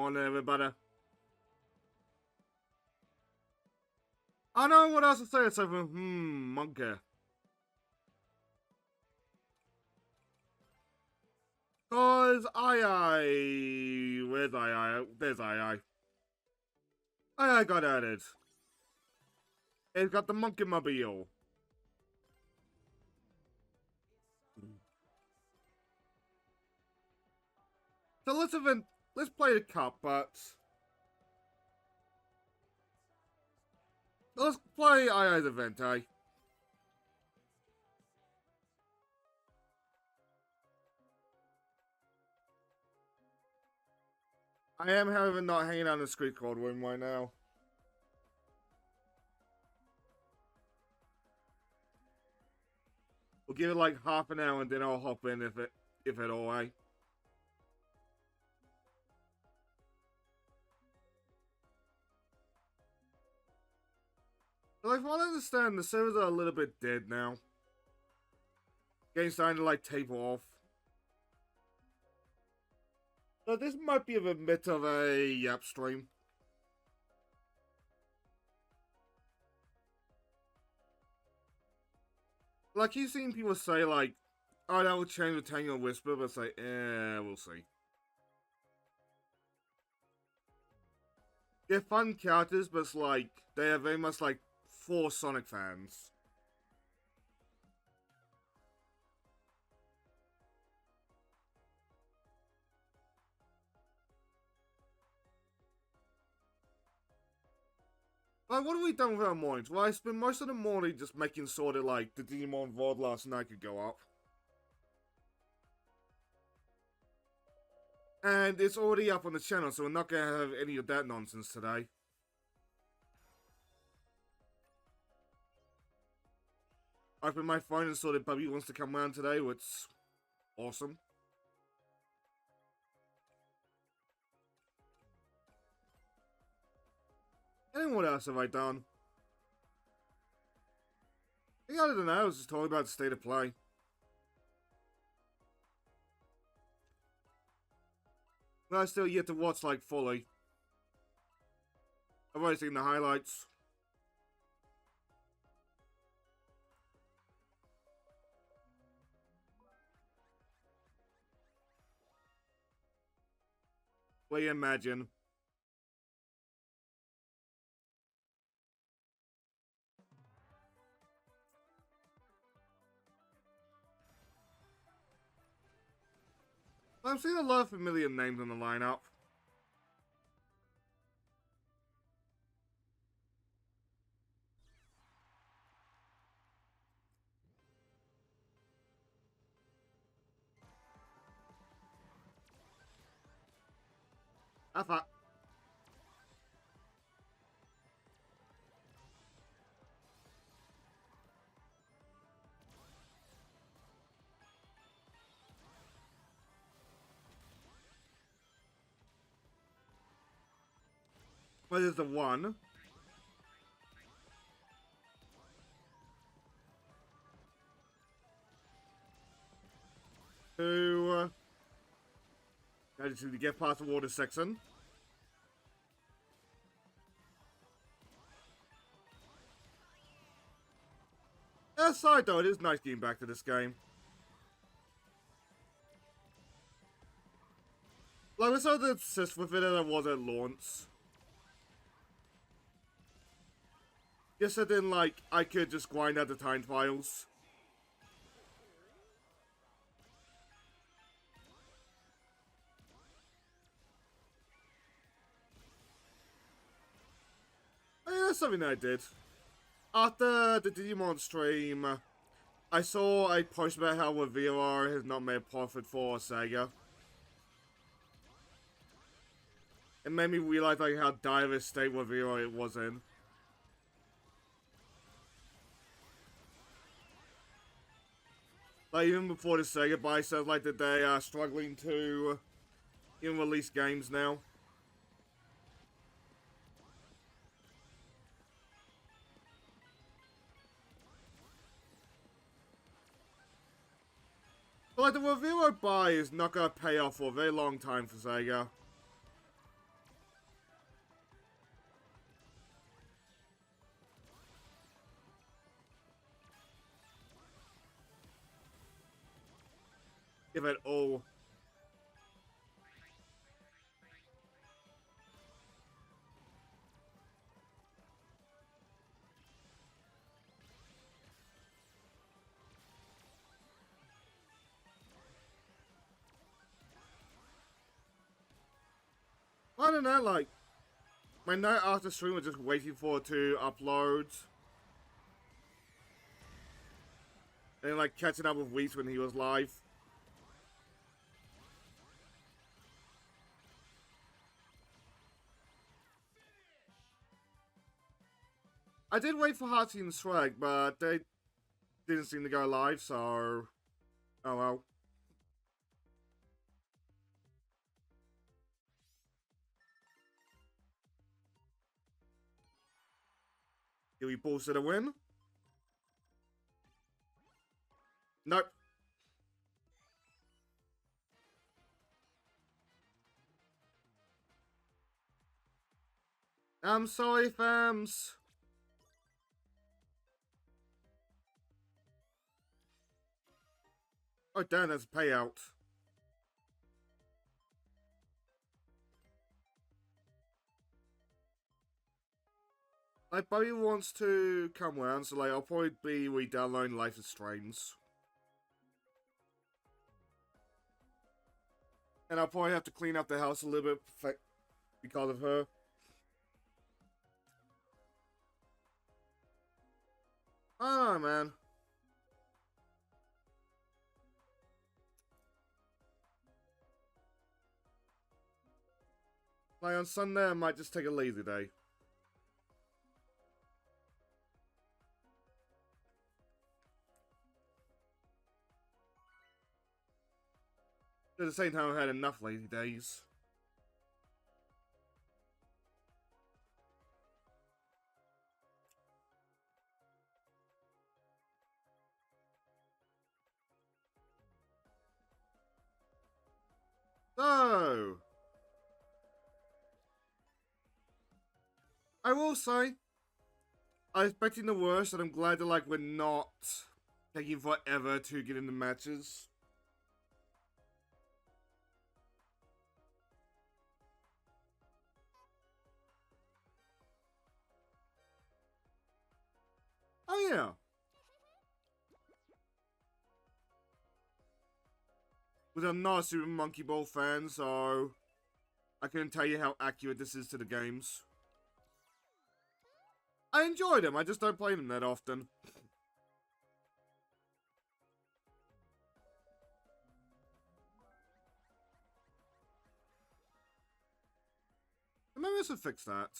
morning, everybody. I know what else to say aside from, Monkee. Cause where's There's I got added. It's got the Monkee Mobile. So let's play the cup, but let's play II's event, eh? I am, however, not hanging out in the street called room right now. We'll give it like half an hour and then I'll hop in if at all, eh? Like, from what I understand, the servers are a little bit dead now. Game's starting to like taper off. So this might be a bit of a yap stream. Like, you've seen people say, like, oh, that will change the Tango Whisper, but it's like, we'll see. They're fun characters, but it's like, they are very much like, for Sonic fans. Like, what have we done with our mornings? Well, I spent most of the morning just making sure that, like, the Digimon VOD last night could go up. And it's already up on the channel, so we're not going to have any of that nonsense today. I opened my phone and saw that Bubby wants to come around today, which is awesome. And what else have I done? I don't know, I was just talking about the state of play. But I still yet to watch, like, fully. I've already seen the highlights. What do you imagine? I'm seeing a lot of familiar names on the lineup. I thought. What is the one? Two. I just need to get past the water section. Aside though, it is nice getting back to this game. Like, I was so obsessed with it as I was at launch. Yes, I didn't like, I could just grind out the time files. Yeah, that's something that I did. After the Digimon stream, I saw a post about how VR has not made a profit for Sega. It made me realize like how dire a state VR it was in. Like, even before the Sega buy, sounds like that they are struggling to even release games now. But like, the review I buy is not gonna pay off for a very long time for Sega. if at all. I don't know, like, my night after stream was just waiting for it to upload. And like catching up with Weeks when he was live. I did wait for Hatsune and Swag, but they didn't seem to go live, so... Oh well. Did we bullshit a win? Nope. I'm sorry, fams. Oh damn, that's a payout. Like, Buddy wants to come round, so like, I'll probably be re-downloading Life is Strange. And I'll probably have to clean up the house a little bit because of her. Oh man. Like, on Sunday, I might just take a lazy day. At the same time, I had enough lazy days. So, I will say, I was expecting the worst, and I'm glad that like we're not taking forever to get into matches. Oh yeah. But I'm not a Super Monkey Ball fan, so I couldn't tell you how accurate this is to the games. I enjoy them, I just don't play them that often. Maybe I should fix that.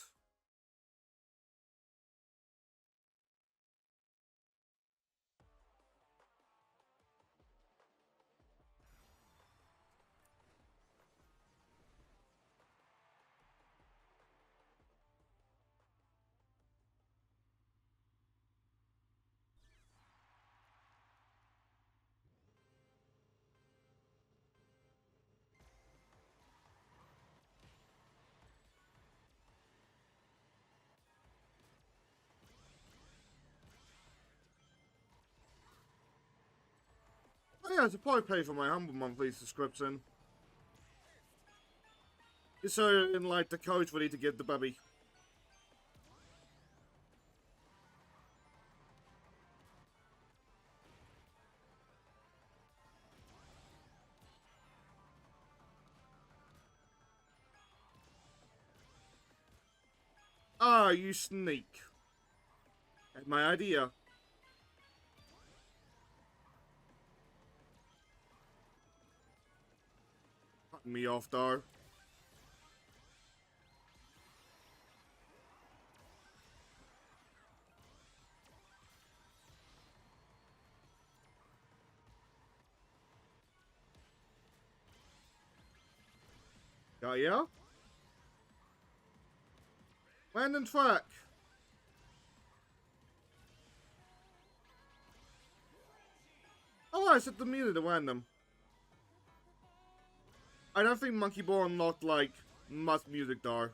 Oh yeah, I should probably pay for my humble monthly subscription. Just so in like the coach ready to give the baby. Ah, you sneak. That's my idea. Cutting me off though. Got ya? Land and track. Oh, I set the meter to random. I don't think Monkey Ball unlocked like much music though.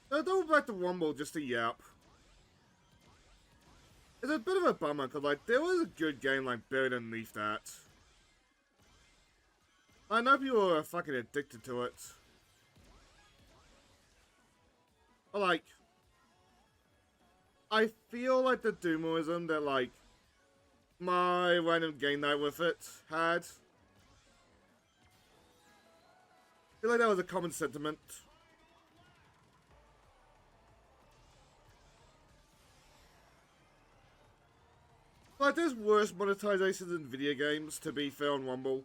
Don't go back to Rumble just to yap. It's a bit of a bummer, because, like, there was a good game, like, buried underneath that. I know people are fucking addicted to it. But, like, I feel like the doomerism that, like, my random game night with it had. I feel like that was a common sentiment. Like, there's worse monetizations in video games, to be fair, on Rumble.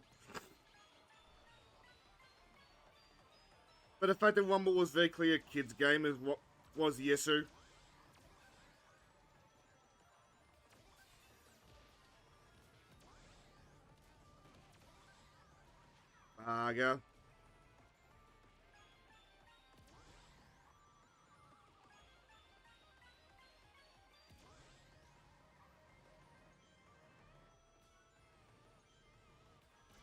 But the fact that Rumble was very clear a kid's game is what was the issue. Baga.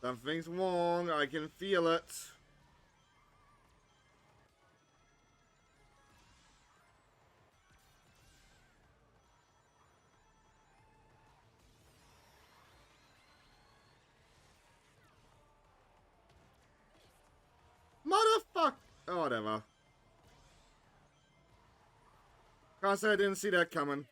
Something's wrong, I can feel it. Motherfuck! Oh, whatever. Can't say I didn't see that coming.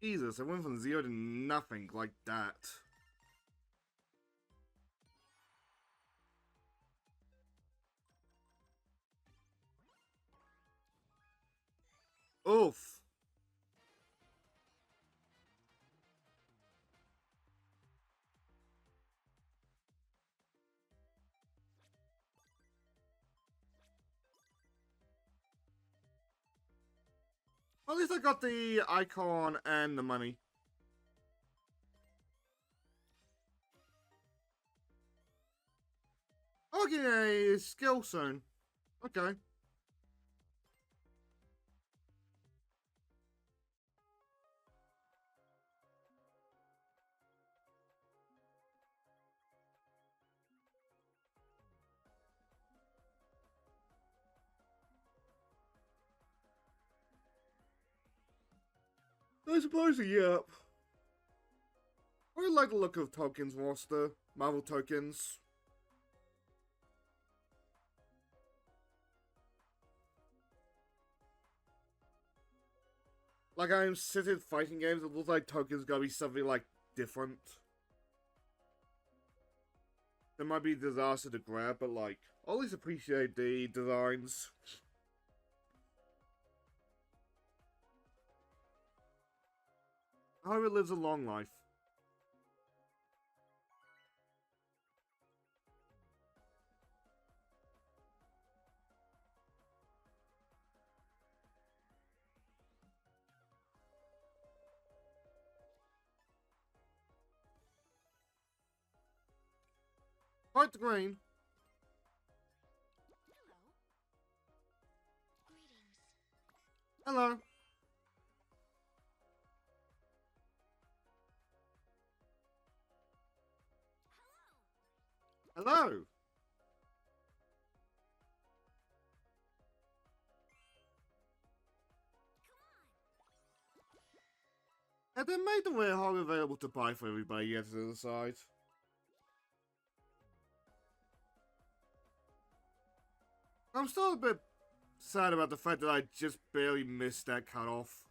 Jesus, I went from 0 to nothing like that. Oof. At least I got the icon and the money. I'll get a skill soon. Okay. I suppose, yep. I like the look of Tolkien's roster. Marvel tokens. Like, I'm sitting fighting games, it looks like Tolkien's gonna be something, like, different. There might be a disaster to grab, but, like, I always appreciate the designs. I hope it lives a long life. Fight the green. Hello. Hello. And they made the Warehog available to buy for everybody yet to the side. I'm still a bit sad about the fact that I just barely missed that cutoff.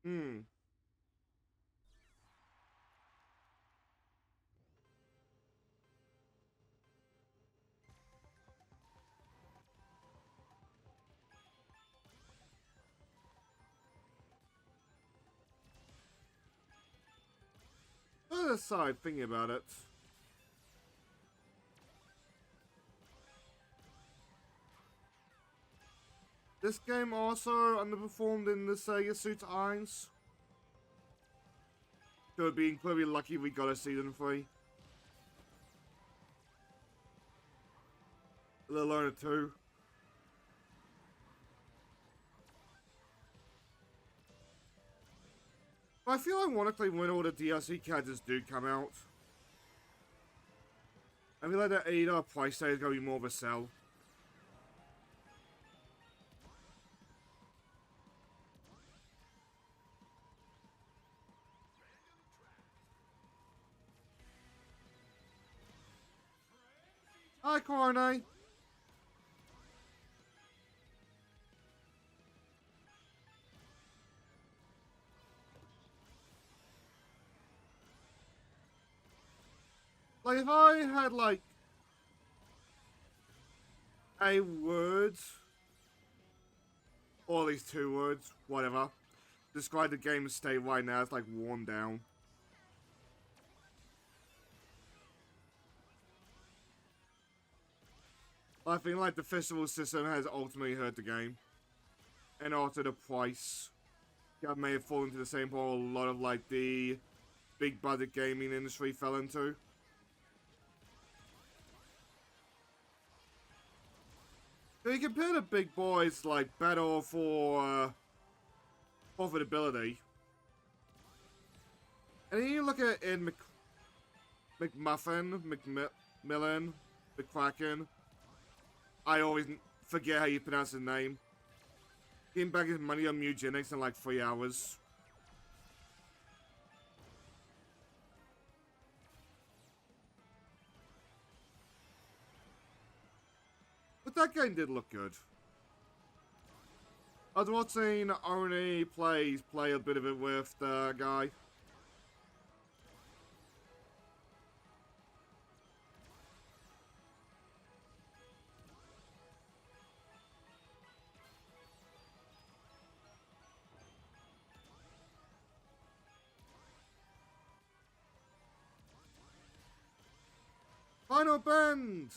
Hmm. aside, thinking about it. This game also underperformed in the Sega Suit Irons. So we'd be incredibly lucky we got a season 3. Let alone a 2. But I feel ironically when all the DLC characters do come out, I feel like the $8 price tag is going to be more of a sell. Hi, Corny. Like, if I had, like, a word, or at least 2 words, whatever, describe the game's state right now, it's like worn down. I think like the festival system has ultimately hurt the game. And also the price. That may have fallen into the same hole a lot of like the big budget gaming industry fell into. So you compare the big boys like battle for profitability. And then you look at it in McMuffin, McMillan, McCracken. I always forget how you pronounce his name. Getting back his money on eugenics in like 3 hours. But that game did look good. I was watching Oni play a bit of it with the guy. Final bend!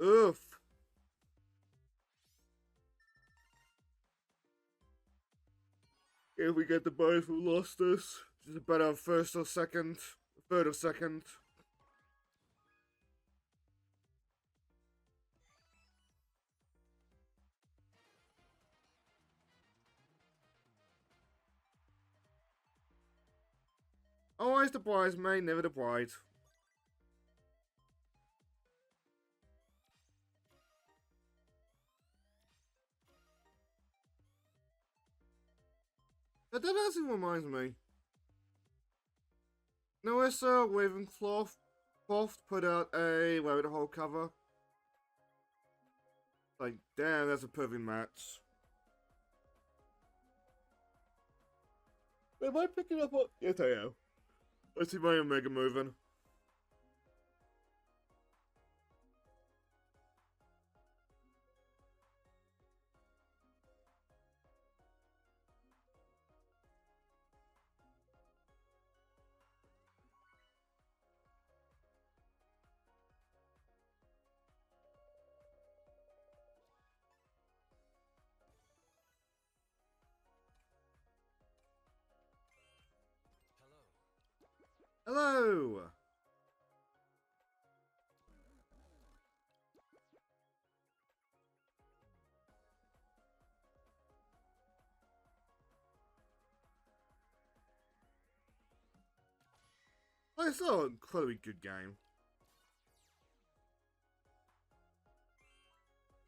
Oof. If we get the boys who lost this, just about our first or second, third or second. Always the bridesmaid, never the bride. That actually reminds me. Narissa Ravencloth put out a rabbit hole cover. Like, damn, that's a perfect match. Am I picking up on... Yes, I am. I see my Omega moving. Hello! I saw an incredibly good game.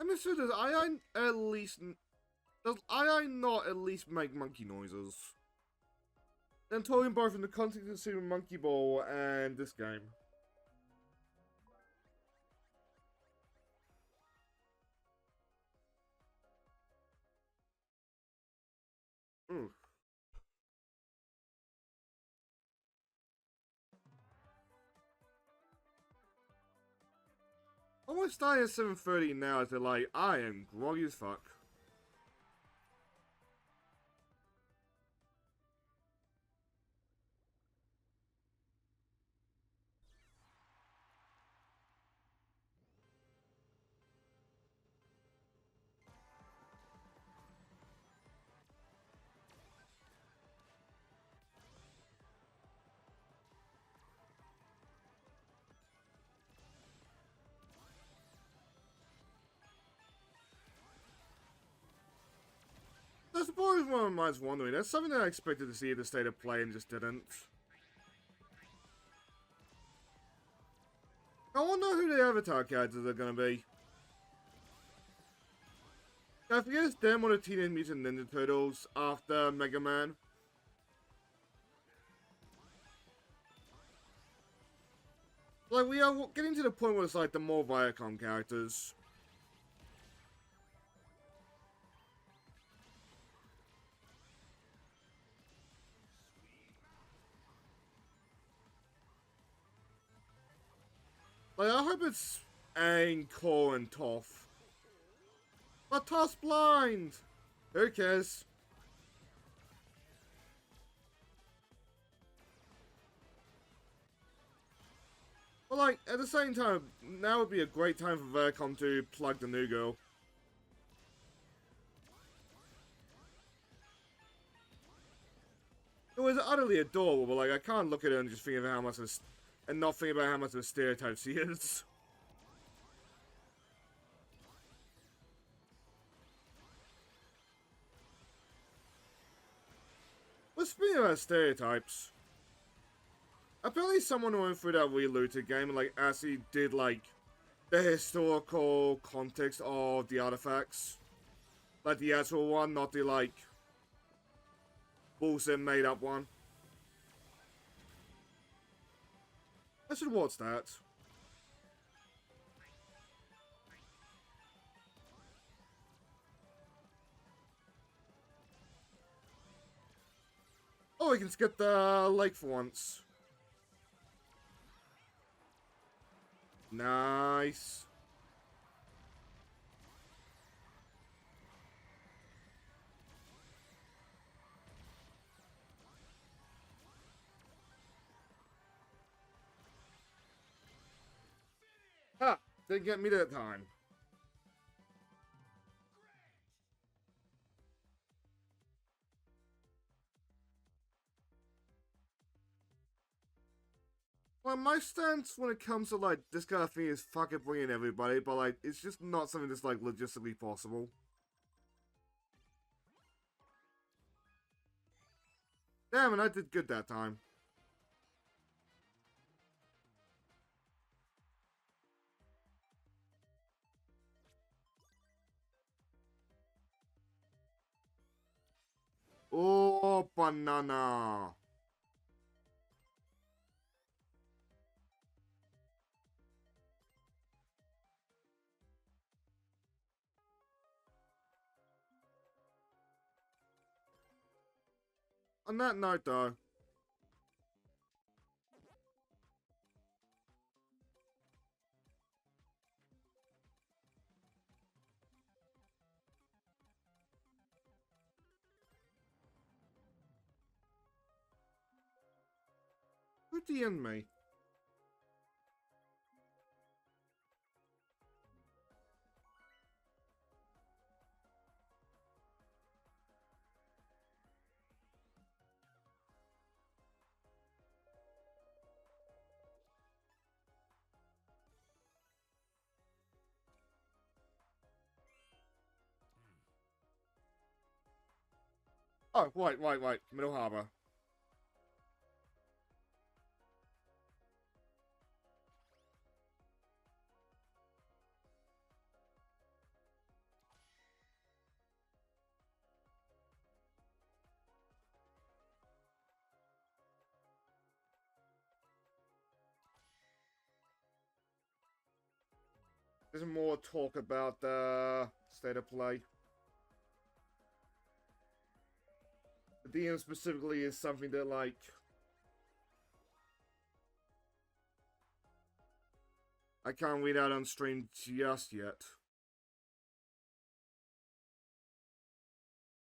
I'm sure does at least... Does II not at least make monkey noises? I'm talking both in the context of Super Monkey Ball and this game. Oof. we're starting at 7:30 now, so like, I am groggy as fuck. I suppose one mind's wondering, that's something that I expected to see at the state of play and just didn't. I wonder who the Avatar characters are gonna be. I forget it's them or the Teenage Mutant Ninja Turtles after Mega Man. Like, we are getting to the point where it's like the more Viacom characters. Like, I hope it's Aang, Core, and Toph. But Toph's blind! Who cares? But like, at the same time, now would be a great time for Viacom to plug the new girl. It was utterly adorable, but like, I can't look at her and just think of how much of a, and not think about how much of a stereotype she is. But speaking about stereotypes, apparently someone who went through that Relooted game and like actually did like the historical context of the artifacts. Like the actual one, not the like bullshit made up one. I should watch that. Oh, we can skip the lake for once. Nice. Ha! Didn't get me that time. Well, my stance when it comes to like this kind of thing is fuck it, bring in everybody, but like it's just not something that's like logistically possible. Damn, and I did good that time. Oh, banana. On that note, though, who DM'd me? Oh, right. Middle Harbor. There's more talk about the state of play. The DM specifically is something that, like, I can't read out on stream just yet.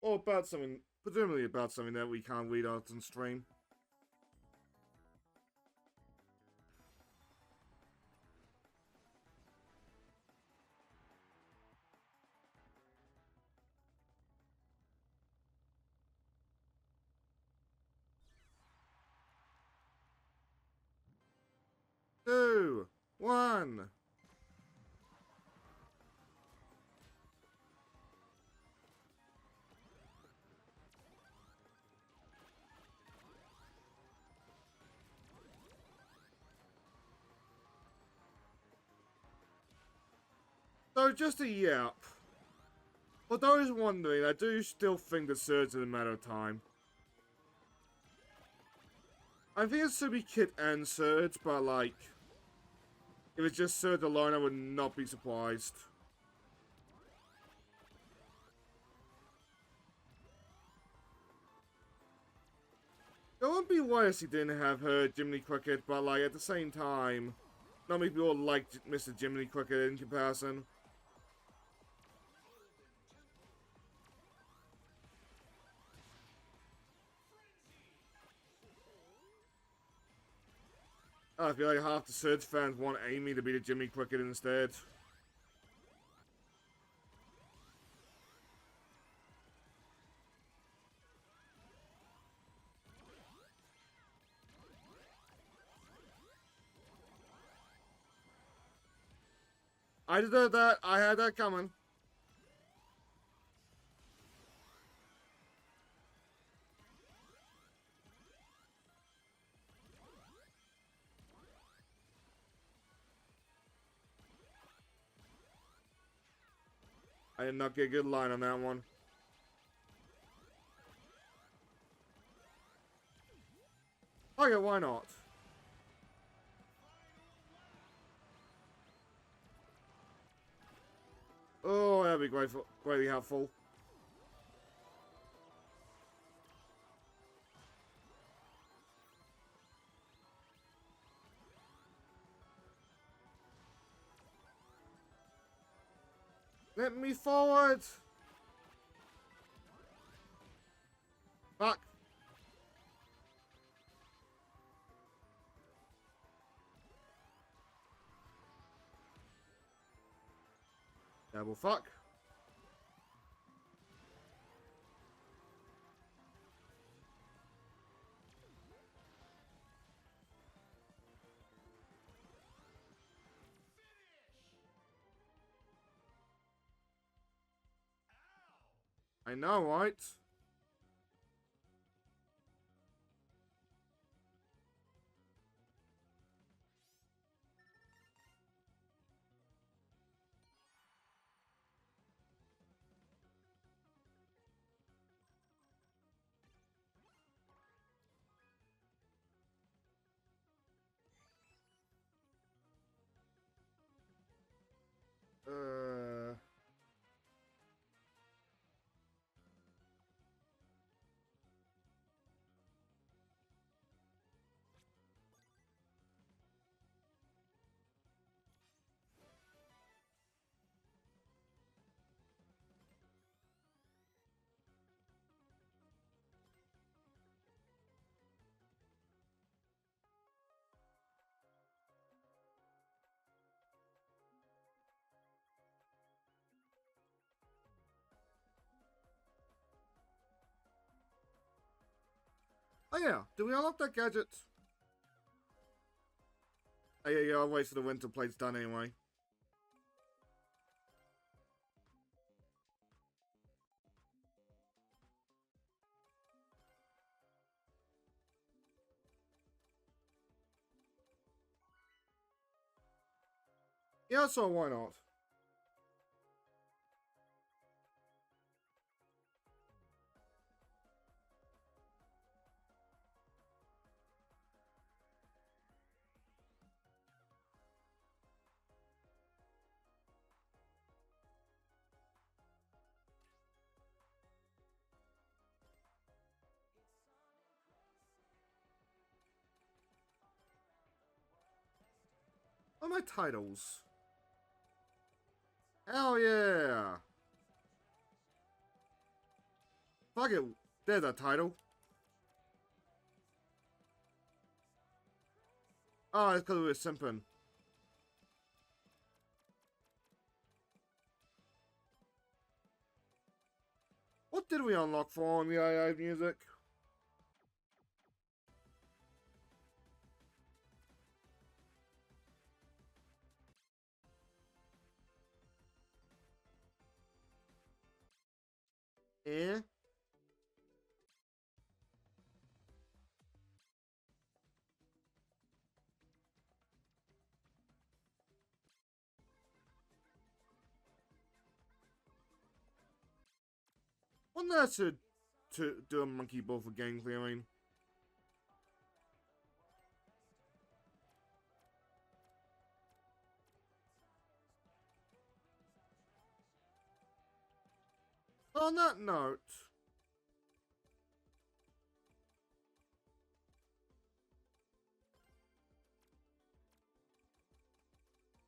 Or about something, presumably about something that we can't read out on stream. Two, one. So just a yap. For those wondering, I do still think the Surge is a matter of time. I think it's to be Kit and Surge, but like, if it's just Surge alone, I would not be surprised. It wouldn't be worse if he didn't have her Jiminy Cricket, but like, at the same time, not many people like Mr. Jiminy Cricket in comparison. I feel like half the Surge fans want Amy to be the Jiminy Cricket instead. I deserve that. I had that coming. I did not get a good line on that one. Okay, why not? Oh, that'd be grateful, greatly helpful. Let me forward! Fuck! Double fuck. I know, right? Uh... Oh yeah, do we unlock that gadget? Oh yeah, I'll wait till the winter plate's done anyway. Yeah, so why not? What are my titles? Hell yeah! Fuck it, there's a title. Oh, it's because we were simping. What did we unlock for on the AI music? Eh? Wasn't that to do a monkey ball for game clearing? On that note,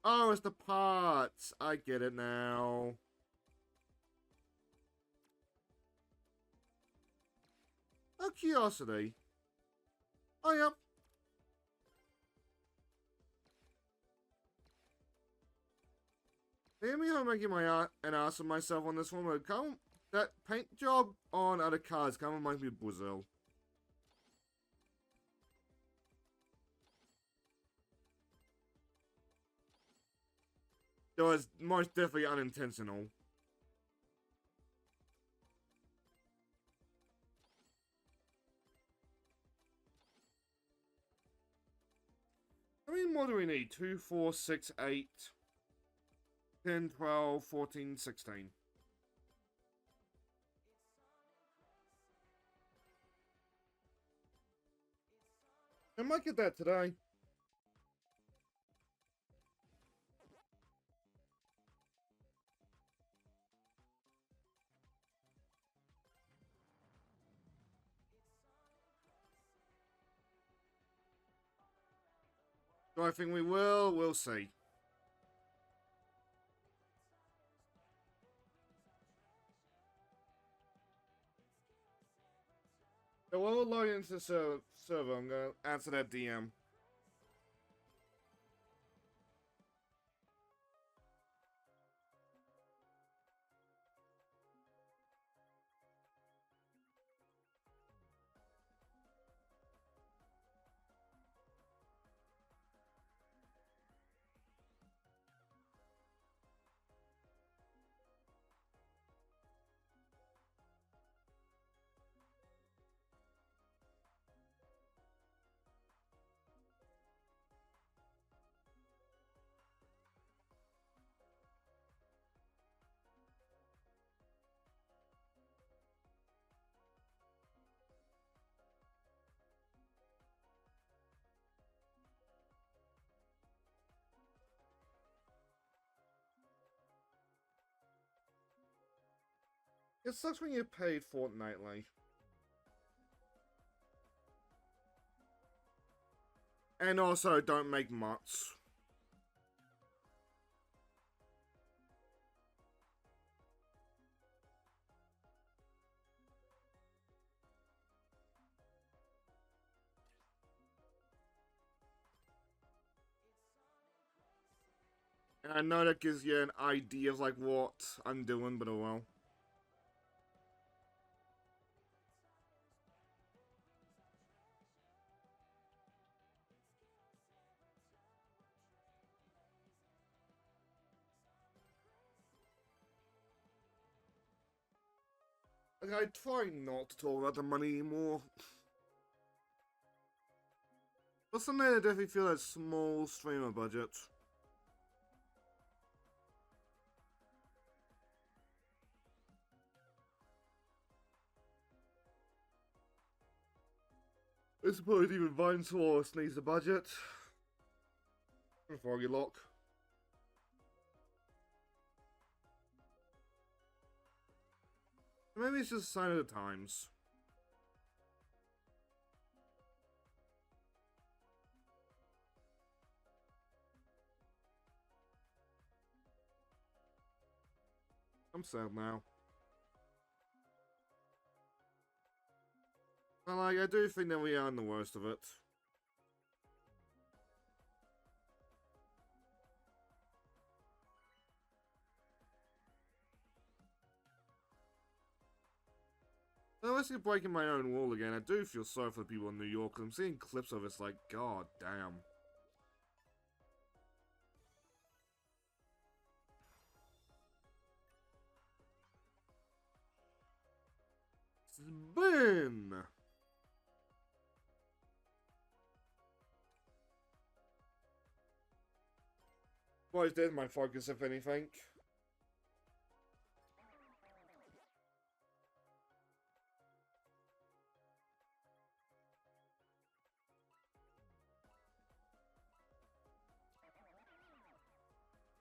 oh, it's the parts. I get it now. Out of curiosity. Oh, yep. Hear me I'm making an ass of myself on this one, but come, that paint job on other cars kind of reminds me of Brazil. Though it's most definitely unintentional. How many more do we need? 2, 4, 6, 8, 10, 12, 14, 16. I might get that today. Do I think we will? We'll see. So while we're logging into the server, I'm going to answer that DM. It sucks when you're paid fortnightly. And also, don't make mutts. And I know that gives you an idea of, like, what I'm doing, but oh well. Like, I try not to talk about the money anymore. But something I definitely feel like small streamer budget. I suppose even Vinesauce needs a budget. Froggy Lock. Maybe it's just a sign of the times. I'm sad now. But like, I do think that we are in the worst of it. Unless you're breaking my own wall again, I do feel sorry for the people in New York, because I'm seeing clips of it, it's like, god damn. Spin! Well, there's my focus, if anything.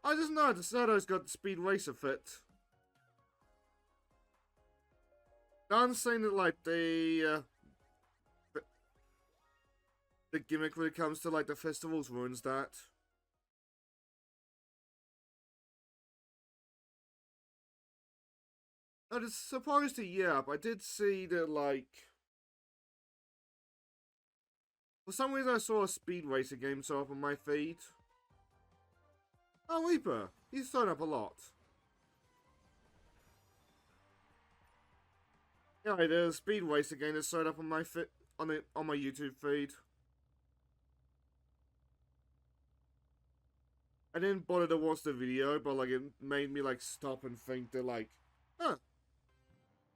I just know the Shadows got the Speed Racer fit. I'm saying that like the gimmick when it comes to like the festivals ruins that. I was supposed to, yeah, but I did see that like for some reason I saw a Speed Racer game show up on my feed. Oh, Reaper, he's thrown up a lot. Yeah, there's a Speed Racer game that showed up on my on my YouTube feed. I didn't bother to watch the video, but like it made me like stop and think that like, huh,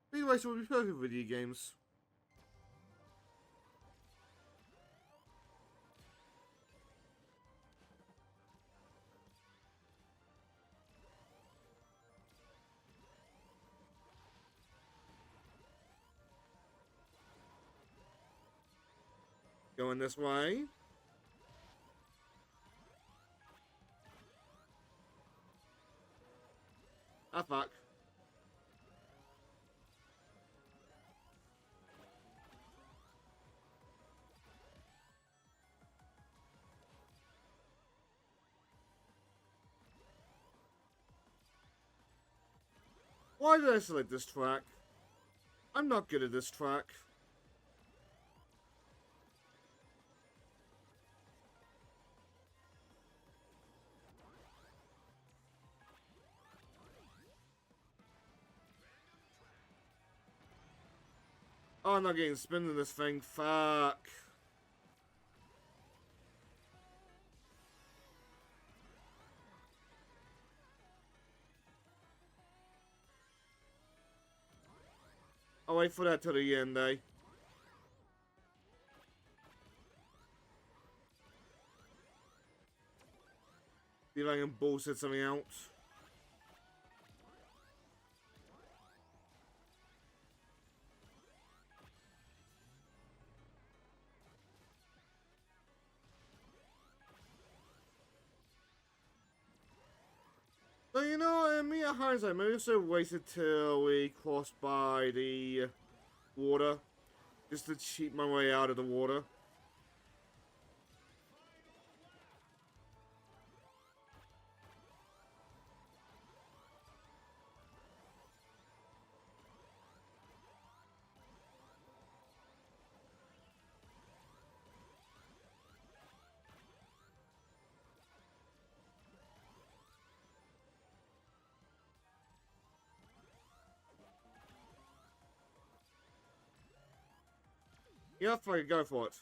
Speed Racer would be perfect for video games. Going this way. Ah, fuck. Why did I select this track? I'm not good at this track. Oh, I'm not getting spin in this thing. Fuck. I'll wait for that till the end, eh? See if I can bullshit something out. So, you know, in me at hindsight, maybe I should have waited till we crossed by the water. Just to cheat my way out of the water. Yeah, fuck it, go for it.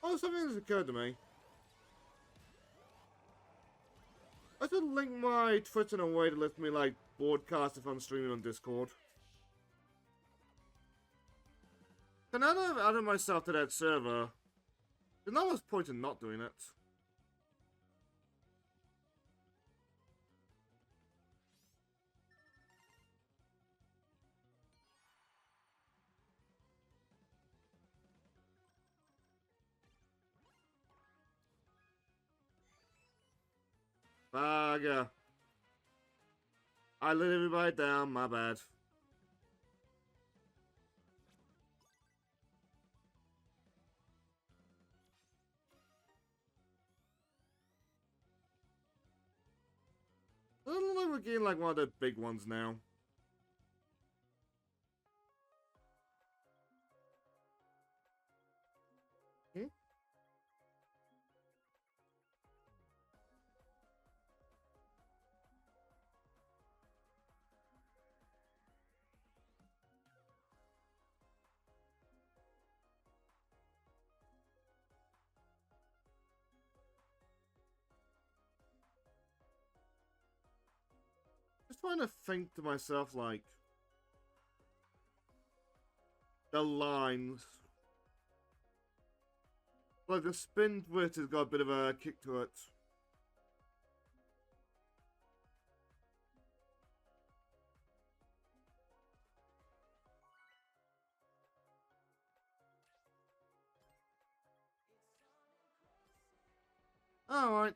Oh, something has occurred to me. I should link my Twitch in a way to let me, like, broadcast if I'm streaming on Discord. So now that I've added myself to that server, there's not much point in not doing it. Bugger. I let everybody down, my bad. I don't know, we're getting like one of the big ones now. Hmm? Just trying to think to myself, like, the lines. Like, the spin twist has got a bit of a kick to it. Alright.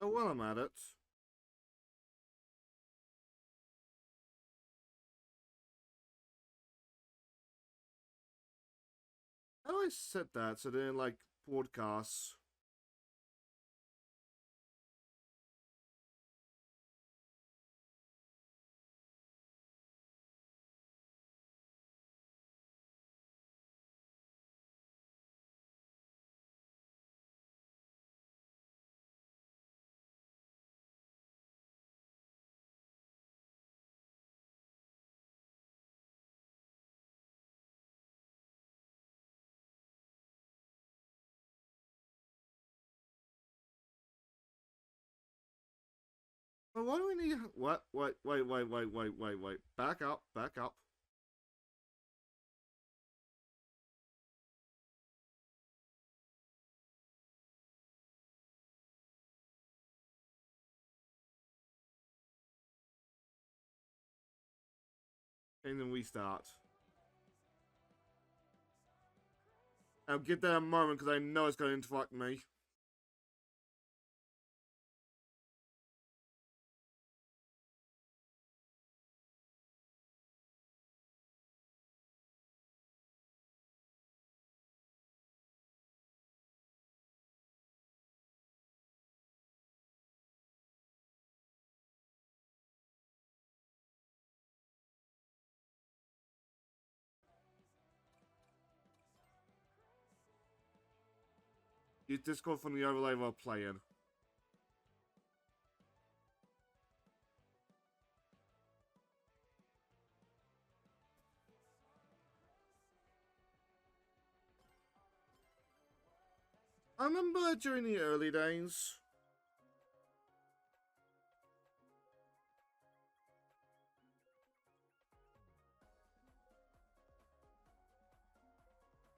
So while I'm at it, how do I set that so they're like broadcasts? But why do we need... What? Wait. Back up, back up. And then we start. I'll give that a moment because I know it's going to interrupt me. Use Discord from the overlay while playing. I remember during the early days.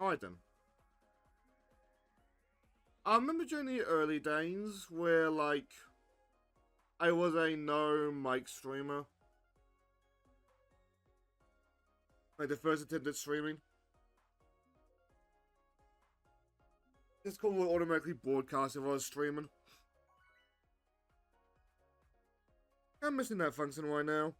Alright then. I remember during the early days where, like, I was a no mic streamer. Like, the first attempt at streaming. Discord would automatically broadcast if I was streaming. I'm missing that function right now.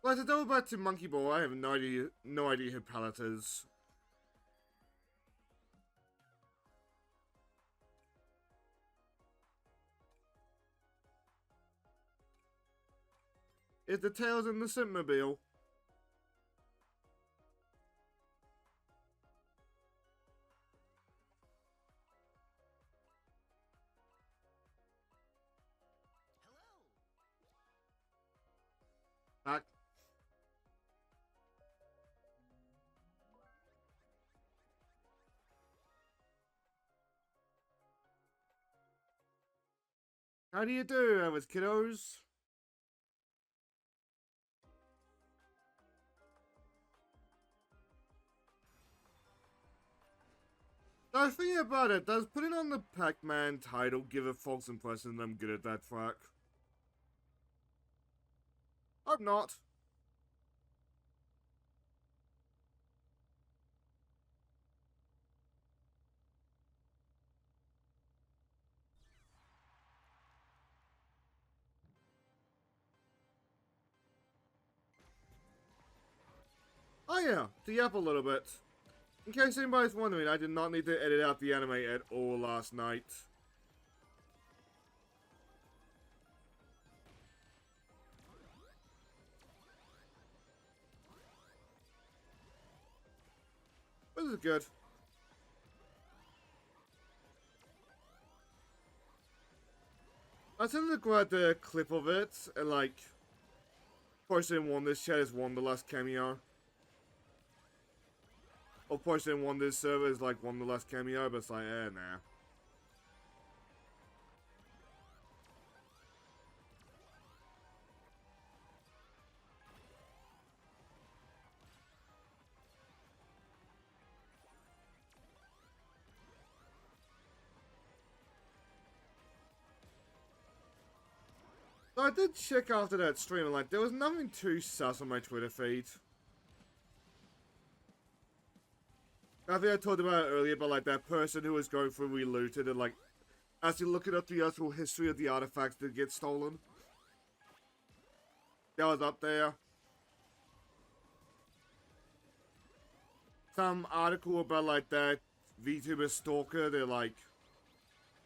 Like, to double back to Monkey Ball, I have no idea who Pallet is. Is the Tails in the Simpmobile? Back. How do you do, Avis kiddos? I was thinking about it. Does putting on the Pac-Man title give a false impression that I'm good at that track? I'm not. Oh yeah, de-up a little bit. In case anybody's wondering, I did not need to edit out the anime at all last night. This is good. I tend to grab the clip of it, and like, Person Wonders chat is Wanderlust cameo. Or Person Wonders server is like Wanderlust cameo, but it's like, nah. So I did check after that stream, and like, there was nothing too sus on my Twitter feed. I think I talked about it earlier, but like, that person who was going through relooted and like, actually looking up the actual history of the artifacts that get stolen. That was up there. Some article about like that VTuber stalker, they're like,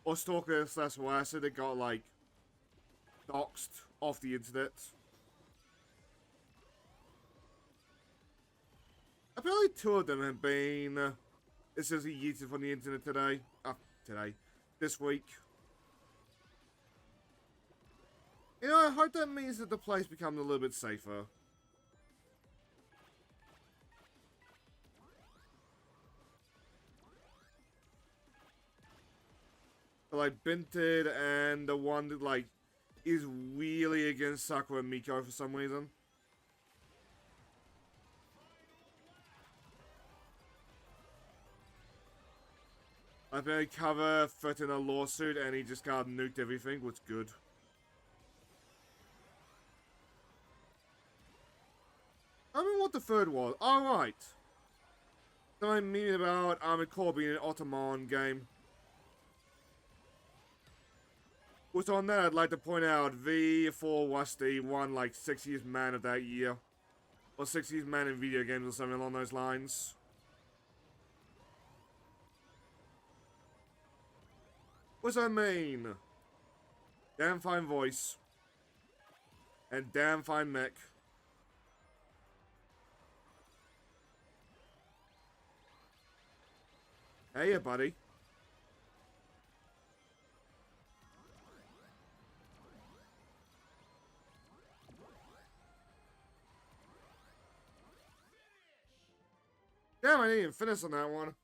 or stalker slash harasser that got like, doxed off the internet. Apparently 2 of them have been, it says he yeeted from the internet today. This week. You know, I hope that means that the place becomes a little bit safer. Like, Binted and the one that, like, is really against Sakura and Miko for some reason. I bet he cover threatened a lawsuit and he just got nuked everything, what's good. I don't know what the third was. Alright. So I'm meaning about Armored Core being an Ottoman game. Which on that, I'd like to point out, V4 Rusty won like 60th man of that year. Or 60th man in video games or something along those lines. What's that mean? Damn fine voice. And damn fine mech. Hey, buddy. Damn, I didn't even finish on that one.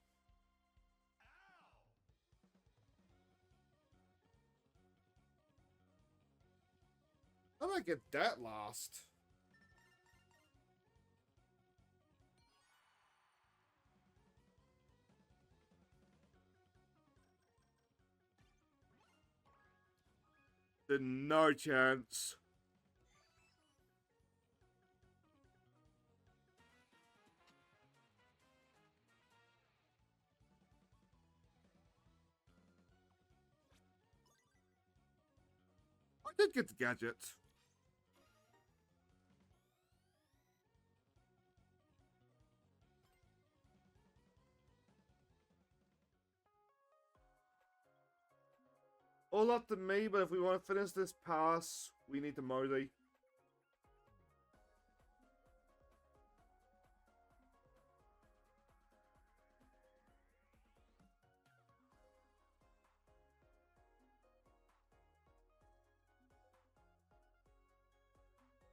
How did I get that lost? There's no chance. I did get the gadget. All up to me, but if we want to finish this pass, we need to Modi.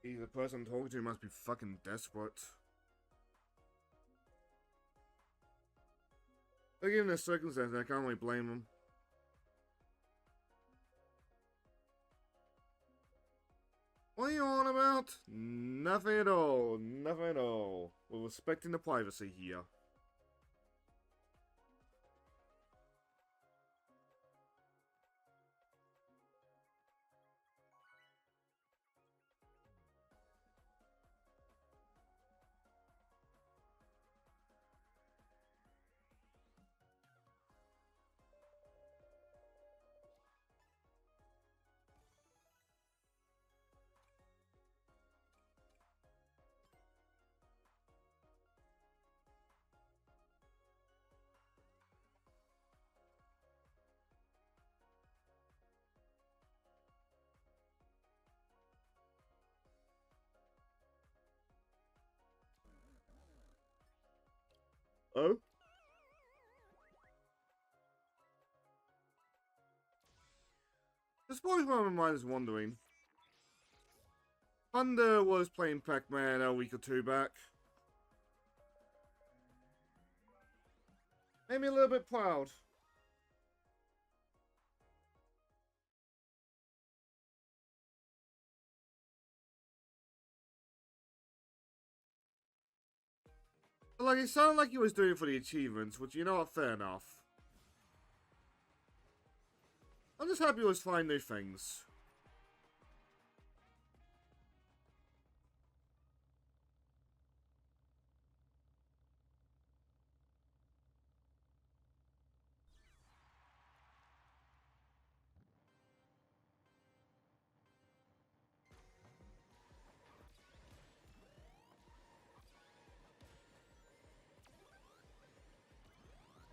The person I'm talking to must be fucking desperate. But given the circumstances, I can't really blame them. What are you on about? Nothing at all. Nothing at all. We're respecting the privacy here. Oh? This boy's where my mind is wandering. Thunder was playing Pac-Man a week or two back. Made me a little bit proud. But like, it sounded like he was doing it for the achievements, which, you know what, fair enough. I'm just happy he was trying new things.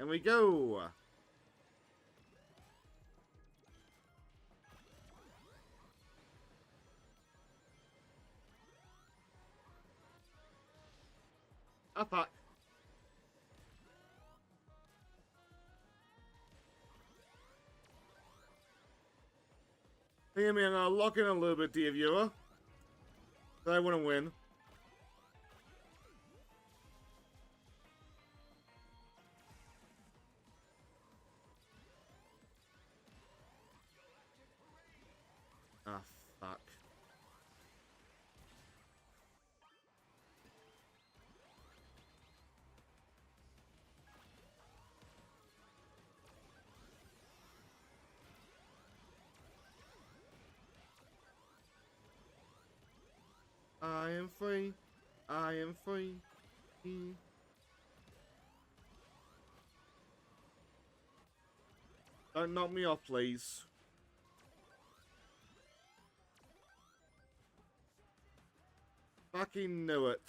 And we go. Up. Hear me, I'm gonna lock in a little bit, dear viewer. But I want to win. Ah, fuck. I am free. I am free. Don't knock me off, please. Fucking knew it.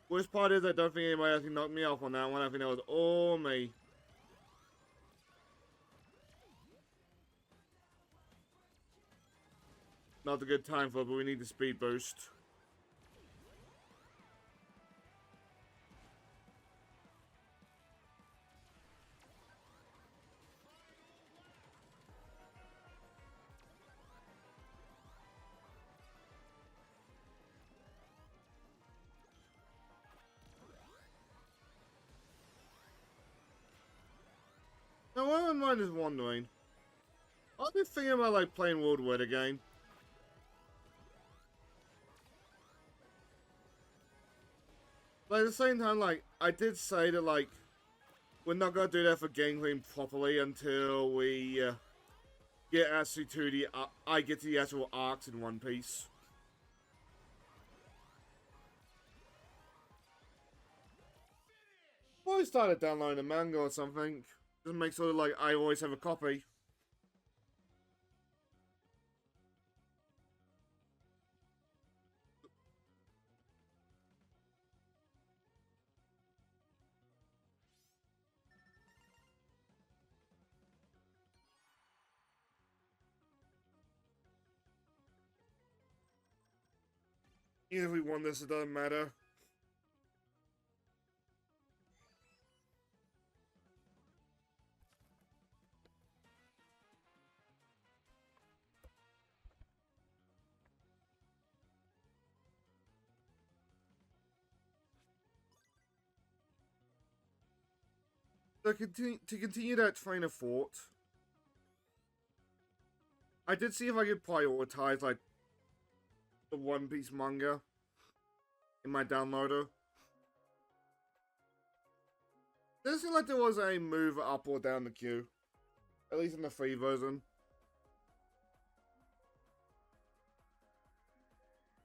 Worst part is I don't think anybody else can knock me off on that one. I think that was all me. Not a good time for it, but we need the speed boost. Now, what my mind is wondering, I've been thinking about like playing World War again. But at the same time, like, I did say that, like, we're not gonna do that for gameplay properly until we get actually to the, I get to the actual arcs in One Piece. I started downloading a manga or something. Just make sure that, like, I always have a copy. Even if we won this, it doesn't matter. So to continue that train of thought, I did see if I could prioritize, like, the One Piece manga in my downloader. It doesn't seem like there was a move up or down the queue. At least in the free version.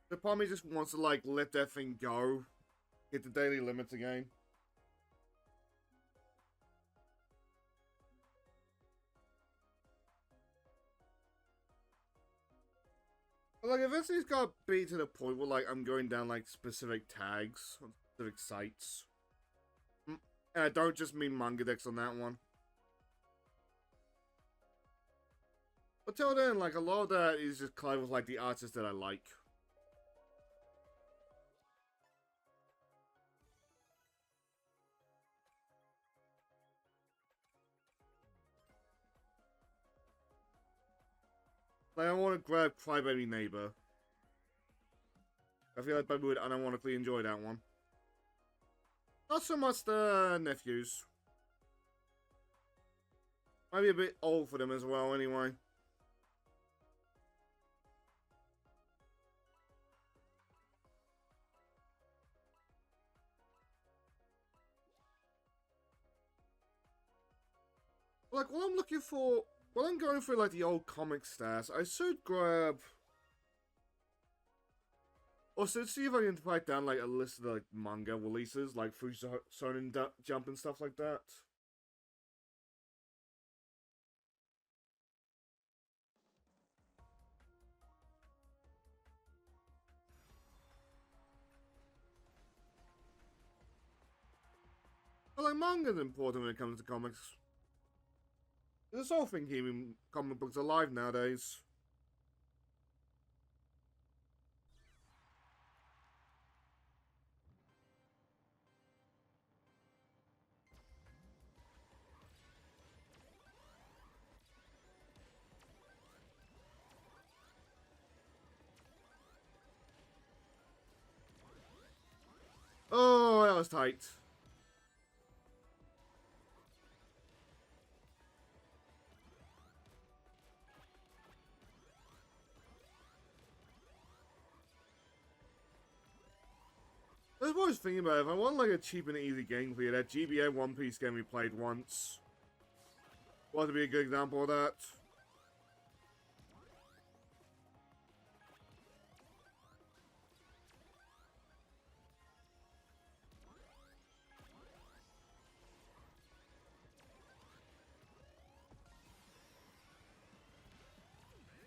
The part of me just wants to, like, let that thing go. Hit the daily limits again. But, like, eventually it's gotta be to the point where, like, I'm going down, like, specific tags on specific sites. And I don't just mean manga decks on that one. But till then, like, a lot of that is just kind of like the artists that I like. Like, I want to grab Crybaby Neighbor. I feel like Baby would unironically enjoy that one. Not so much the nephews. Might be a bit old for them as well, anyway. Like, what I'm looking for... While I'm going through, like, the old comic stats, I should grab... Or should see if I can write down, like, a list of, like, manga releases, like, through Shonen Jump and stuff like that. But, like, manga's important when it comes to comics. There's this whole thing keeping comic books alive nowadays. Oh, that was tight. I was thinking about it. If I want like a cheap and easy game for you, that GBA One Piece game we played once. Want to be a good example of that?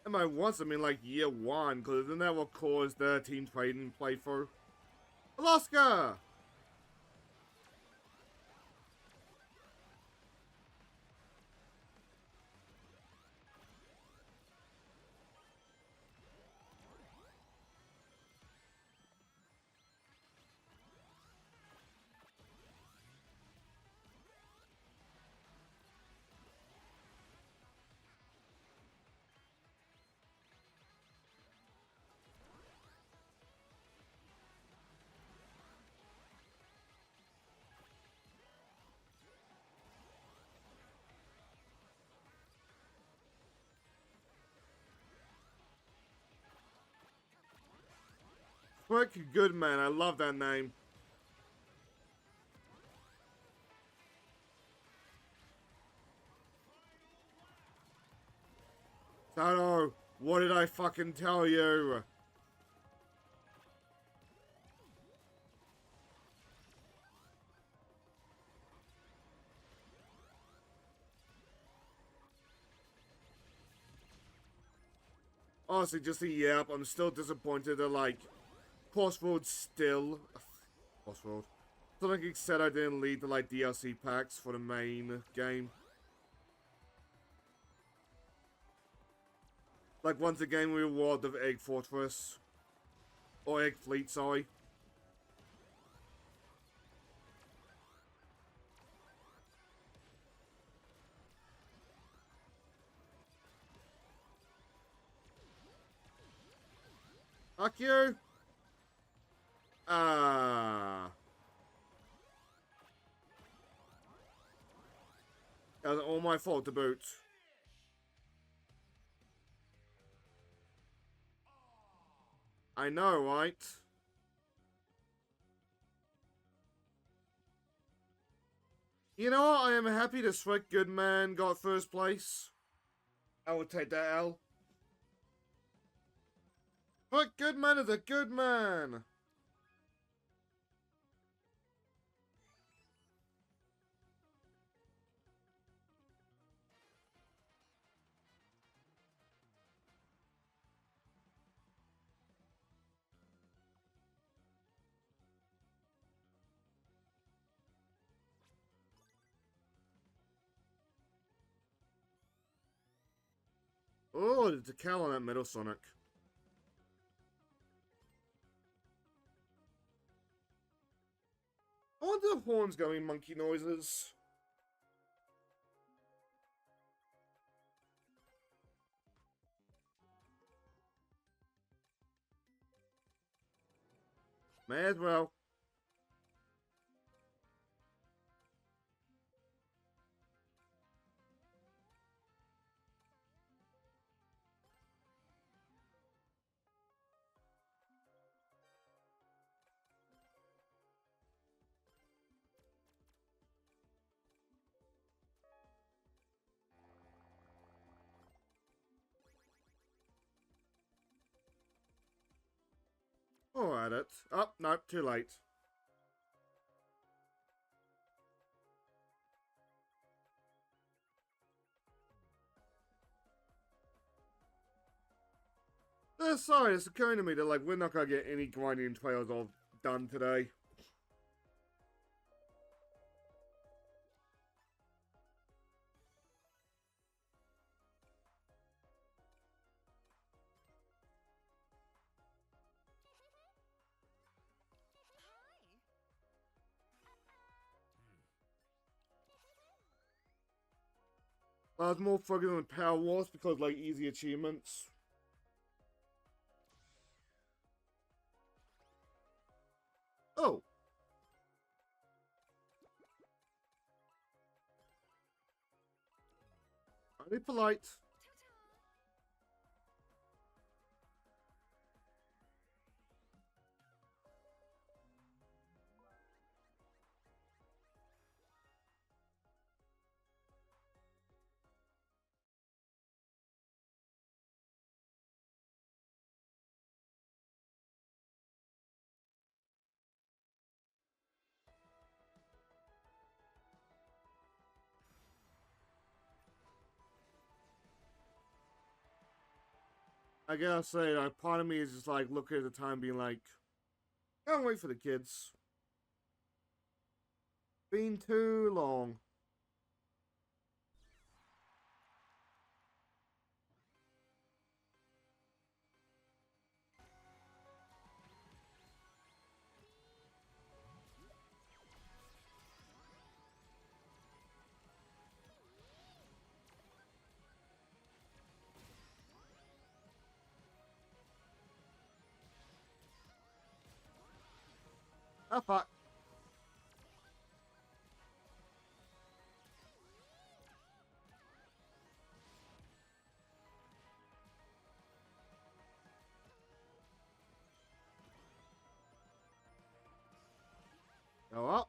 And by once, I mean like year one, because isn't that what caused the Team Trading playthrough? Alaska! Quick Goodman, I love that name. Shadow, what did I fucking tell you? Honestly, just a yep, I'm still disappointed that, like, Crossworlds still... Crossworlds. Something said I didn't lead to, like, DLC packs for the main game. Like, once again, we reward the Egg Fortress. Or Egg Fleet, sorry. Fuck you! Ah. That was all my fault to boot. I know, right? You know what? I am happy the Sweat Goodman got first place. I will take that L. Sweat Goodman is a good man. Oh, the decal on that Metal Sonic. I wonder if the horns going monkey noises. May as well. Or at it. Oh, nope, too late. Sorry, it's occurring to me that, like, we're not gonna get any grinding trails all done today. I was more focused on Power Wars because, like, easy achievements. Oh. Are they polite? I gotta say, like, part of me is just like looking at the time, being like, "Can't wait for the kids." Been too long. Ah, fuck. Go up.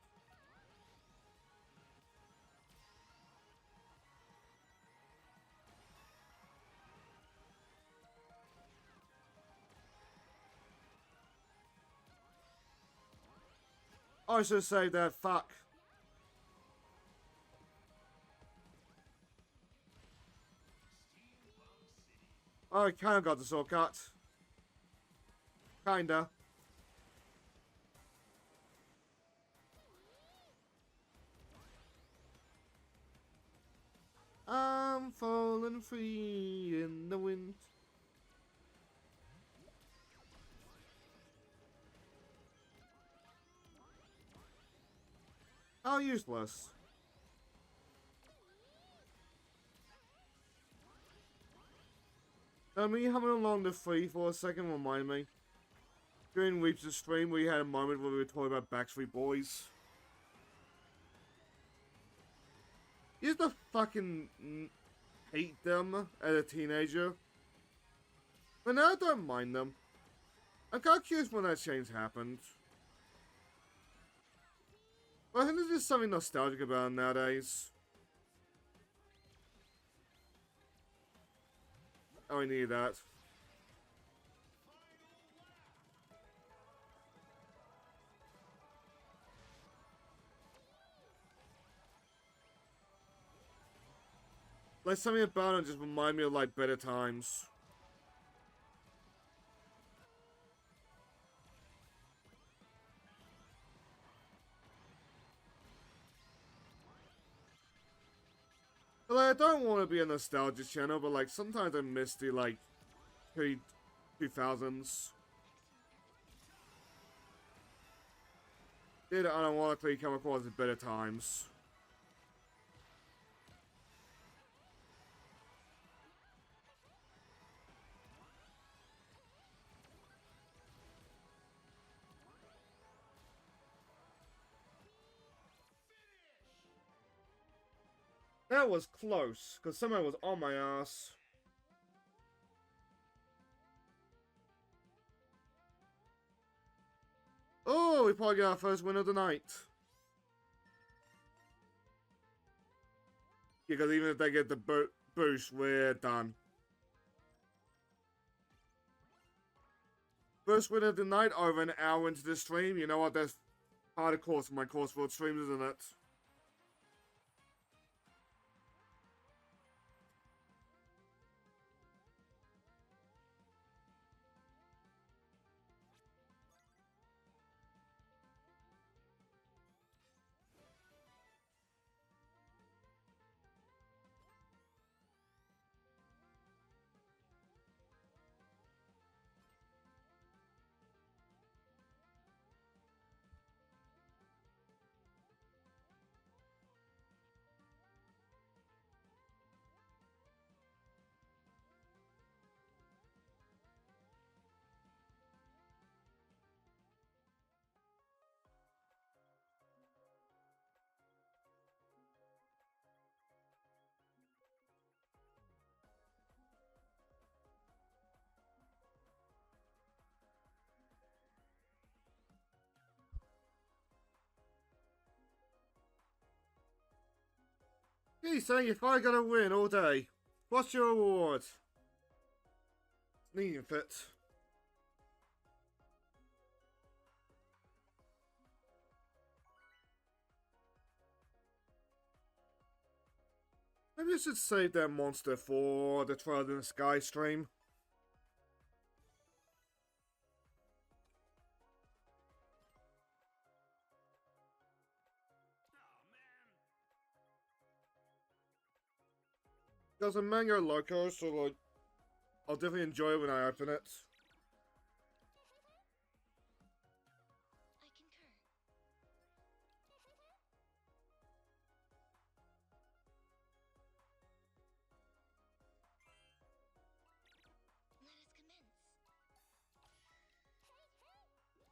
I should have saved that. Fuck. Oh, I kinda got the shortcut. Kinda. I'm falling free in the wind. How useless. Me having along the free for a second remind me. During Weeps' stream, we had a moment where we were talking about Backstreet Boys. Used to fucking hate them as a teenager. But now I don't mind them. I'm kind of curious when that change happened. But I think there's just something nostalgic about them nowadays. Oh, I need that. Like, something about it just remind me of, like, better times. But, like, I don't want to be a nostalgia channel, but, like, sometimes I miss the, like, 2000s. Did unironically come across as better times. That was close, because somebody was on my ass. Oh, we probably got our first win of the night. Because even if they get the boost, we're done. First win of the night, over an hour into the stream. You know what? That's part of course for my Crossworlds streams, isn't it? He's saying if I gotta win all day, what's your reward? Sneaking fit. Maybe I should save that monster for the Trial in the Sky stream. There's a mango loco, so like, I'll definitely enjoy it when I open it.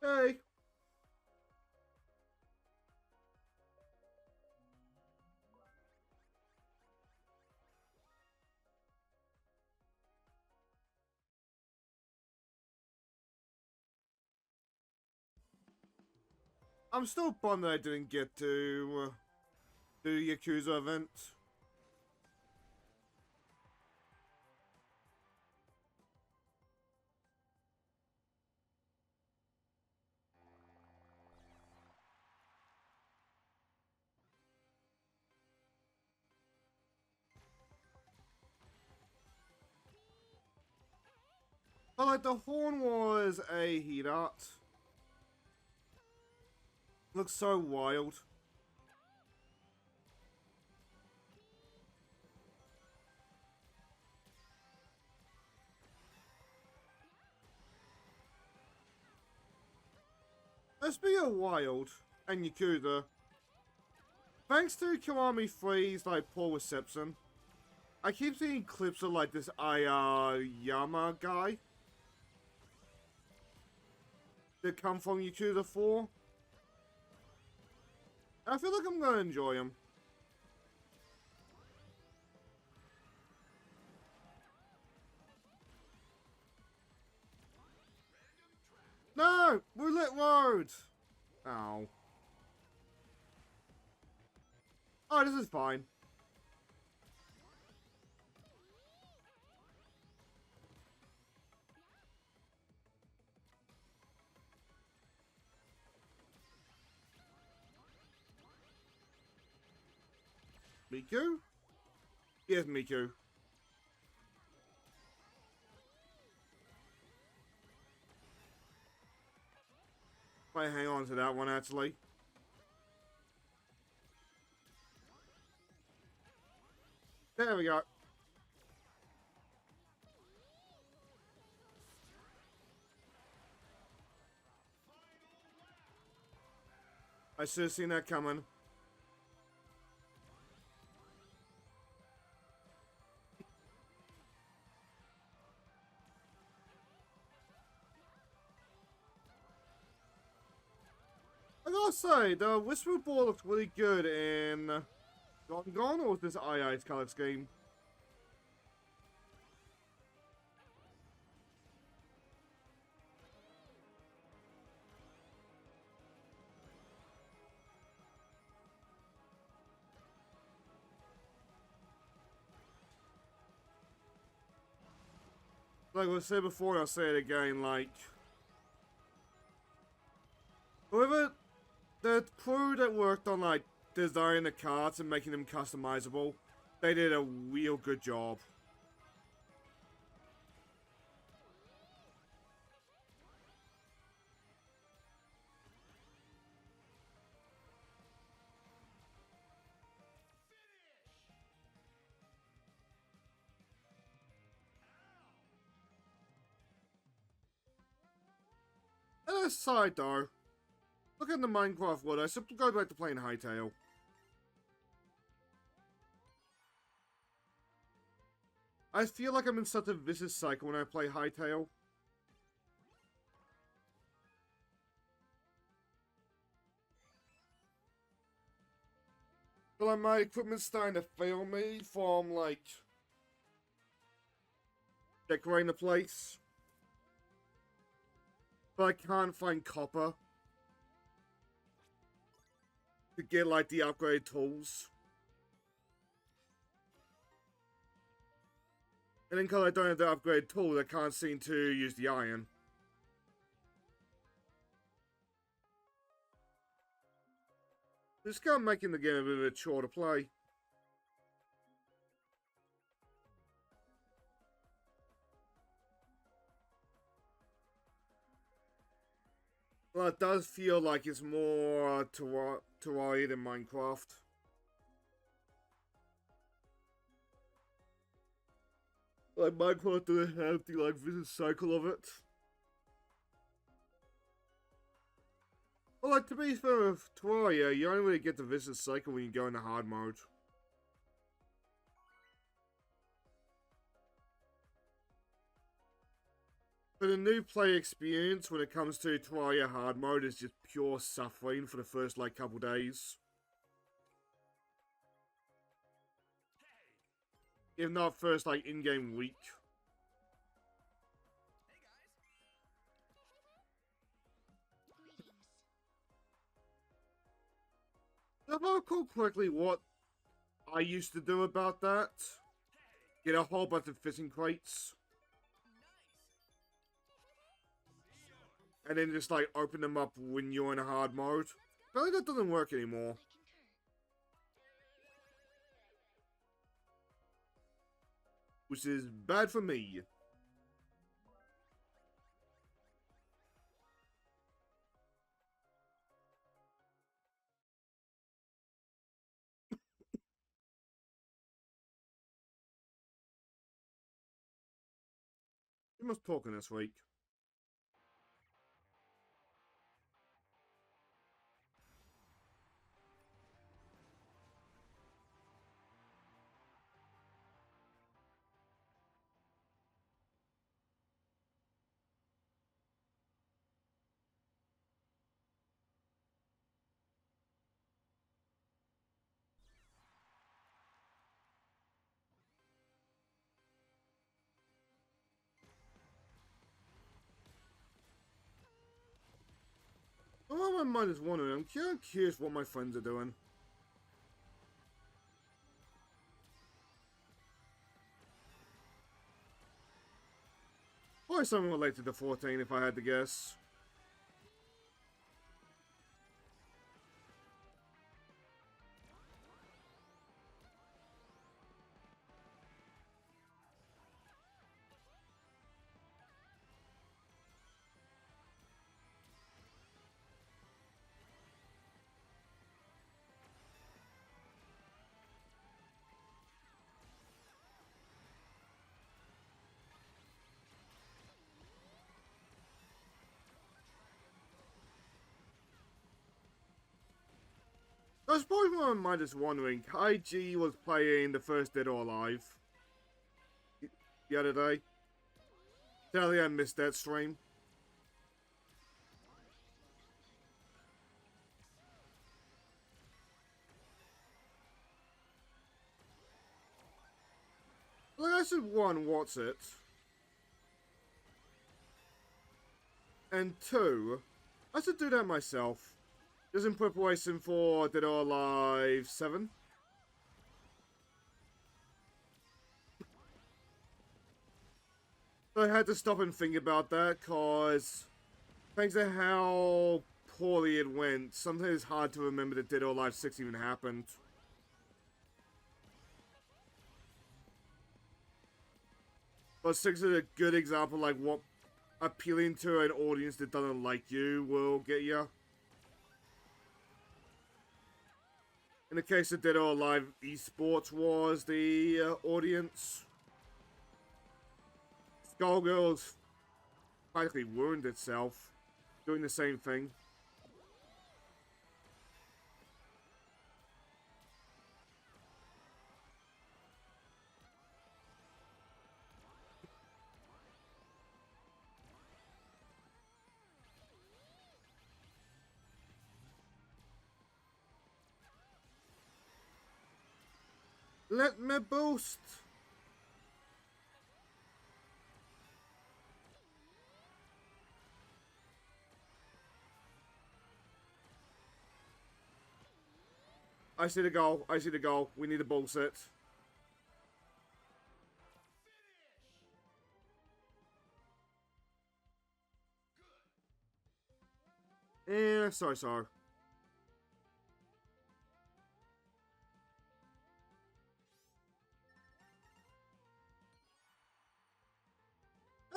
Hey! I'm still bummed that I didn't get to do the Yakuza event. But like, the horn was a heat art. Looks so wild. Speaking of wild and Yakuza, thanks to Kiwami 3's like poor reception, I keep seeing clips of like this Yama guy that come from Yakuza 4. I feel like I'm gonna enjoy him. No! Roulette Road! Ow. Oh, this is fine. Miku? Yes, Miku. Might hang on to that one, actually. There we go. I should have seen that coming. I gotta say, the Whisper Ball looks really good in Gone, or was this II's color scheme? Like I said before, and I'll say it again, like... Whoever... The crew that worked on, like, designing the cards and making them customizable, they did a real good job. And aside though, look at the Minecraft world, I simply go back to playing Hytale. I feel like I'm in such a vicious cycle when I play Hytale. But like, my equipment's starting to fail me from, like, decorating the place. But I can't find copper to get, like, the upgrade tools. And then because I don't have the upgrade tools, I can't seem to use the iron. It's kind of making the game a bit of a chore to play. Well, it does feel like it's more Terraria than Minecraft. Like, Minecraft doesn't have the, like, vicious cycle of it. Well, like, to be fair with Terraria, you only really get the vicious cycle when you go into hard mode. But the new play experience when it comes to Terraria hard mode is just pure suffering for the first, like, couple days. If not first, like, in-game week. If I recall correctly what I used to do about that, get a whole bunch of fishing crates. And then just, like, open them up when you're in a hard mode. Apparently that doesn't work anymore. Which is bad for me. You must talking this week. Well, my mind is wondering. I'm curious what my friends are doing. Probably something related to 14 if I had to guess. I suppose my mind is wondering, Kaiji was playing the first Dead or Alive the other day. Sadly, I missed that stream. Like I said, one, what's it? And two, I should do that myself. Just in preparation for Dead or Alive 7. So I had to stop and think about that, cause thanks to how poorly it went, sometimes it's hard to remember that Dead or Alive 6 even happened. But 6 is a good example, like what appealing to an audience that doesn't like you will get you. In the case of Dead or Alive, esports was the audience. Skullgirls practically ruined itself doing the same thing. Let me boost! I see the goal. I see the goal. We need a bullshit. Sorry.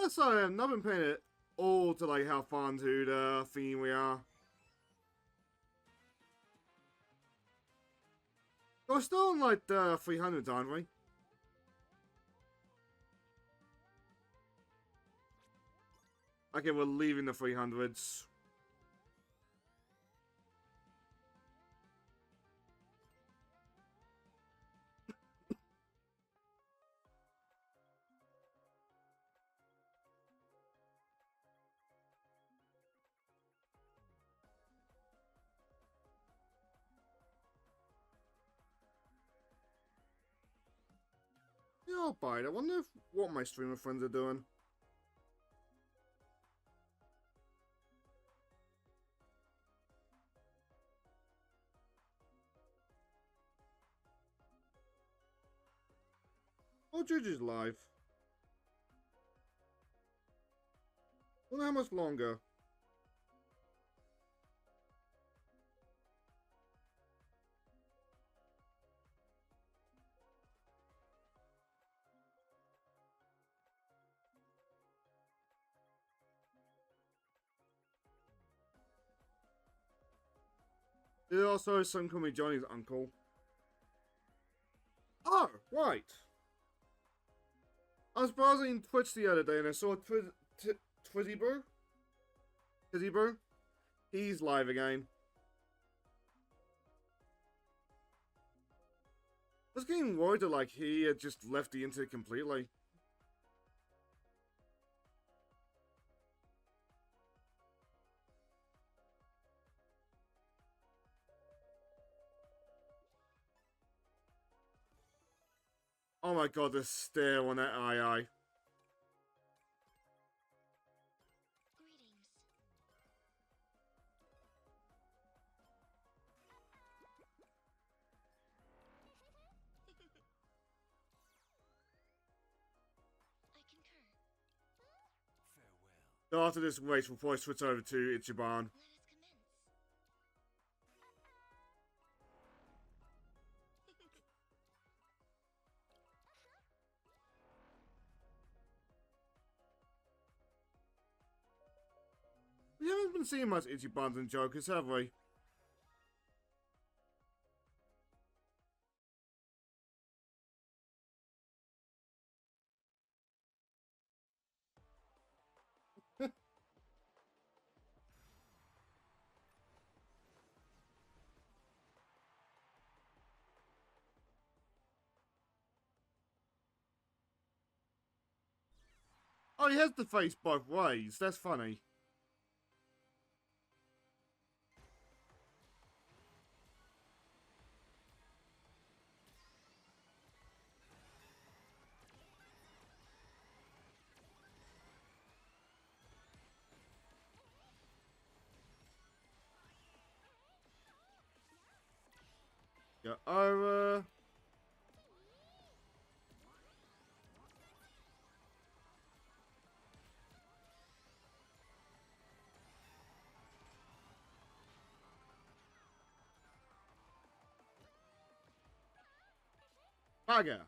Sorry, I've not been paying it all to like how fun to the theme we are. We're still on like the 300s, aren't we? Okay, we're leaving the 300s. Yeah, I'll buy it. I wonder what my streamer friends are doing. Oh, Juju's live. Wonder how much longer. There's also some call me Johnny's uncle. Oh, right. I was browsing Twitch the other day and I saw Twizzy Bro. He's live again. I was getting worried that like he had just left the internet completely. Oh my god, the stare on that eye. So after this race, we'll probably switch over to Ichiban. We haven't been seeing much Ichibans and Jokers, have we? Oh, he has the face both ways. That's funny. Go over. Bugger.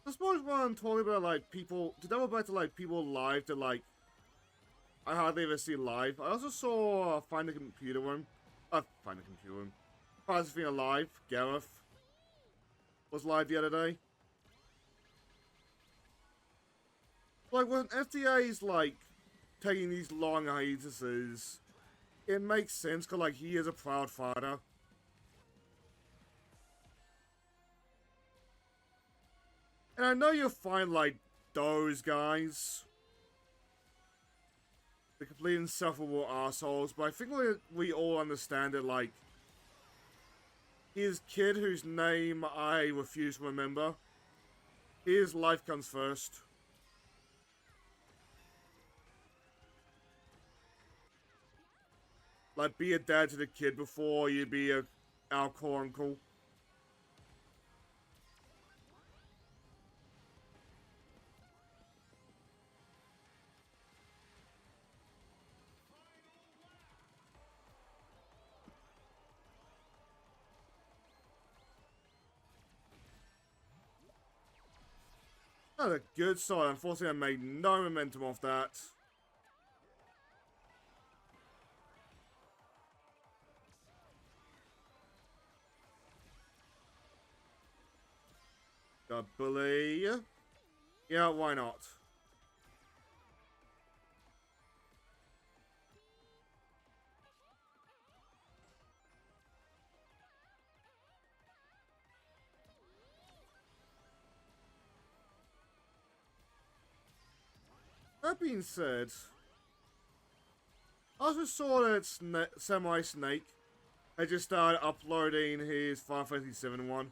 I suppose when I'm talking about, like, people, to double back to, like, people live that, like, I hardly ever see live. I also saw Find the Computer one. Find the Computer one. Philosophy Alive, Gareth, was live the other day. Like, when FTA's, like, taking these long hiatuses, it makes sense, because, like, he is a proud father. And I know you'll find, like, those guys, the complete insufferable assholes, but I think we all understand that, like, his kid, whose name I refuse to remember, his life comes first. Like, be a dad to the kid before you be a alcohol uncle. That was a good start. Unfortunately, I made no momentum off that. The bully. Yeah, why not? That being said, I also saw that Samurai Snake had just started uploading his Final Fantasy VII one.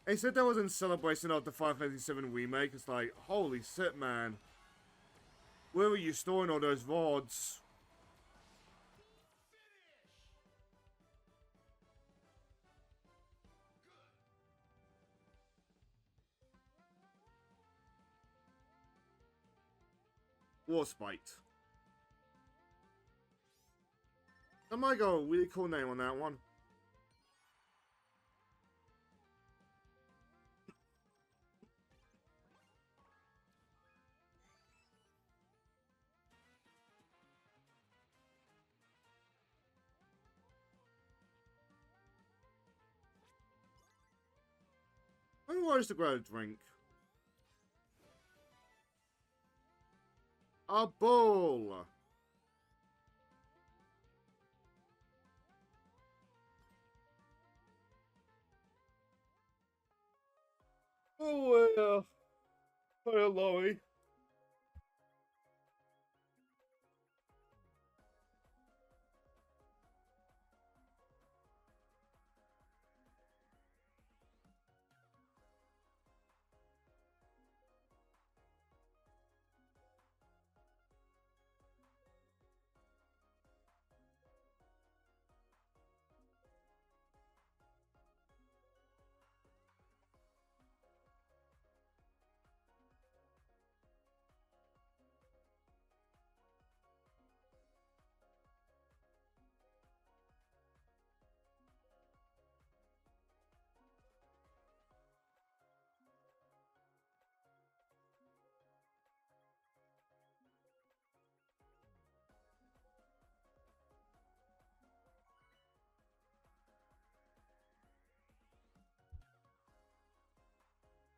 And he said that was in celebration of the Final Fantasy VII remake. It's like, holy shit, man. Where were you storing all those VODs? Warspite. That might go a really cool name on that one. Maybe I used to grab a drink. A bull! Oh, yeah. Hey, Laurie.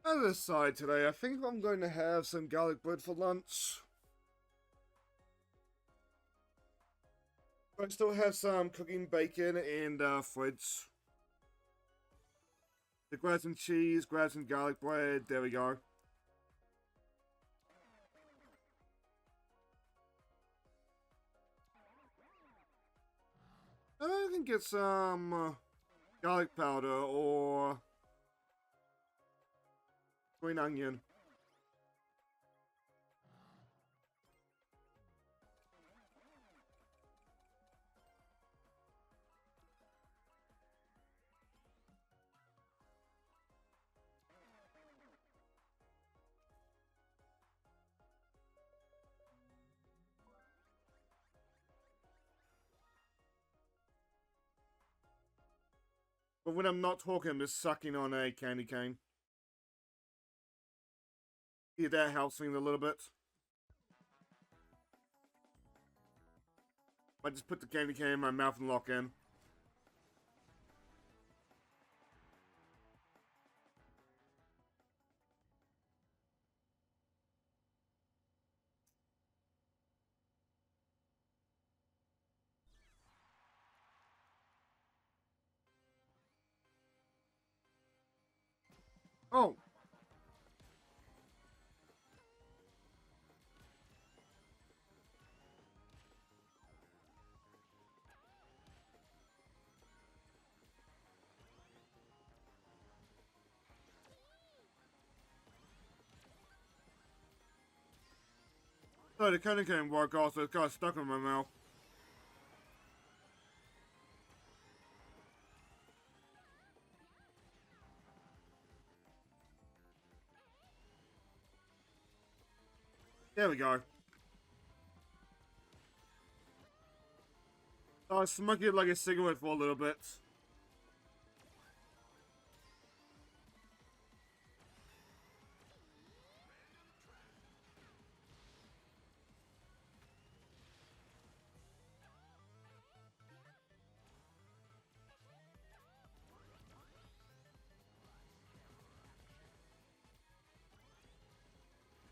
On this side today, I think I'm going to have some garlic bread for lunch. I still have some cooking bacon in the fridge. To grab some cheese, grab some garlic bread, there we go. I can get some garlic powder or green onion. But when I'm not talking, I'm just sucking on a candy cane. Yeah, that helps me a little bit. I just put the candy cane in my mouth and lock in. Oh! Oh, the candy cane work also. It got stuck in my mouth. There we go. I smoked it like a cigarette for a little bit.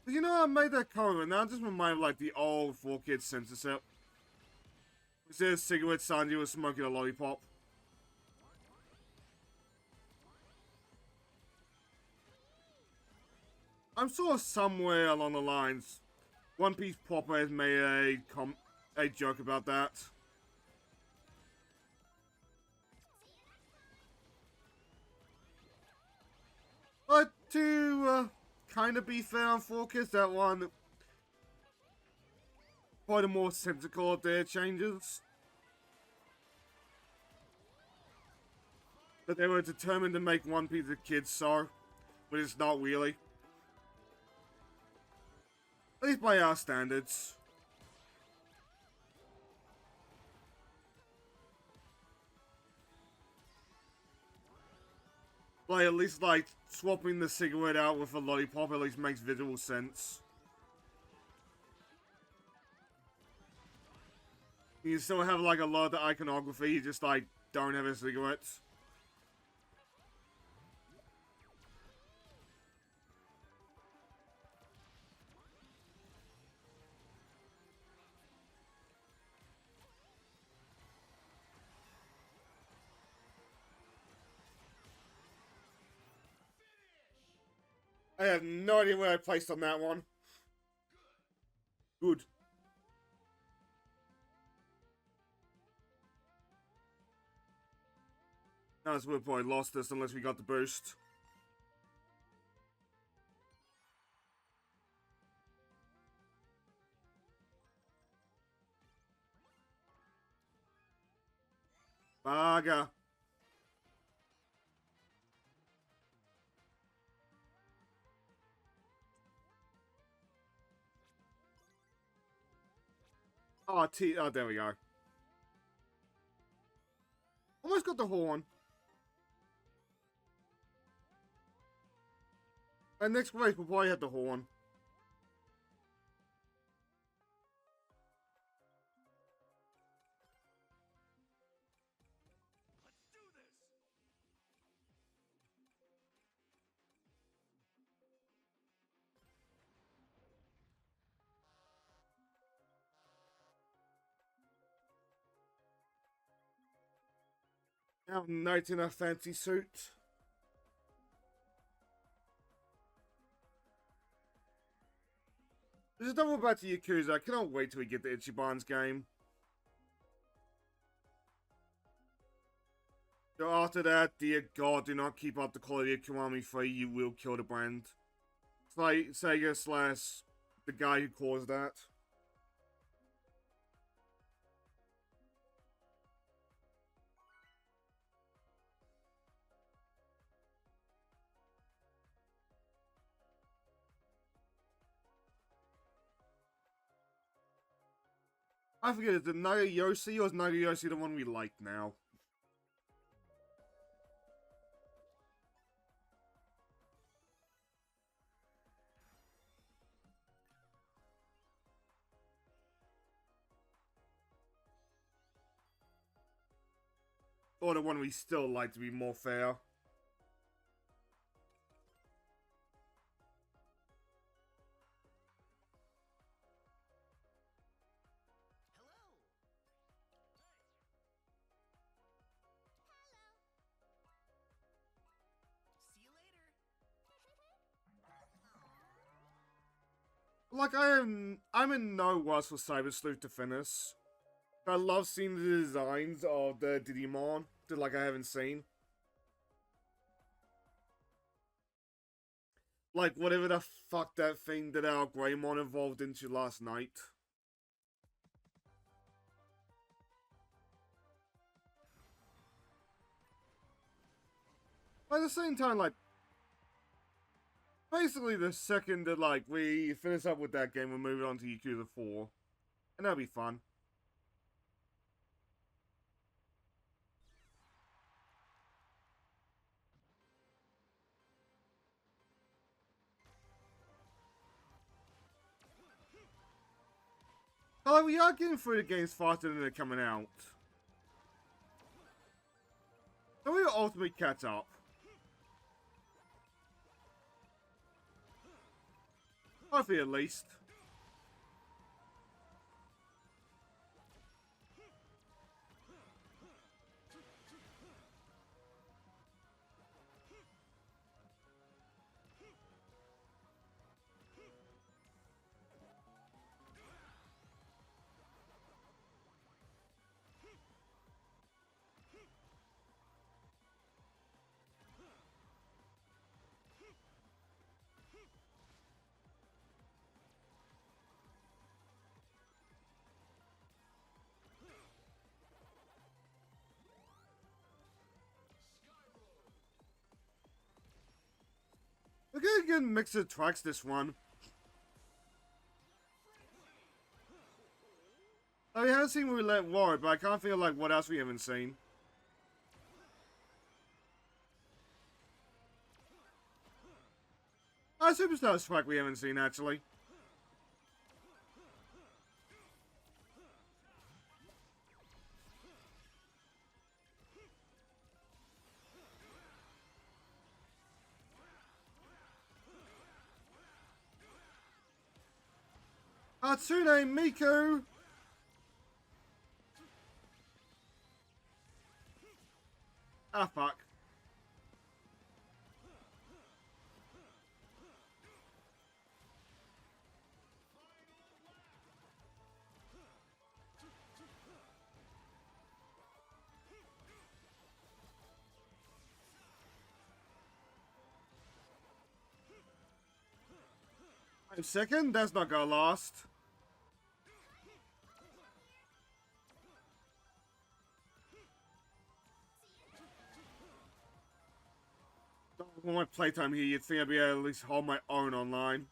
You know, I made that comment. Now just remind like the old 4Kids censorship. It says cigarette Sanji was smoking a lollipop. I'm sure somewhere along the lines, One Piece proper has made a joke about that. But to kind of be fair on 4Kids, that one quite a more sensical of their changes. That they were determined to make One Piece a kid's show, but it's not really. At least by our standards. Like, at least, like, swapping the cigarette out with a lollipop at least makes visual sense. You still have, like, a lot of the iconography, you just, like, don't have a cigarette. I have no idea where I placed on that one. Good. No, we probably lost this unless we got the boost. Baga. Oh, oh, there we go. Almost got the horn. And next race we'll probably have the horn. Now, knight in a fancy suit. There's a double back to Yakuza. I cannot wait till we get the Ichiban's game. So after that, dear God, do not keep up the quality of Kiwami 3, you will kill the brand. It's like Sega slash the guy who caused that. I forget, is it Nagayoshi or is Nagayoshi the one we like now? Or the one we still like to be more fair. Like, I'm in no rush for Cyber Sleuth to finish. I love seeing the designs of the Digimon that, like, I haven't seen. Like, whatever the fuck that thing that our Greymon evolved into last night. But at the same time, like, basically the second that, like, we finish up with that game, we're moving on to Yakuza 4. And that'll be fun. But, like, we are getting through the games faster than they're coming out. So we'll ultimately catch up. Hopefully, at least. We're gonna get a mix of tracks this one. I haven't seen Roulette War, but I can't feel like what else we haven't seen. Superstar's track we haven't seen, actually. Hatsune Miku! Ah, fuck. I'm second? That's not gonna last. With my playtime here, you'd think I'd be able to at least hold my own online.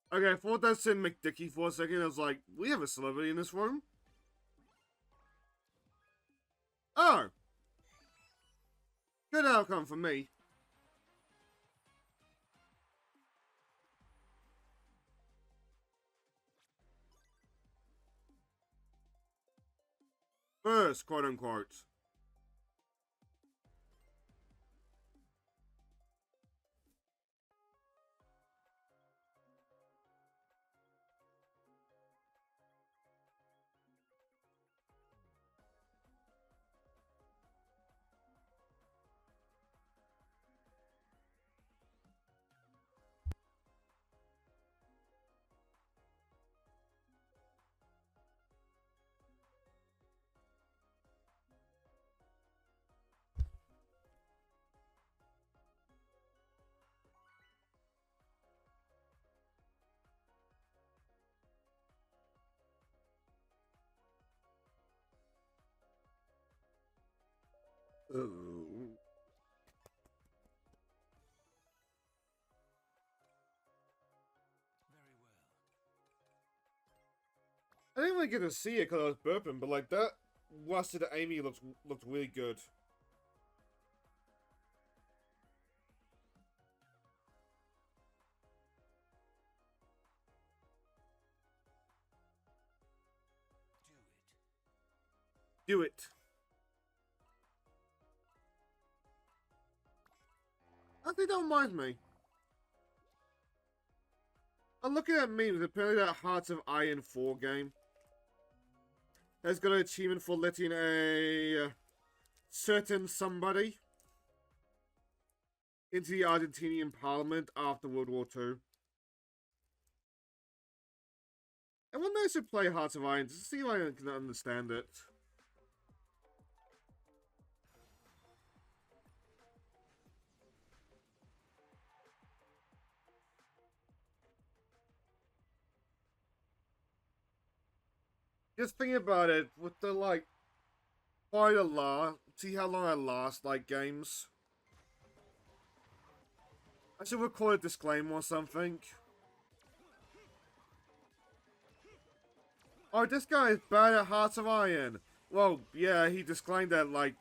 Okay, I thought that said McDickey for a second. I was like, we have a celebrity in this room? Oh! Good outcome for me. First, quote unquote. Oh. I didn't really get to see it because I was burping, but like that rusted Amy looked really good. Do it. I think that reminds me. I'm looking at memes. Apparently, that Hearts of Iron 4 game has got an achievement for letting a certain somebody into the Argentinian parliament after World War II. I wonder if I should play Hearts of Iron to see if I can understand it. Just think about it, with the, like, quite a lot, see how long I last, like, games. I should record a disclaimer or something. Oh, this guy is bad at Hearts of Iron. Well, yeah, he disclaimed that, like,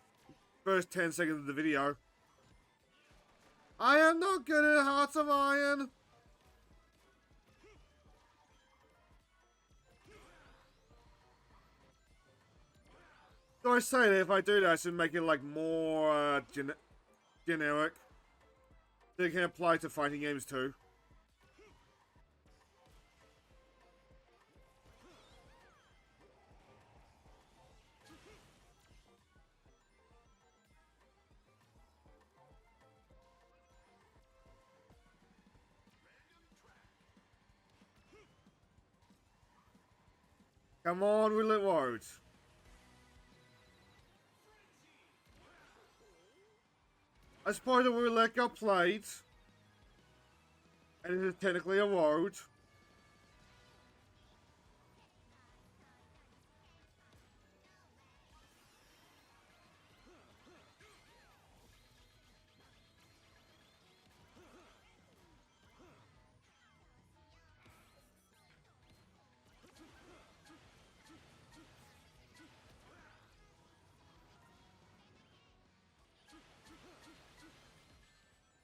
first 10 seconds of the video. I am not good at Hearts of Iron. So I say that if I do that, I should make it, like, more, generic. They can apply to fighting games too. Come on, Roulette Road. I suppose the roulette got played. And it is technically a road.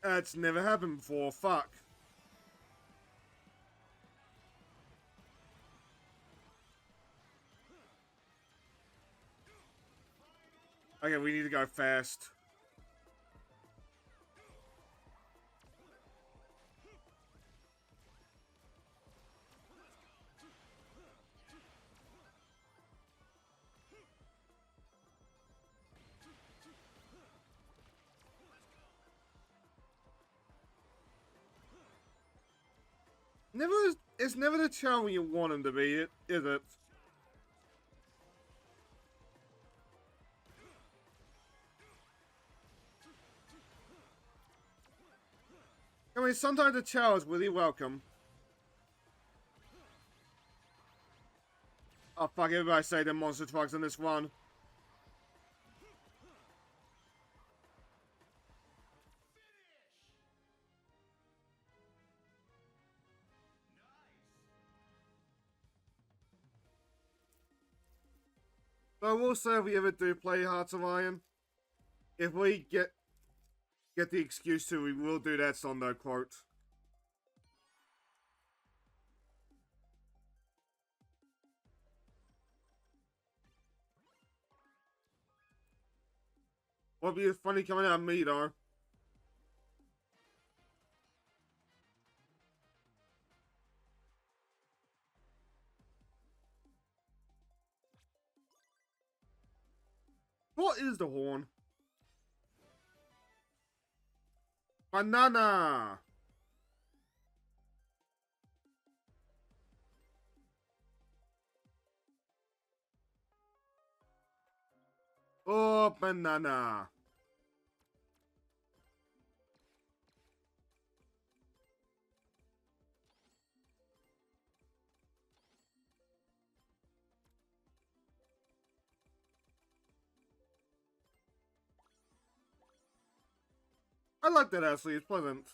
That's never happened before, fuck. Okay, we need to go fast. It's never the channel you want him to be, is it? I mean, sometimes the chow is really welcome. Oh fuck, everybody say the monster trucks in this one. But I will say if we ever do play Hearts of Iron, if we get the excuse to, we will do that Sondo quote. What'd be funny coming out of me though? What is the horn? Banana! Oh, banana. I like that actually, it's pleasant.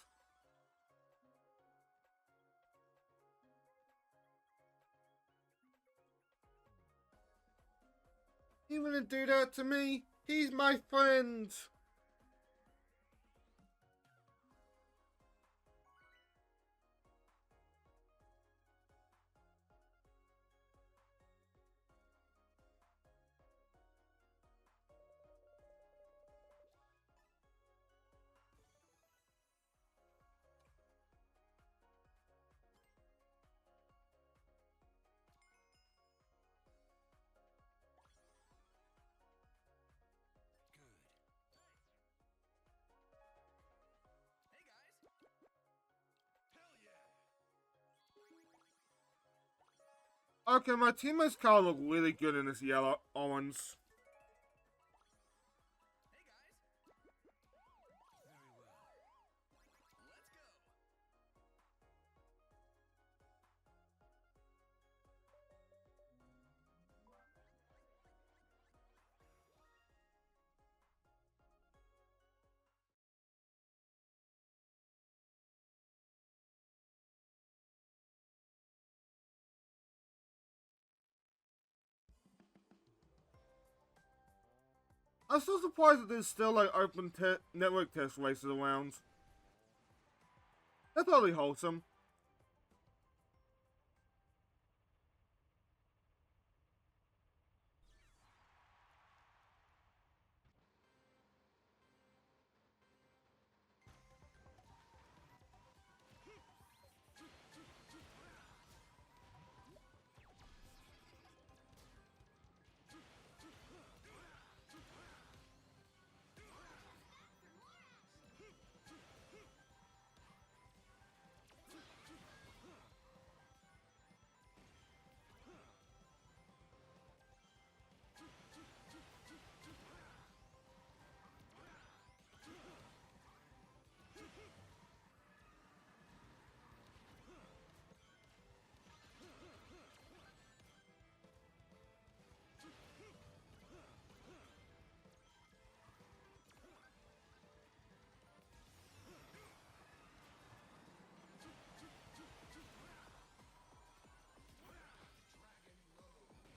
He wouldn't do that to me. He's my friend. Okay, my teammates kind of look really good in this yellow orange. I'm still surprised that there's still like open network test races around. That's totally wholesome.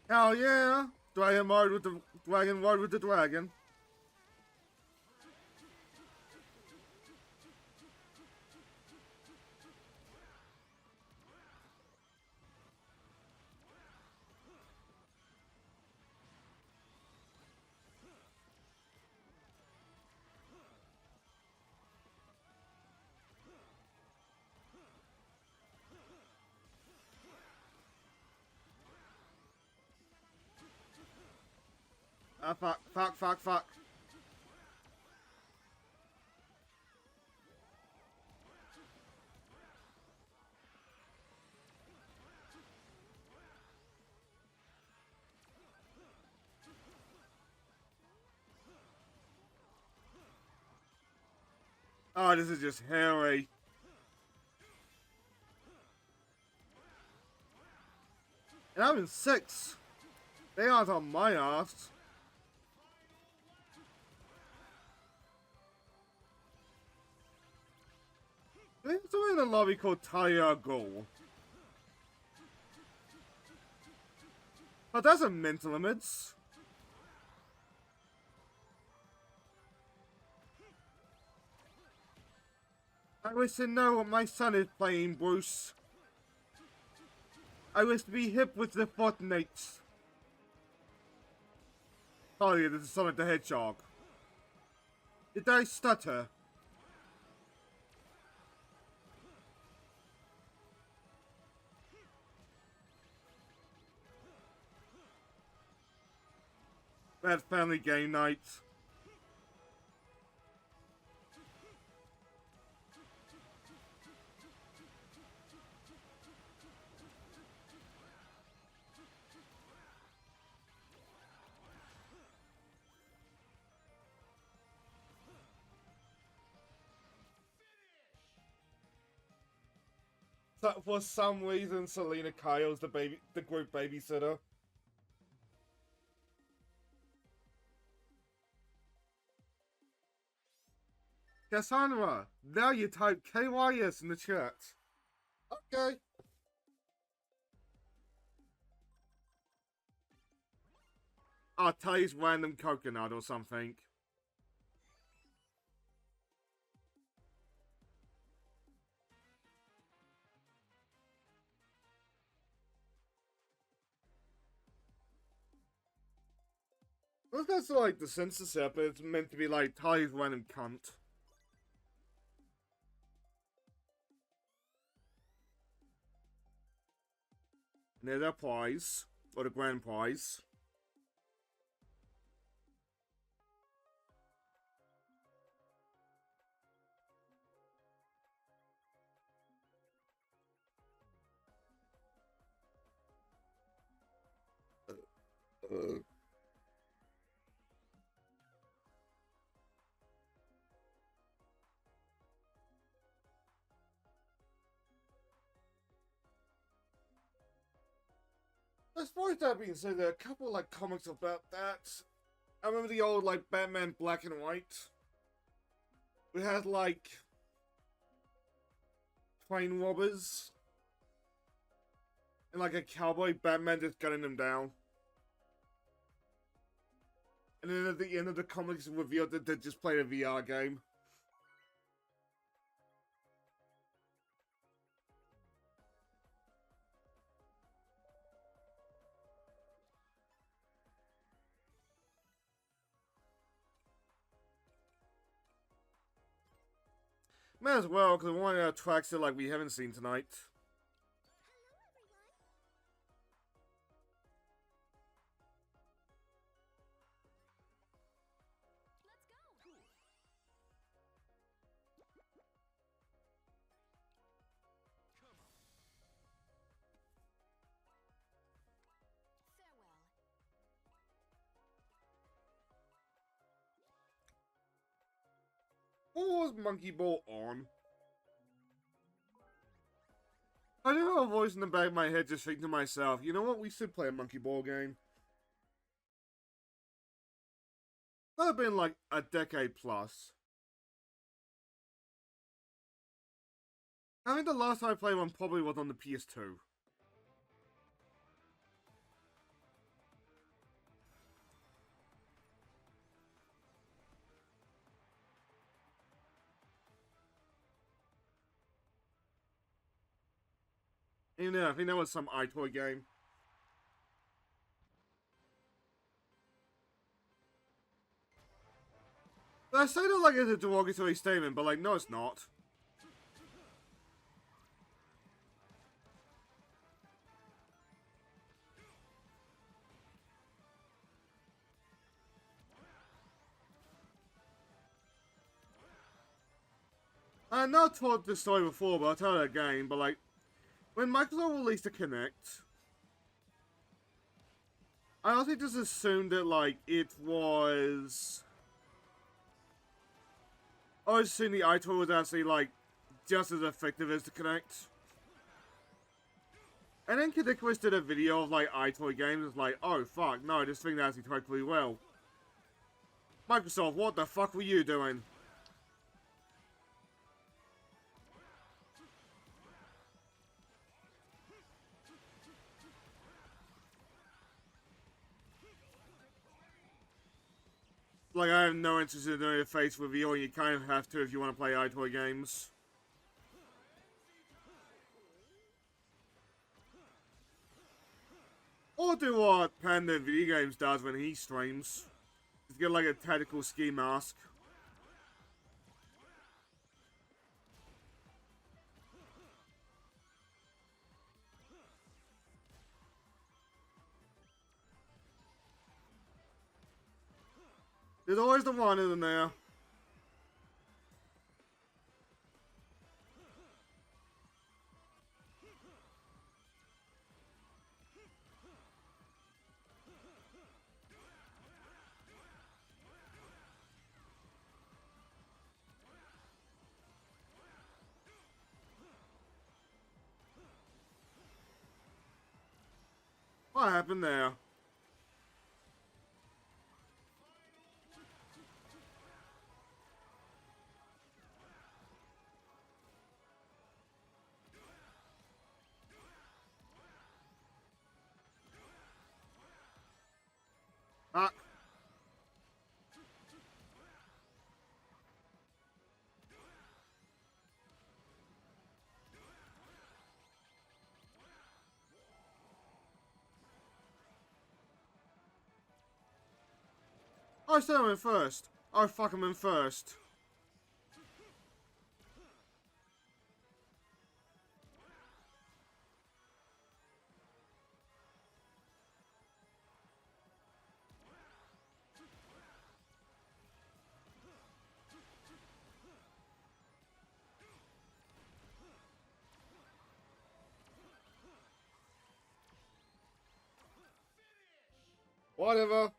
Hell yeah! Dragon ride with the dragon ride with the dragon. Ah, fuck. Oh, this is just hairy. And I'm in 6. They aren't on my ass. There's someone in the lobby called Tiago. Oh, that's a mental image. I wish to know what my son is playing, Bruce. I wish to be hip with the Fortnite. Oh yeah, this is Sonic the Hedgehog. Did I stutter? That family game night. So for some reason, Selena Kyle's the group babysitter. Cassandra, now you type KYS in the chat. Okay. I'll taste random coconut or something. I was gonna say like the censorship, but it's meant to be like taste random cunt. And there's our prize, or the grand prize. As far as that being said, there are a couple of like comics about that. I remember the old like Batman Black and White. We had like train robbers and like a cowboy Batman just gunning them down. And then at the end of the comics revealed that they just played a VR game. Might as well, because one of our tracks that like we haven't seen tonight. What was Monkey Ball on? I do have a voice in the back of my head just thinking to myself, you know what, we should play a Monkey Ball game. That would have been like a decade plus. I think the last time I played one probably was on the PS2. Even then, I think that was some iToy game. But I say that like it's a derogatory statement, but like, no it's not. I know I've told this story before, but I'll tell it again, but like, when Microsoft released the Kinect, I honestly just assumed that like, it was... I was assuming the iToy was actually like, just as effective as the Kinect. And then Kidicus did a video of like iToy games, it's like, oh fuck, no, this thing actually worked pretty well. Microsoft, what the fuck were you doing? Like, I have no interest in doing a face reveal, and you kind of have to if you want to play iToy games. Or do what Panda Video Games does when he streams. Just get like a tactical ski mask. There's always the one in there. What happened there? Ah. I said I'm in first. Oh fuck, I'm in first. Whatever.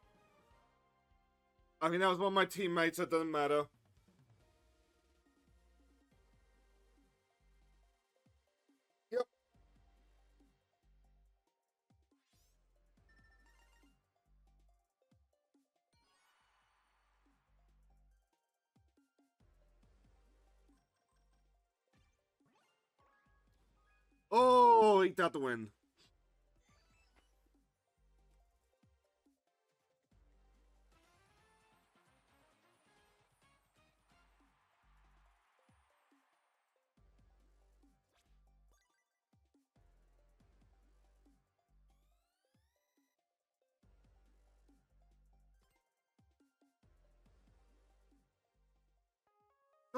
I mean, that was one of my teammates, so it doesn't matter. Yep. Oh, he got the win.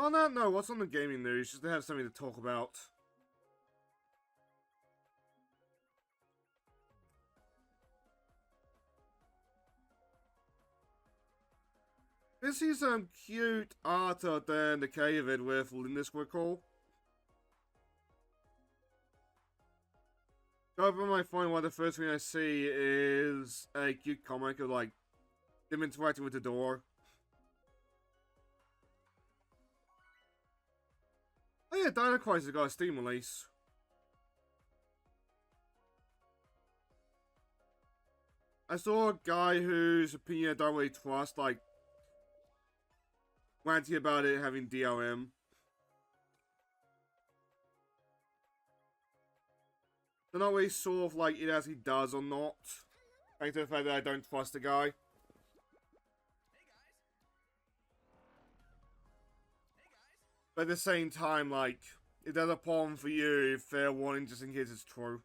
On that note, what's on the gaming news? Just to have something to talk about. This is some cute art out there in the cave with Linda Squickle. Go over my phone, one of the first thing I see is a cute comic of like them interacting with the door. Oh yeah, Dino Crisis got a Steam release. I saw a guy whose opinion I don't really trust, like, ranting about it having DRM. They're not really sure if, like, it actually does or not. Thanks to the fact that I don't trust the guy. But at the same time, like, if there's a problem for you, fair warning just in case it's true.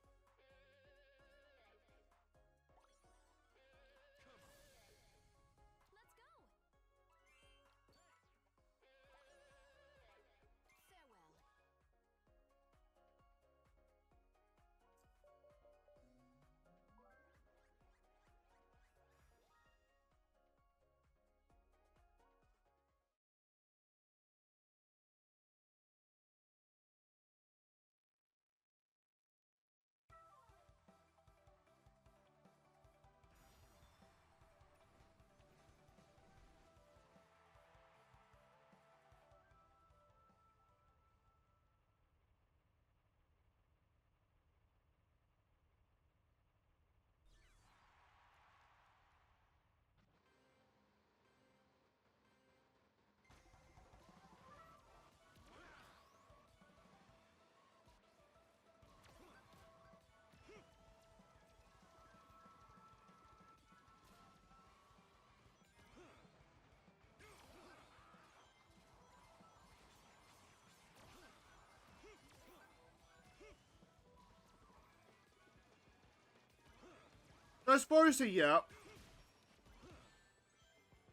I suppose, yeah.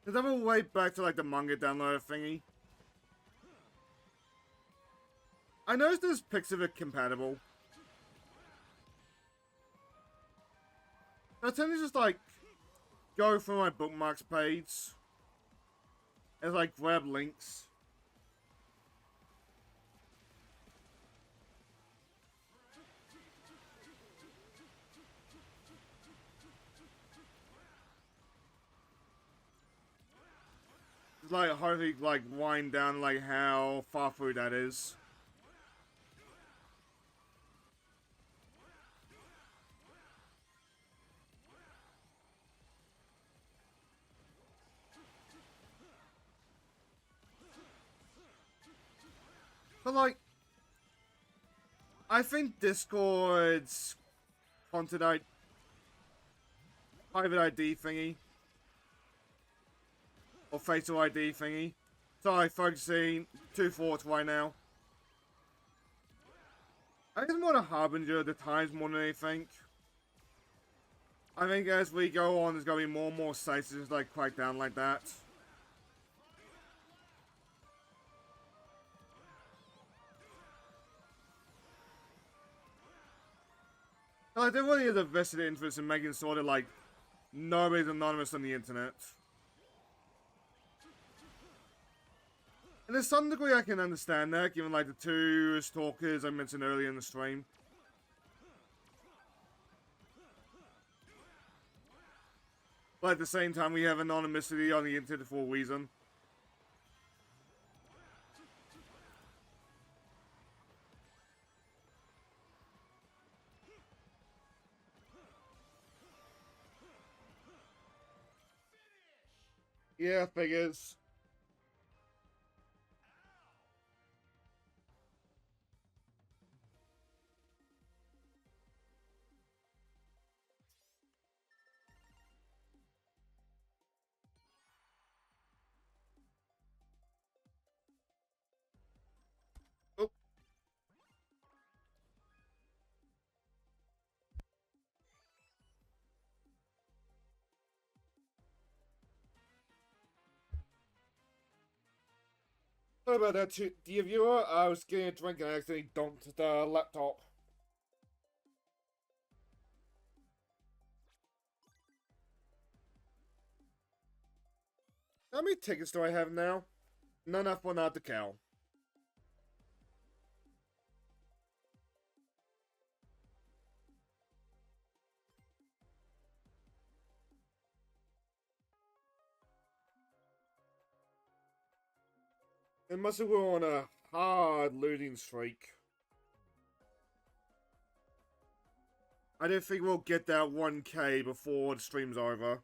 Because I'm way back to, like, the manga downloader thingy. I noticed there's pics of it compatible. I tend to just, like, go through my bookmarks page and, like, grab links. Just, like, hopefully, like, wind down, like, how far through that is. But, like, I think Discord's content private ID thingy Or facial ID thingy. Sorry, focusing two thoughts right now. I just want to harbinger the times more than anything. I think as we go on, there's going to be more and more sites that just like crack down like that. Like, there really is a vested interest in making sure that, like, nobody's anonymous on the internet. And to some degree I can understand that, given, like, the two stalkers I mentioned earlier in the stream. But at the same time, we have anonymity on the internet for a reason. Yeah, figures. Oh. Sorry about that, dear viewer. I was getting a drink and I accidentally dumped the laptop. How many tickets do I have now? Not enough for not to count. It must have been on a hard losing streak. I didn't think we'll get that 1K before the stream's over.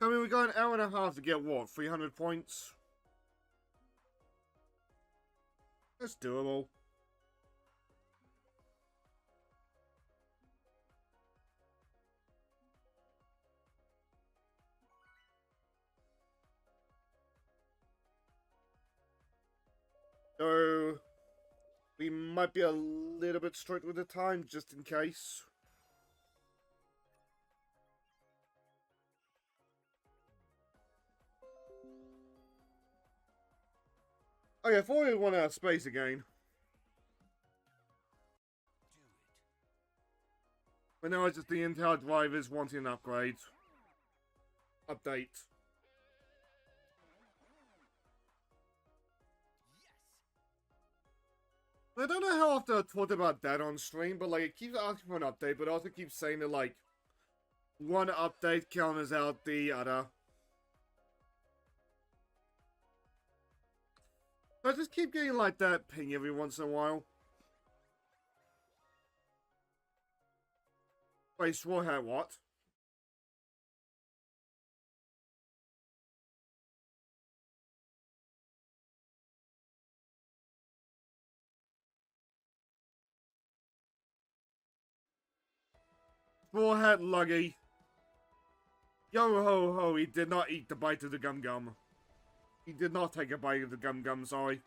I mean, we got an hour and a half to get what? 300 points? That's doable. So, we might be a little bit strict with the time, just in case. Okay, I thought we went out of space again. But now it's just the Intel drivers wanting an upgrade. Update. I don't know how often I talked about that on stream, but like it keeps asking for an update, but also keeps saying that like one update counters out the other. So I just keep getting like that ping every once in a while. Wait, Straw Hat what? Straw Hat Luggy. Yo ho ho, he did not eat the bite of the gum gum. He did not take a bite of the gum gum, sorry.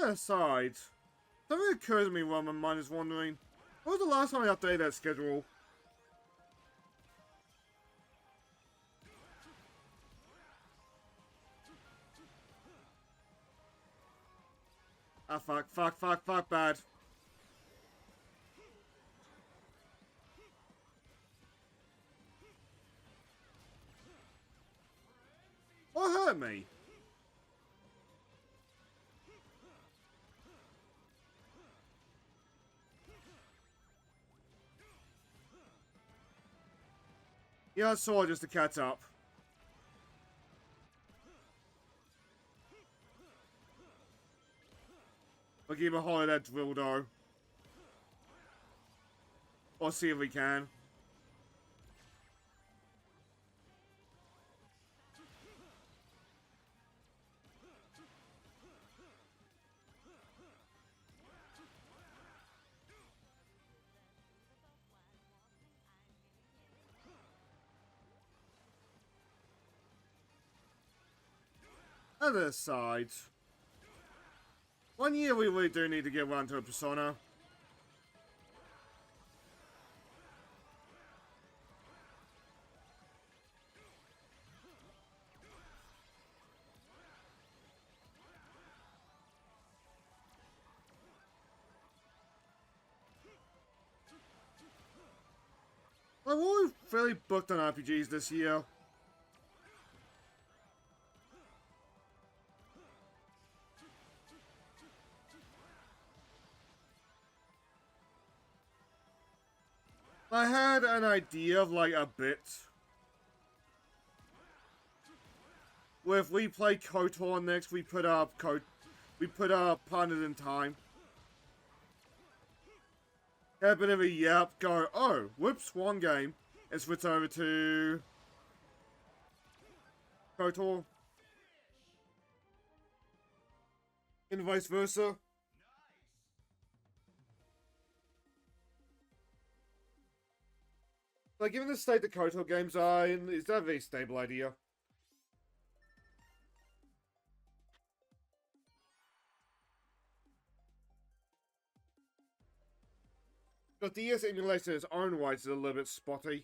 Aside, something occurs to me while my mind is wandering. When was the last time I updated that schedule? Ah, fuck, bad. What hurt me? Yeah, I saw just to catch up. We'll keep a hold of that drill though. Or see if we can. Other side. 1 year we really do need to get around to a persona. Like, we're fairly booked on RPGs this year. I had an idea of like a bit. Where if we play KOTOR next, we put up Partners in Time. Have a bit of a yep, go, oh, whoops, one game, and switch over to KOTOR. And vice versa. Like, given the state that KOTOR games are in, is that a very stable idea? The DS emulation in its own right is a little bit spotty.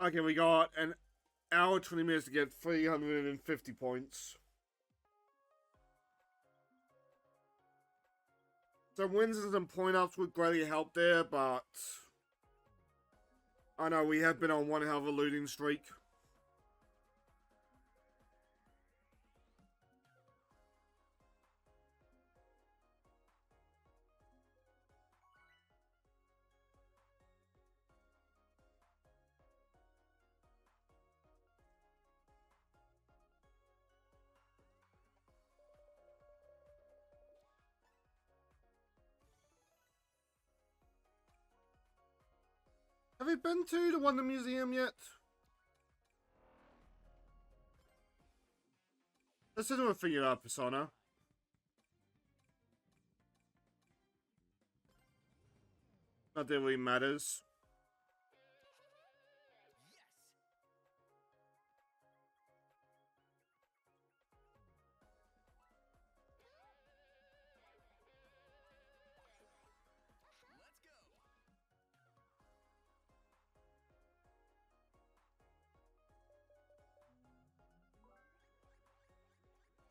Okay, we got an hour 20 minutes to get 350 points. Some wins and some point ups would greatly help there, but I know we have been on one hell of a looting streak. Have you been to the Wonder Museum yet? Let's do a figure out persona. Not that it really matters.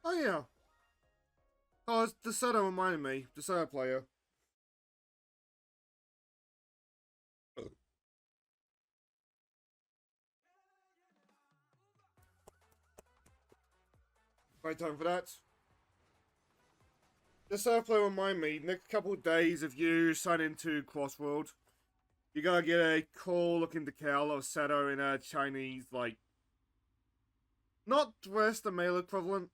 Oh yeah. Oh, it's the Soda reminded me. The Soda player. Right time for that. The Soda player remind me, next couple of days if you sign into Crossworlds, you gotta get a cool looking decal of Sato in a Chinese, like, not dress, the male equivalent.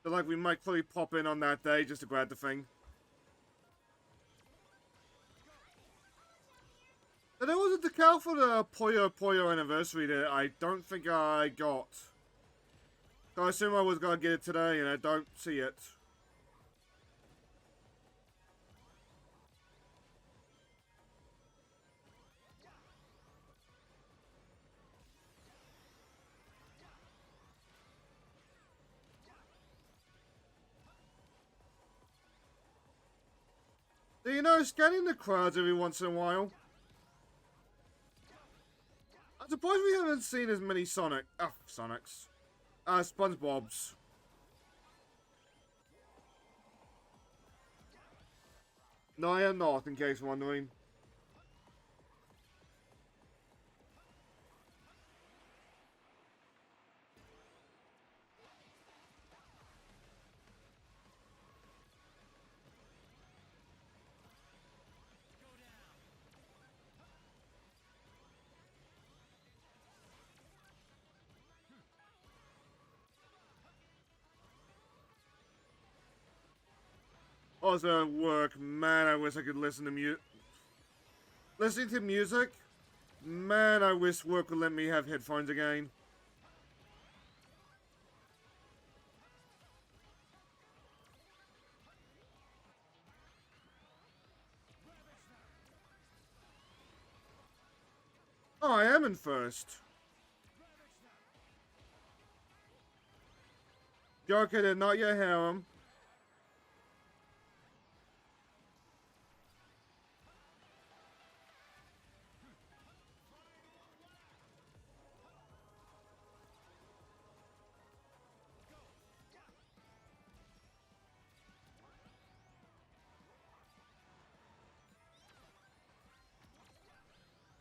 So, like, we might probably pop in on that day just to grab the thing. And there was a decal for the Puyo anniversary that I don't think I got. So I assume I was gonna get it today and I don't see it. Do you know, scanning the crowds every once in a while? I'm surprised we haven't seen as many Sonics. SpongeBob's. No, I am not, in case you're wondering. Also at work, man, I wish I could listen to music. Listening to music? Man, I wish work would let me have headphones again. Oh, I am in first. Joker did not yet have him.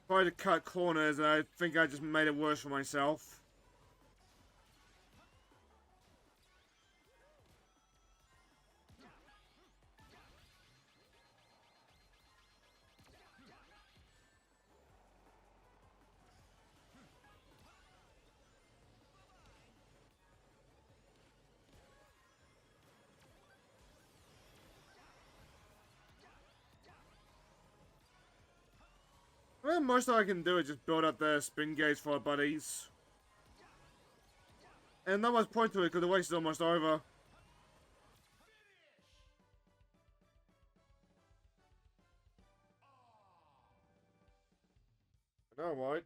Tried to cut corners and I think I just made it worse for myself. Well, most I can do is just build up the spin gauge for our buddies. And not much point to it because the race is almost over. Alright.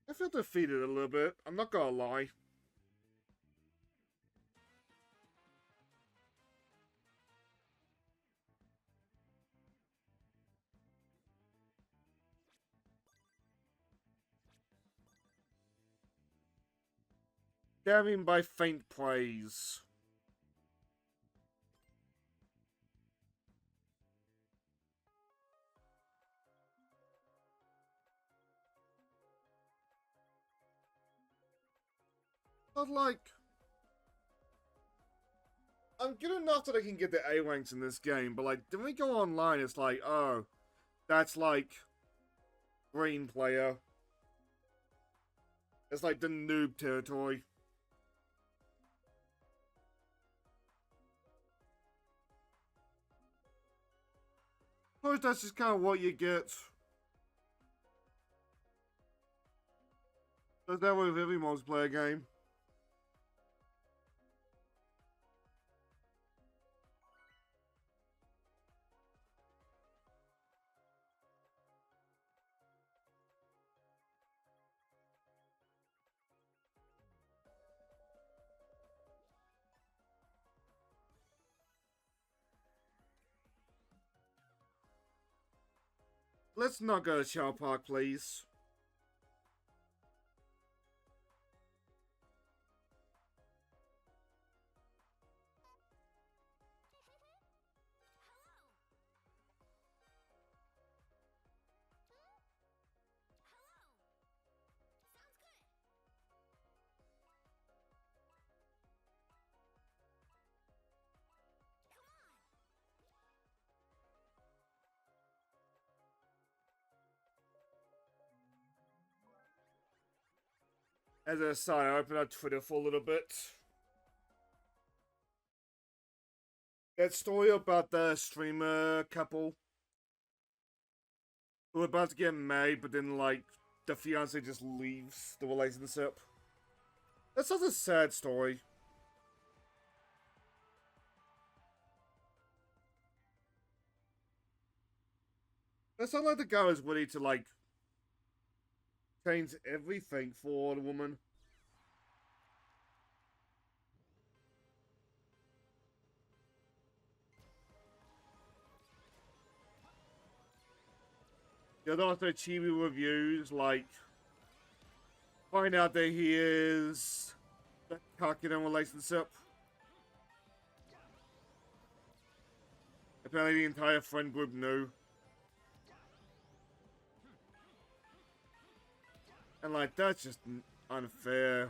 I feel defeated a little bit, I'm not gonna lie. Damning by faint praise. But like, I'm good enough that I can get the A ranks in this game, but like, when we go online, it's like, oh, that's like green player. It's like the noob territory. Of course, that's just kind of what you get. That's that way with every multiplayer game. Let's not go to Child Park, please. As an aside, I opened up Twitter for a little bit. That story about the streamer couple who were about to get married, but then, like, the fiance just leaves the relationship. That's such a sad story. It's not like the guy is ready to, like, change everything for the woman. There's also chibi reviews, like, find out that he is the cock in a relationship. Apparently the entire friend group knew. And, like, that's just unfair.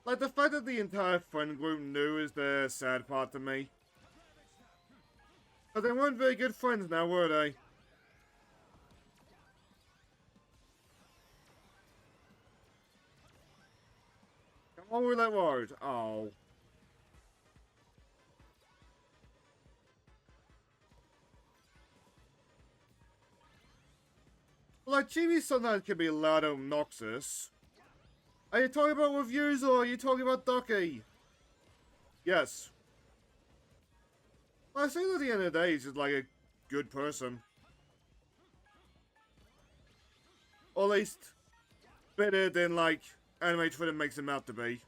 Like, the fact that the entire friend group knew is the sad part to me. But they weren't very good friends now, were they? Come on with that road. Oh. Like, chibi sometimes can be loud and obnoxious. Are you talking about reviews or are you talking about Ducky? Yes. I think at the end of the day, he's just like a good person. Or at least better than, like, anime Twitter makes him out to be.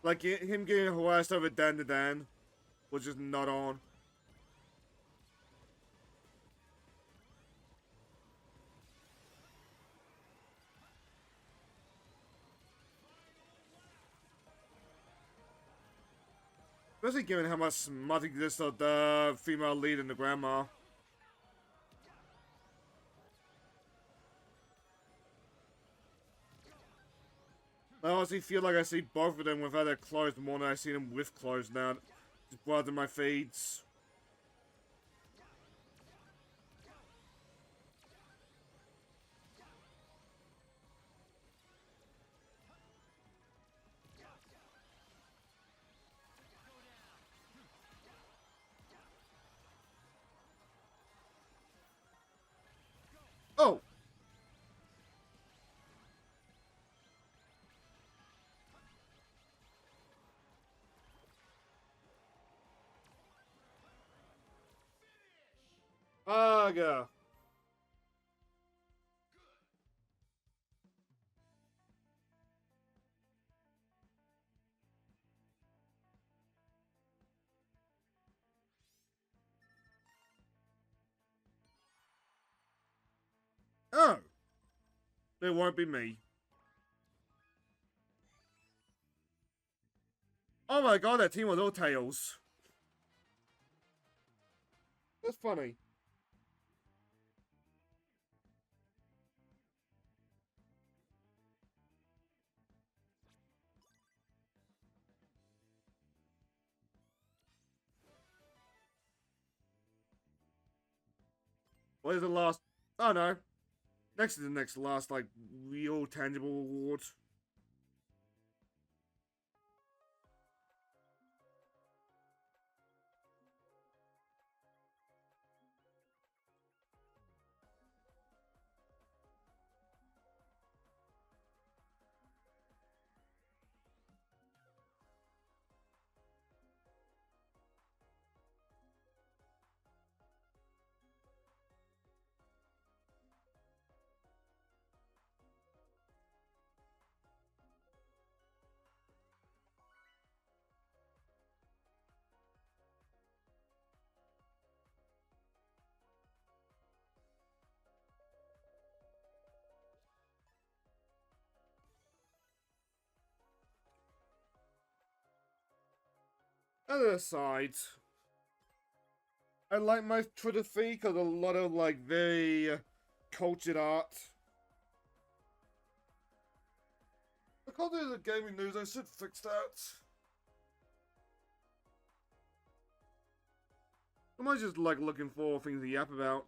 Like, him getting harassed over Dan to Dan was just not on. Especially given how much smut exists of the female lead and the grandma. I honestly feel like I see both of them without their clothes more than I see them with clothes now. Just broaden my feeds. Oh! Aga! Oh! It won't be me. Oh my god, that team was all tails. That's funny. What is the last... Oh no. Next is the next last, like, real tangible award. Other aside, I like my Twitter feed because a lot of, like, very cultured art. Because there's a gaming news, I should fix that. Am I just, like, looking for things to yap about?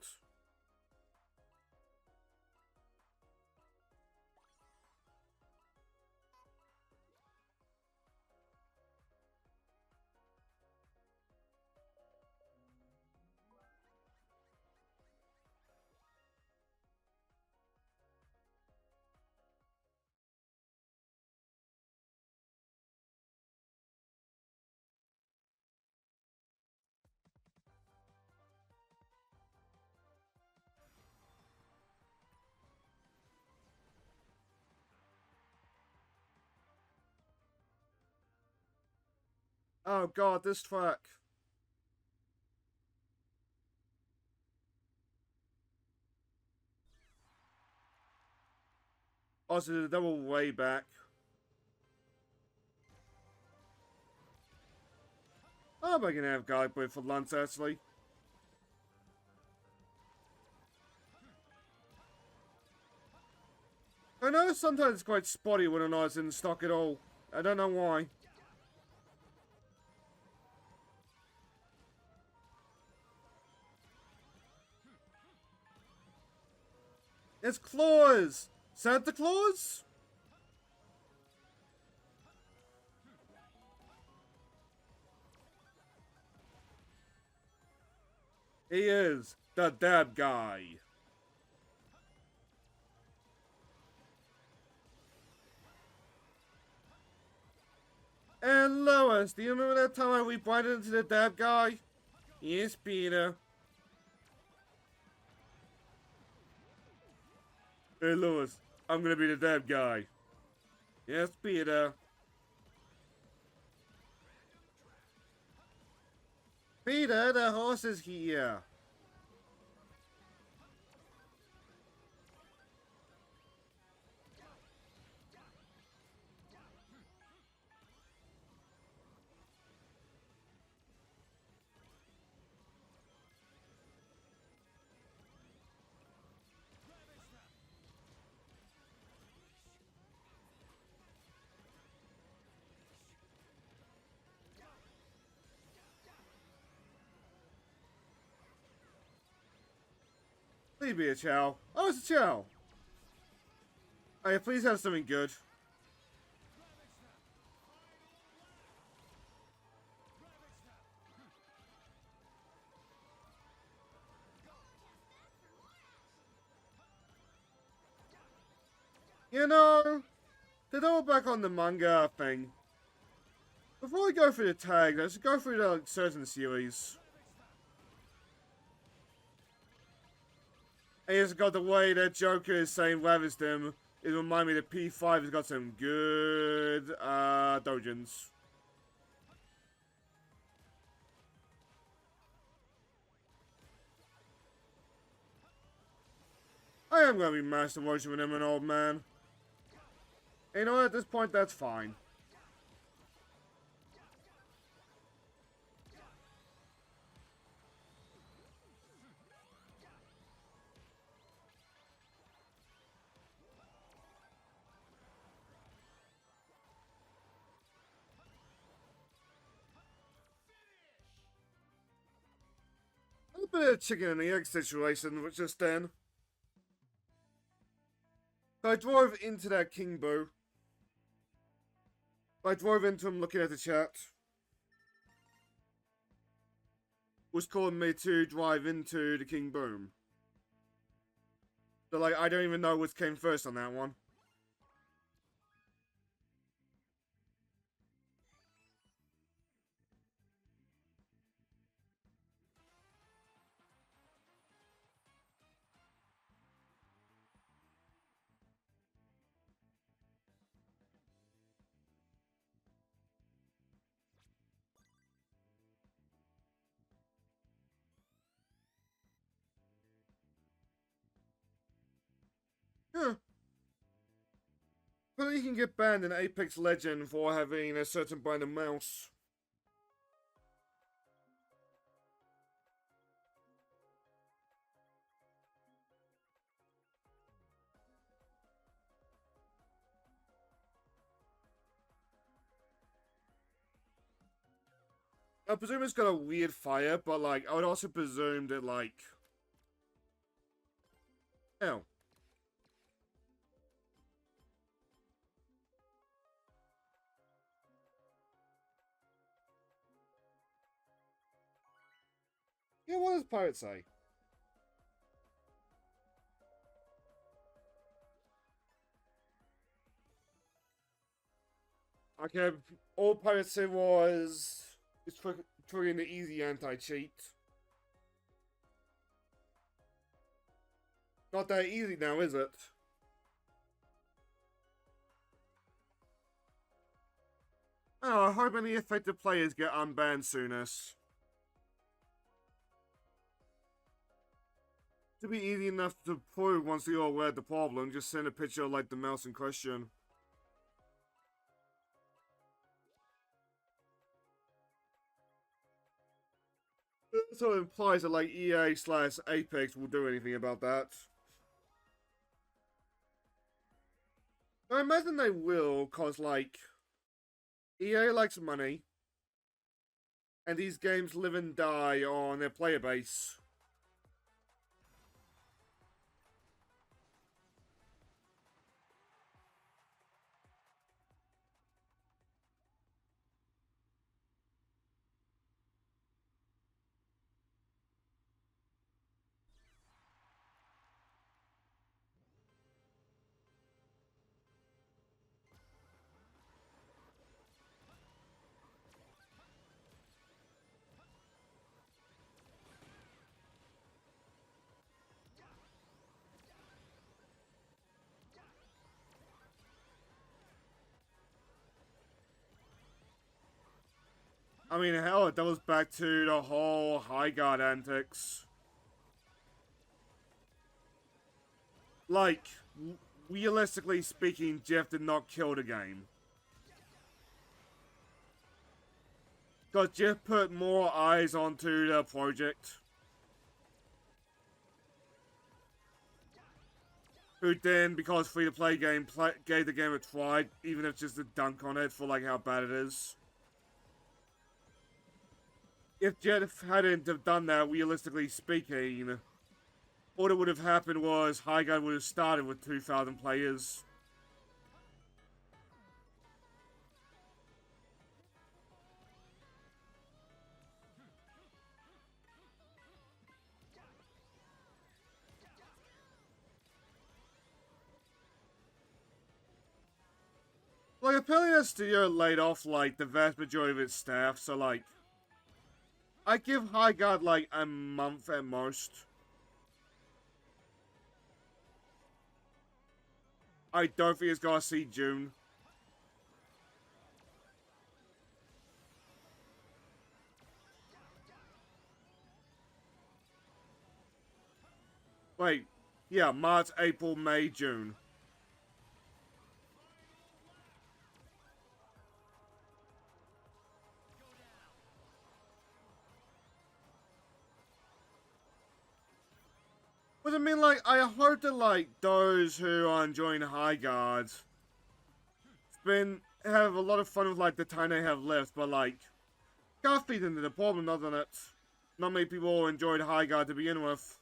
Oh god, this track. Also, the double way back. I'm gonna have Garlic Bread for lunch, actually. I know sometimes it's quite spotty when a knight's in stock at all. I don't know why. It's Claus! Santa Claus? He is the dab guy. And Lois, do you remember that time I rebranded into the dab guy? Yes, Peter. Hey, Lois, I'm gonna be the dab guy. Yes, Peter. Peter, the horse is here. Please be a chow. Oh, it's a chow. Hey, please have something good. You know, to double back on the manga thing, before I go through the tag, let's go through the certain series. And it's got the way that Joker is saying Wisdom. It reminds me that P5 has got some good dojins. I am going to be Master Motion with him, an old man. And you know what, at this point, that's fine. A bit of chicken and the egg situation, which just then. So I drove into that King Boo. I drove into him looking at the chat. Was calling me to drive into the King Boom. So like, I don't even know which came first on that one. Huh. But you can get banned in Apex Legend for having a certain brand of mouse. I presume it's got a weird fire, but like, I would also presume that like... Ow. Yeah, what does Pirate say? Okay, all Pirate said was... It's triggering the easy anti-cheat. Not that easy now, is it? Oh, I hope any affected players get unbanned soonest. To be easy enough to prove once you're aware of the problem, just send a picture of like the mouse in question. So it implies that like EA/Apex will do anything about that. I imagine they will, cause like EA likes money, and these games live and die on their player base. I mean, hell, that was back to the whole high guard antics. Like, realistically speaking, Jeff did not kill the game. Because Jeff put more eyes onto the project. Who then, because free-to-play game, gave the game a try, even if it's just a dunk on it for like how bad it is. If Jeff hadn't have done that, realistically speaking, all that would have happened was High Guard would have started with 2,000 players. Like, apparently that studio laid off, like, the vast majority of its staff, so, like, I give High Guard, like, a month at most. I don't think it's gonna see June. Wait, yeah, March, April, May, June. But I mean, like, I hope that, like, those who are enjoying High Guard have a lot of fun with, like, the time they have left, but, like, can't feed into the problem, doesn't it? Not many people enjoyed High Guard to begin with.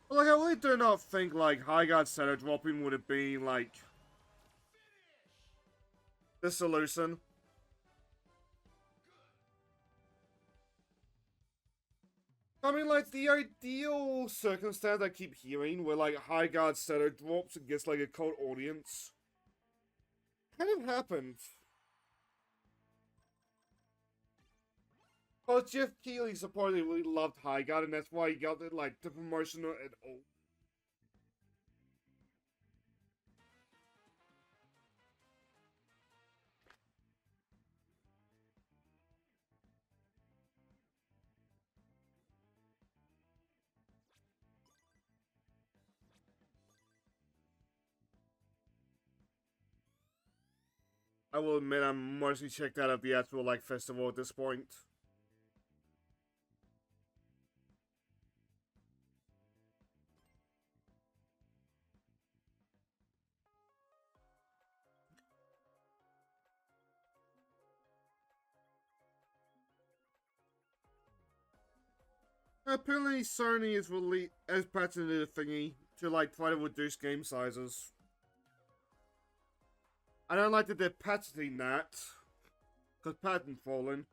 But, like, I really do not think, like, High Guard center dropping would have been, like, the solution. I mean, like, the ideal circumstance I keep hearing where, like, High Guard center drops and gets, like, a cult audience kind of happened. Well, Jeff Keighley supposedly really loved High Guard, and that's why he got it, like, the promotion at all. I will admit I'm mostly checked out of the actual, like, festival at this point. Apparently, Sony has patented a thingy to, like, try to reduce game sizes. I don't like that they're patenting that, because patent trolling.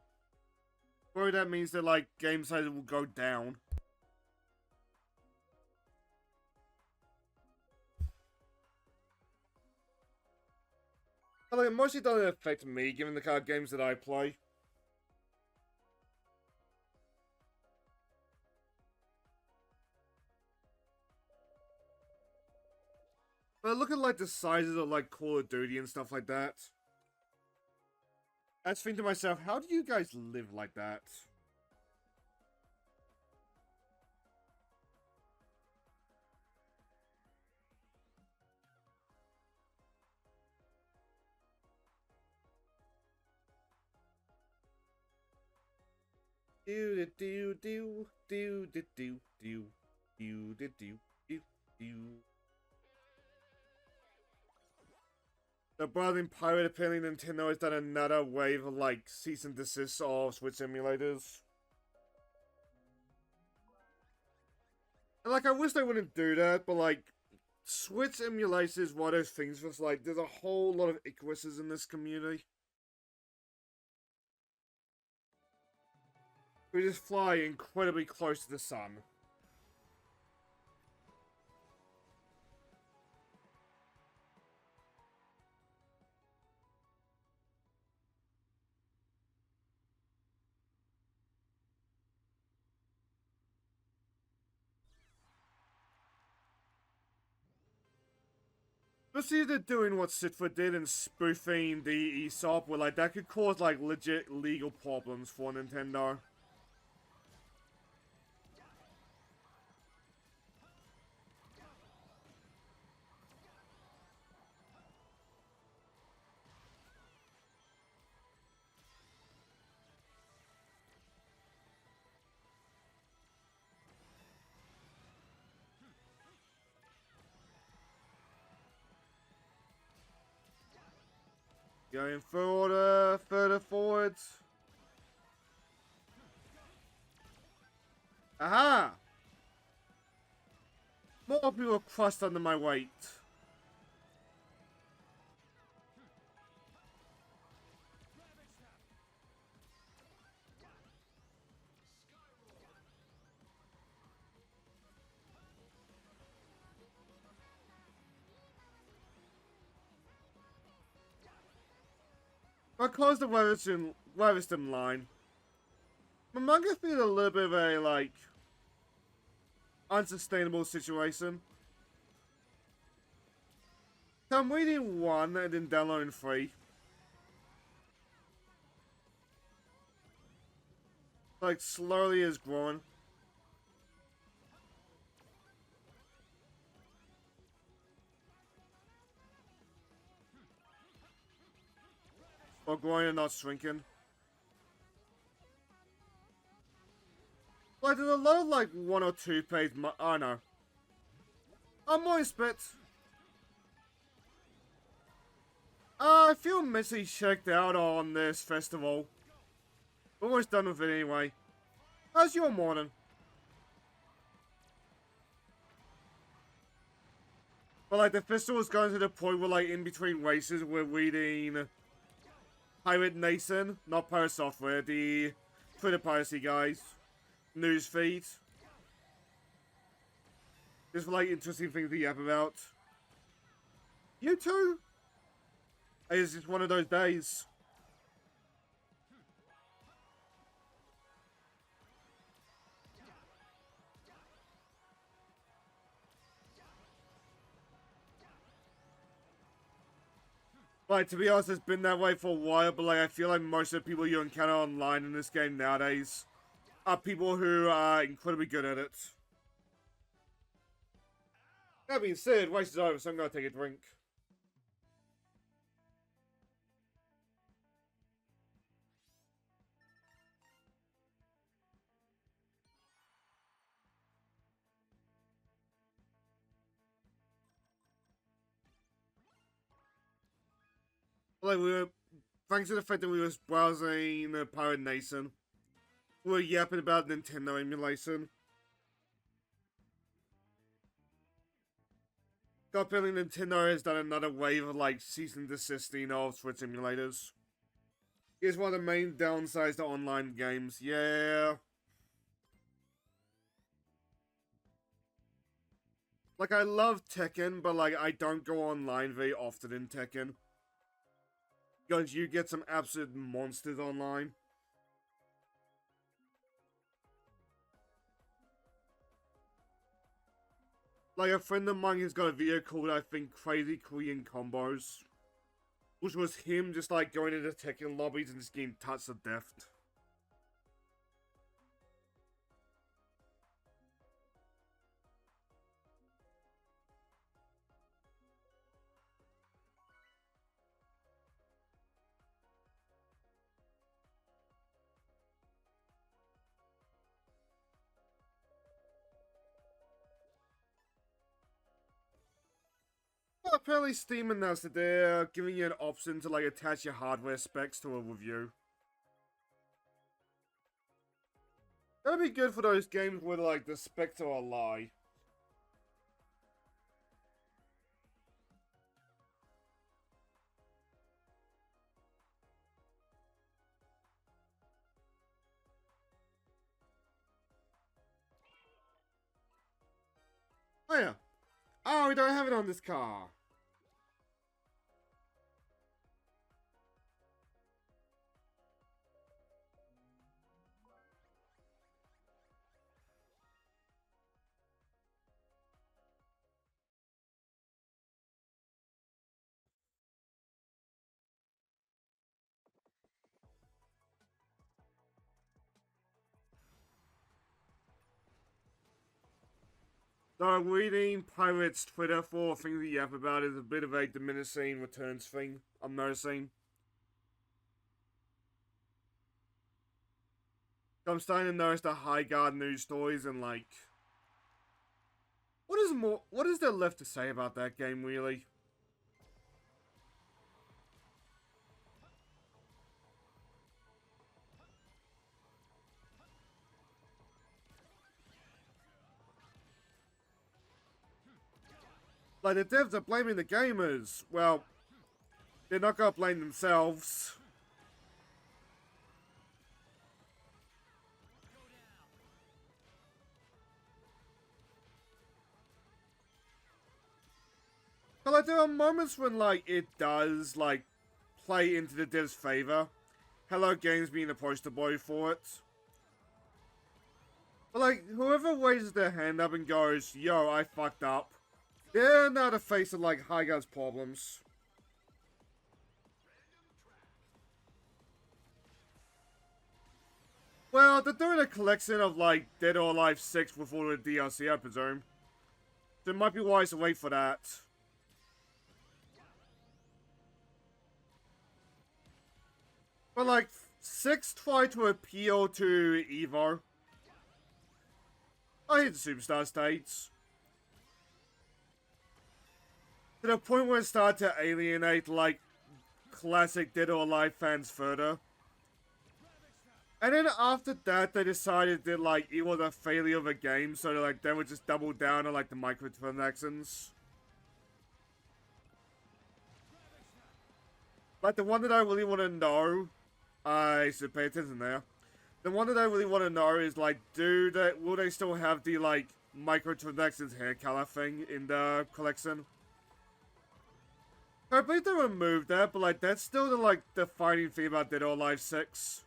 Probably that means that, like, game sizes will go down. But like, it mostly doesn't affect me, given the kind of games that I play. But look at like the sizes of like Call of Duty and stuff like that. I just think to myself, how do you guys live like that? Do do do do do do do do do do do do. The brother in Pirate, apparently Nintendo has done another wave of like cease and desist of Switch emulators. And like, I wish they wouldn't do that, but like, Switch emulators is one of those things where it's like, there's a whole lot of Icaruses in this community. We just fly incredibly close to the sun. Especially if they're doing what Sitfa did and spoofing the ESOP, where like that could cause like legit legal problems for Nintendo. Going further forwards. Aha! More people crushed under my weight. Because the Weatherston line. Among Us being a little bit of a, like, unsustainable situation. So I'm reading 1 and then downloading 3. Like, slowly is growing. Or growing and not shrinking. Like, there's a lot of, like, 1 or 2 page... Oh, no. I'm more spit. I feel messy checked out on this festival. Almost done with it anyway. How's your morning? But like the festival's going to the point where like in between races we're reading Pirate Nation, not Pirate Software, the Twitter piracy guys. News feed. Just for like interesting things to yap about. You too? It's just one of those days. Like, to be honest, it's been that way for a while, but like, I feel like most of the people you encounter online in this game nowadays are people who are incredibly good at it. That being said, race is over, so I'm gonna take a drink. Like, thanks to the fact that we were browsing Pirate Nation, we were yapping about Nintendo emulation. So apparently Nintendo has done another wave of, like, cease and desisting of Switch emulators. It's one of the main downsides to online games, yeah. Like, I love Tekken, but, like, I don't go online very often in Tekken. Because you get some absolute monsters online. Like, a friend of mine has got a video called, I think, Crazy Korean Combos. Which was him just, like, going into Tekken lobbies and just getting touched to death. Well, apparently Steam announced that they're giving you an option to, like, attach your hardware specs to a review. That'd be good for those games where, like, the specs are a lie. Oh yeah. Oh, we don't have it on this car. So reading Pirate's Twitter for things that you have about is a bit of a diminishing returns thing, I'm noticing. So I'm starting to notice the high guard news stories and like what is there left to say about that game really? Like the devs are blaming the gamers. Well, they're not gonna blame themselves. But like there are moments when like it does like play into the devs' favor. Hello Games being the poster boy for it. But like whoever raises their hand up and goes, yo, I fucked up, they're now the face of like high guys problems. Well, they're doing a collection of like Dead or Alive 6 with all the DLC, I presume. So it might be wise to wait for that. But like 6 tried to appeal to Evo. I hate the Superstar states. To the point where it started to alienate like classic Dead or Alive fans further. And then after that, they decided that like it was a failure of a game, so like they would just double down on like the microtransactions. Like the one that I really want to know, I should pay attention there. The one that I really want to know is like, will they still have the like microtransactions hair color thing in the collection? I believe they removed that, but like that's still the like defining thing about Dead or Alive 6.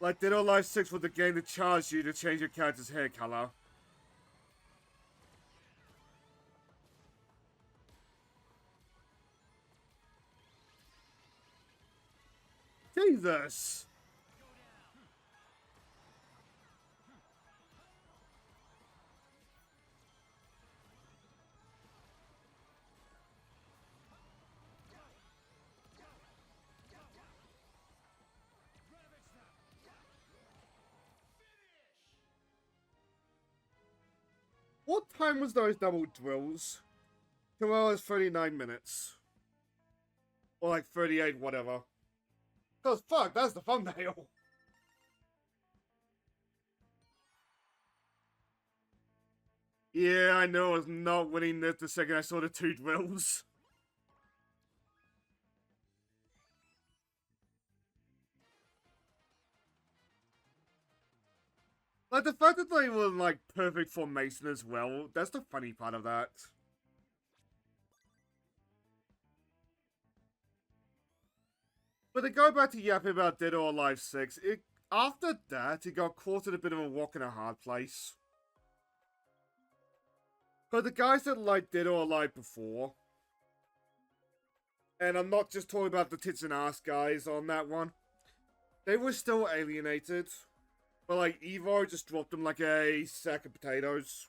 Like Dead or Alive 6 was the game that charged you to change your character's hair color. Jesus! What time was those double drills? 2 hours 39 minutes. Or like 38, whatever. Cause fuck, that's the thumbnail. Yeah, I know I was not winning this the second I saw the 2 drills. Like the fact that they were in like perfect formation as well, that's the funny part of that. But to go back to yapping about Dead or Alive 6, after that, it got caught in a bit of a rock and a hard place. But the guys that liked Dead or Alive before, and I'm not just talking about the tits and ass guys on that one, they were still alienated. But like, Evo just dropped them like a sack of potatoes.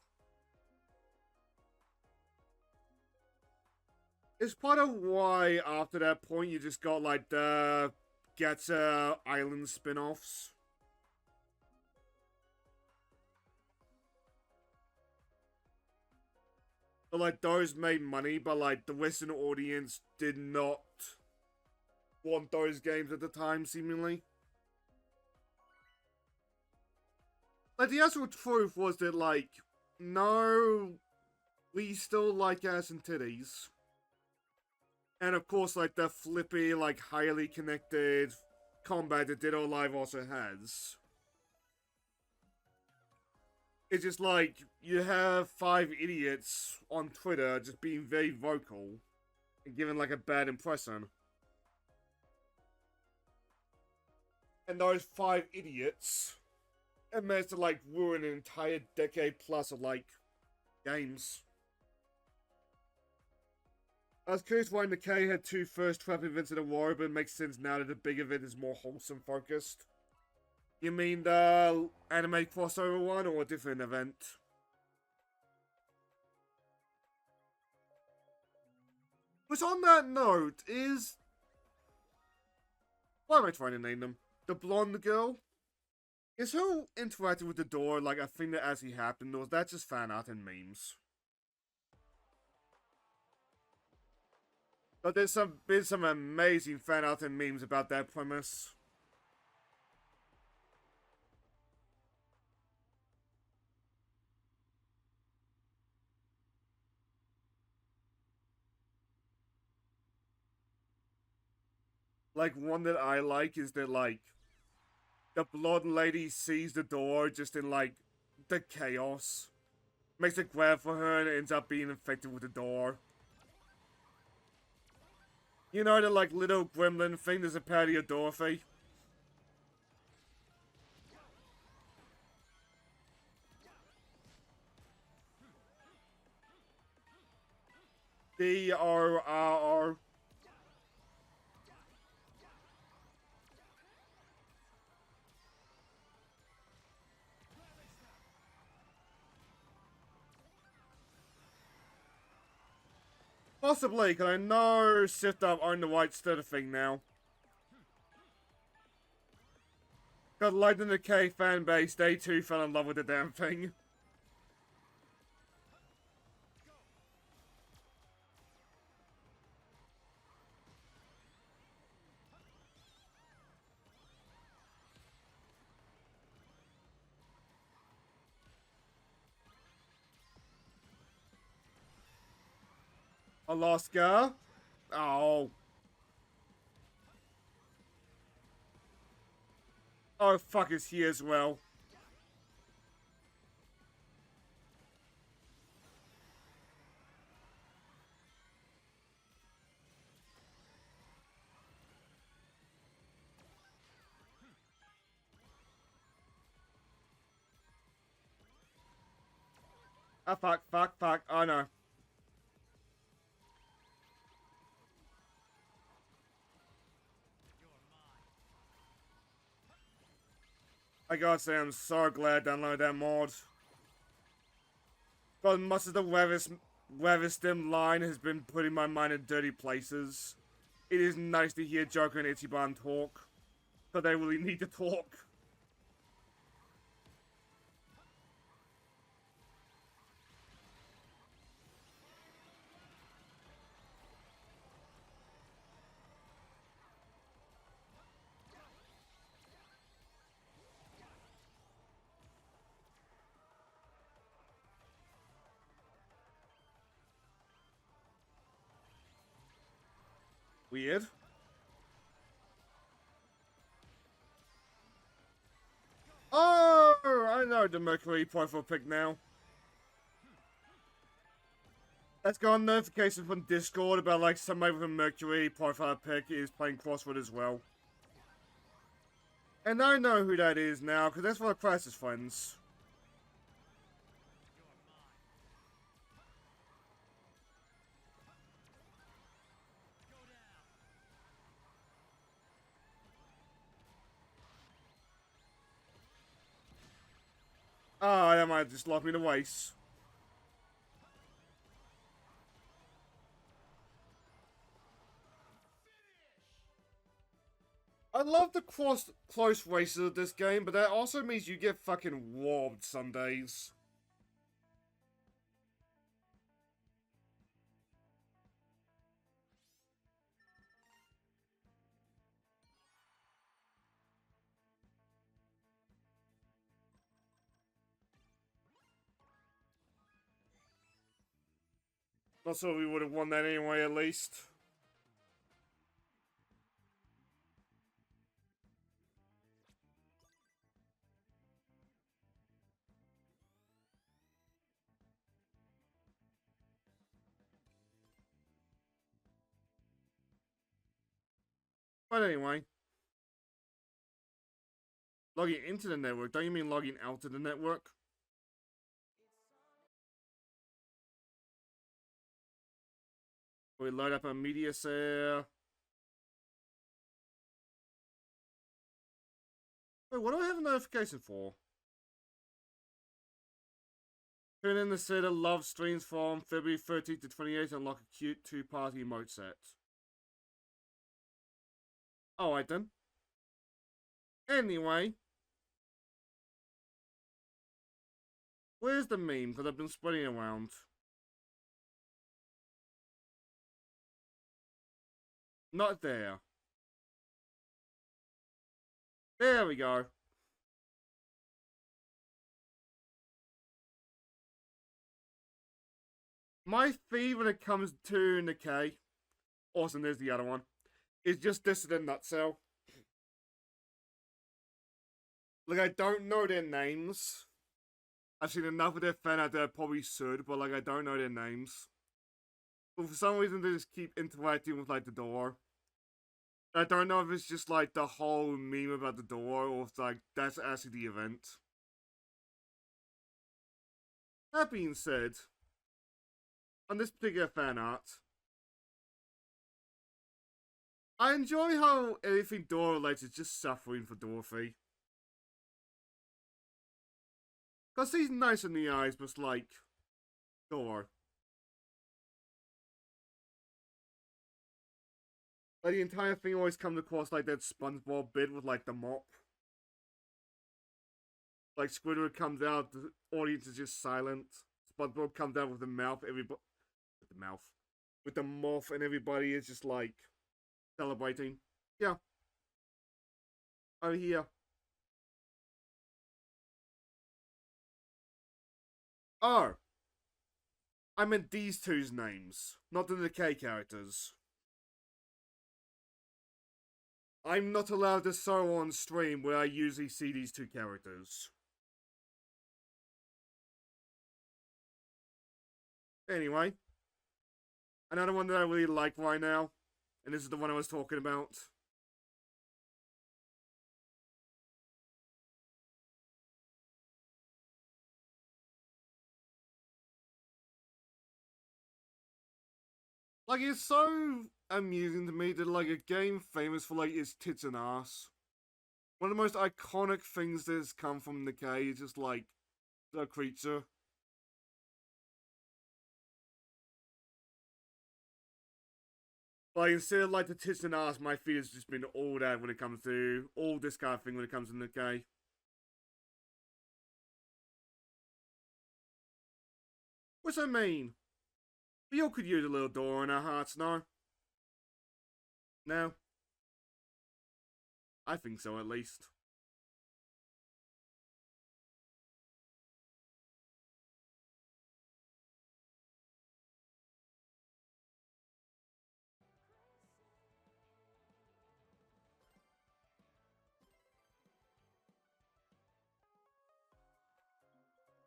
It's part of why, after that point, you just got like the Gacha Island spin-offs. But like, those made money, but like, the Western audience did not want those games at the time, seemingly. Like, the actual truth was that, like, no, we still like ass and titties. And of course, like, the flippy, like, highly connected combat that Dead or Alive also has. It's just like, you have 5 idiots on Twitter just being very vocal and giving, like, a bad impression. And those 5 idiots have managed to, like, ruin an entire decade plus of, like, games. I was curious why McKay had 2 first trap events in a row, but it makes sense now that the big event is more wholesome focused. You mean the anime crossover one, or a different event? Which, on that note, is... Why am I trying to name them? The blonde girl? Is her interacting with the door like a thing that actually happened, or is that just fan art and memes? But there's been some amazing fan art and memes about that premise. Like, one that I like is that, like, the blonde lady sees the door just in, like, the chaos. Makes a grab for her and ends up being infected with the door. You know the, like, little gremlin thing that's a parody of Dorothy? D-O-R-R. Possibly, because I know Shift Up own the rights to the thing now. Because like the Nikkei fanbase, they too fell in love with the damn thing. Alaska? Oh. Oh, fuck, is he as well? Ah, fuck. Oh, no. I gotta say, I'm so glad I downloaded that mod. God, much of the Weatherstem line has been putting my mind in dirty places. It is nice to hear Joker and Ichiban talk. But they really need to talk. Weird. Oh, I know the Mercury profile pic now. That's got a notification from Discord about like somebody with a Mercury profile pic is playing Crossword as well. And I know who that is now, because that's one of Chris's friends. Ah, that might just lock me to waste. I love the close races of this game, but that also means you get fucking warped some days. Not sure we would have won that anyway, at least. But anyway. Logging into the network, don't you mean logging out of the network? We load up a media cell. Wait, what do I have a notification for? Tune in the set of love streams from February 13th to 28th and unlock a cute two-party emote set. Alright then. Anyway. Where's the meme? Because I've been spreading around. Not there. There we go. My feed when it comes to Nikkei, awesome, there's the other one, is just Dissident Nutcell. Like, I don't know their names. I've seen enough of their fan out there I probably should, but like, I don't know their names. But for some reason, they just keep interacting with, like, the door. I don't know if it's just, like, the whole meme about the door, or if, like, that's actually the event. That being said, on this particular fan art, I enjoy how everything door related is just suffering for Dorothy. Because she's nice in the eyes, but like, door. Like, the entire thing always comes across like that SpongeBob bit with like the mop. Like, Squidward comes out, the audience is just silent. SpongeBob comes out with the mouth, everybody... With the mouth. With the mouth, and everybody is just like... celebrating. Yeah. Over here. Oh. I meant these two's names, not the Nikkei characters. I'm not allowed to show on stream where I usually see these two characters. Anyway. Another one that I really like right now. And this is the one I was talking about. Like, it's so amusing to me that, like, a game famous for, like, its tits and ass. One of the most iconic things that has come from Nikkei is just, like, the creature. Like, instead of, like, the tits and ass, my feed has just been all that when it comes to, all this kind of thing when it comes to Nikkei. What's that mean? We all could use a little door in our hearts, no? No? I think so, at least.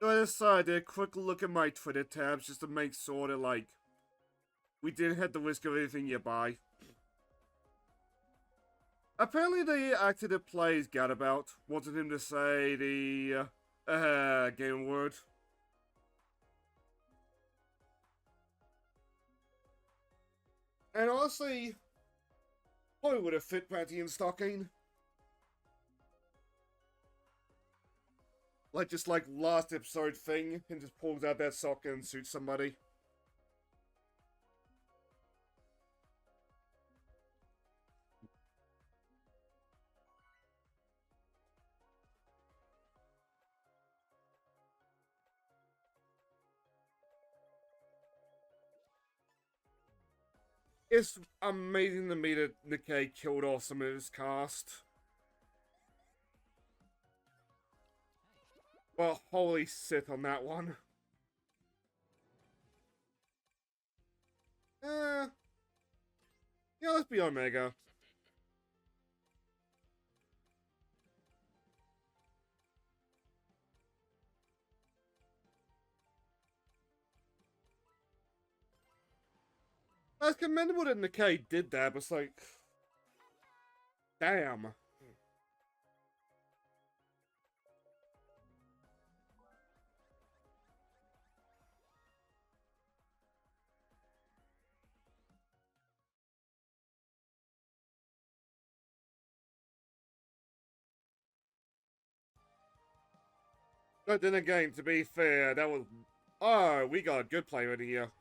So I decided a quick look at my Twitter tabs just to make sure that, like, we didn't have the risk of anything you buy. Apparently the actor that plays Gadabout wanted him to say the game word. And honestly, probably would have fit Patty in stocking. Like, just like last episode thing, and just pulls out that sock and shoots somebody. It's amazing to me that Nikkei killed off some of his cast. Well, holy shit on that one. Yeah, let's be Omega. It's commendable that Nikkei did that, but it's like... Damn. But then again, to be fair, that was... Oh, we got a good player in here.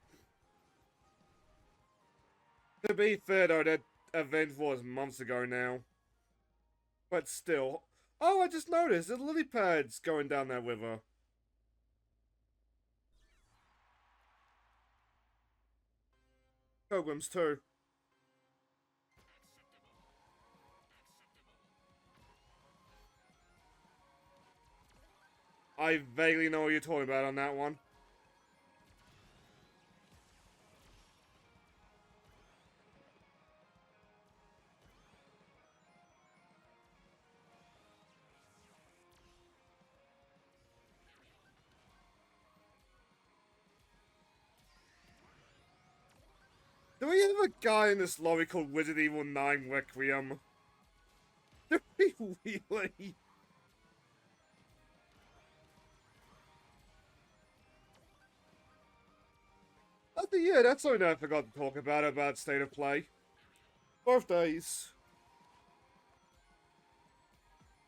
To be fair though, that event was months ago now. But still... Oh, I just noticed, the lily pad's going down that river. Pilgrims too. I vaguely know what you're talking about on that one. Do we have a guy in this lobby called Wizard Evil 9 Requiem? Do we really? Yeah, that's something I forgot to talk about State of Play. Birthdays.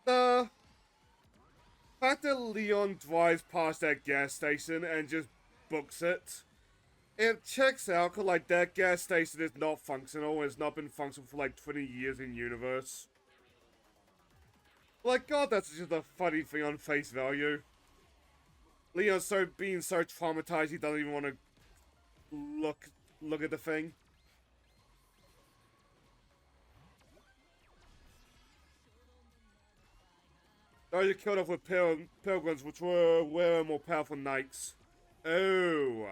The fact that Leon drives past that gas station and just books it, it checks out, cause like that gas station is not functional, and it's not been functional for like 20 years in universe. Like, God, that's just a funny thing on face value. Leon's being so traumatized he doesn't even want to look at the thing. Those are killed off with pilgrims, which were more powerful knights. Oh.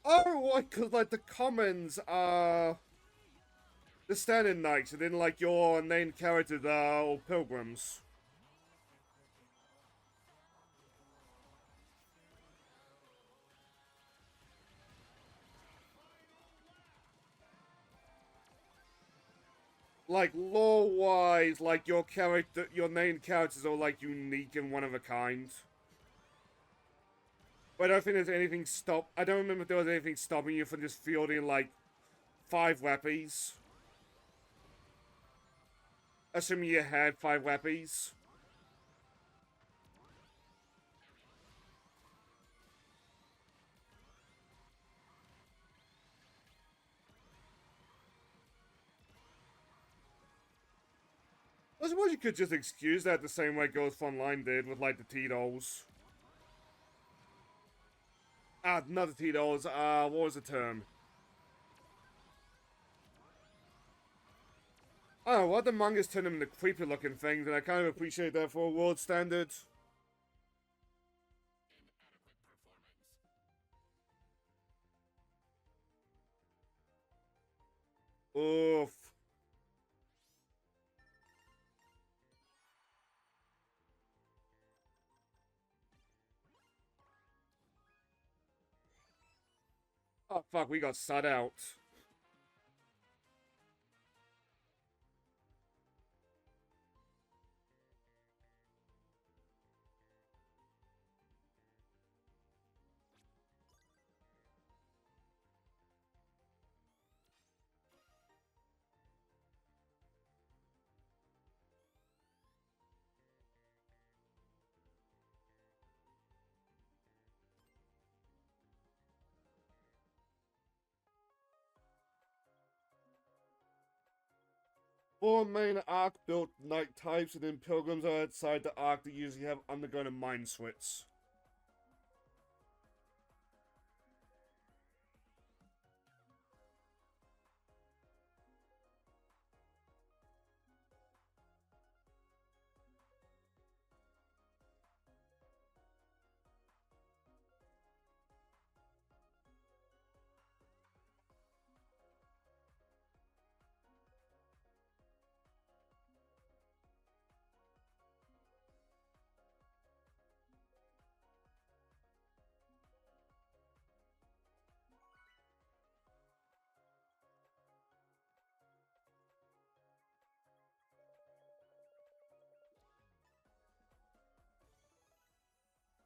Oh, right, because, like, the commons are the standard knights, and then, like, your named characters are all pilgrims. Like, lore-wise, like, your named characters are, like, unique and one of a kind. But I don't think there's anything I don't remember if there was anything stopping you from just fielding, like, 5 wappies. Assuming you had 5 wappies. I suppose you could just excuse that the same way Ghost Online did with, like, the T-Dolls. Not the T-Dolls, what was the term? Oh, well, the manga's turned them into creepy looking things, and I kind of appreciate that for a world standard. Oof. Oh, fuck, we got sat out. Four main arc built knight types, and then pilgrims are outside the arc that usually have undergone a mind switch.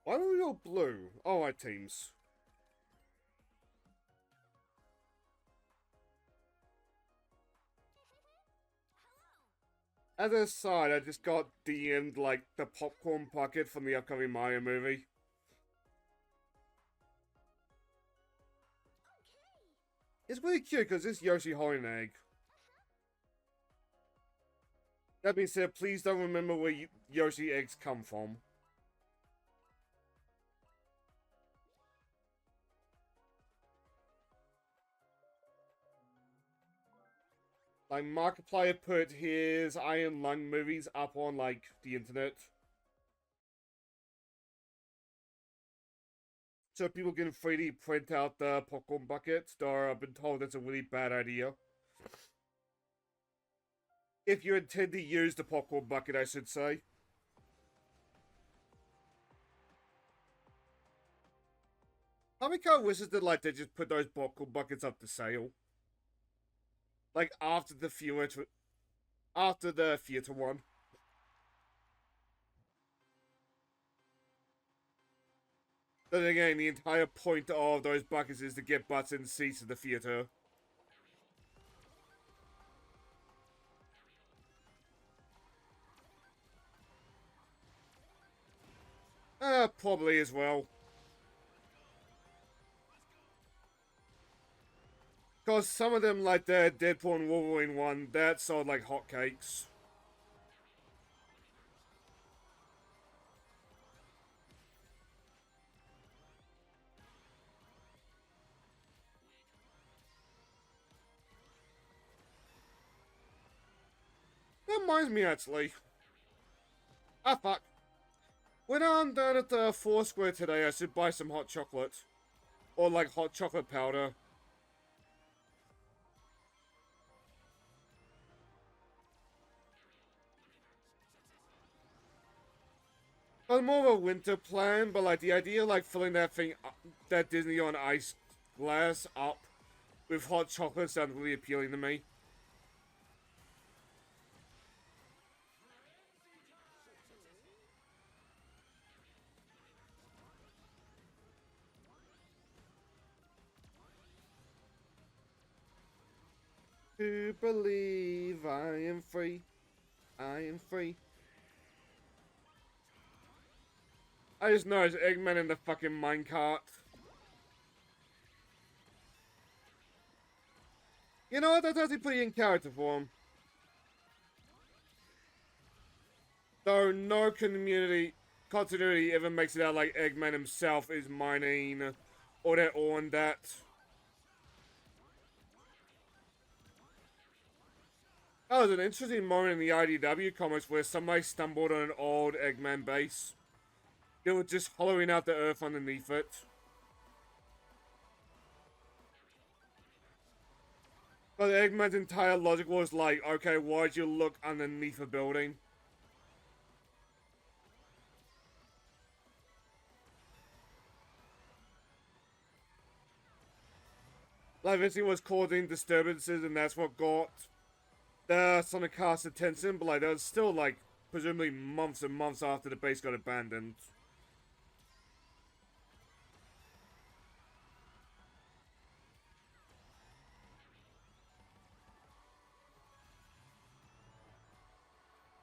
Why are we all blue? Alright, teams. As an aside, I just got DM'd, like, the popcorn bucket from the upcoming Mario movie. It's really cute because it's Yoshi holding an egg. That being said, please don't remember where Yoshi eggs come from. Like, Markiplier put his Iron Lung movies up on, like, the internet. So people can 3D print out the popcorn buckets, though I've been told that's a really bad idea. If you intend to use the popcorn bucket, I should say. Hamiko wishes that, like, they just put those popcorn buckets up to sale. Like, after the theater one. Then again, the entire point of those buckets is to get butts in seats at the theater. Probably as well. Because some of them, like the Deadpool and Wolverine one, that sold like hotcakes. That reminds me, actually. Ah, fuck. When I'm down at the Foursquare today, I should buy some hot chocolate. Or, like, hot chocolate powder. I'm more of a winter plan, but, like, the idea of, like, filling that thing up, that Disney on Ice glass up with hot chocolate sounds really appealing to me. To believe I am free. I am free. I just know it's Eggman in the fucking minecart. You know what? That's actually pretty in character for him. Though no continuity ever makes it out like Eggman himself is mining or that or on that. That was an interesting moment in the IDW comics where somebody stumbled on an old Eggman base. They were just hollowing out the earth underneath it. But Eggman's entire logic was like, okay, why'd you look underneath a building? Like, this thing was causing disturbances, and that's what got the Sonic cast's attention, but like, that was still like, presumably months and months after the base got abandoned.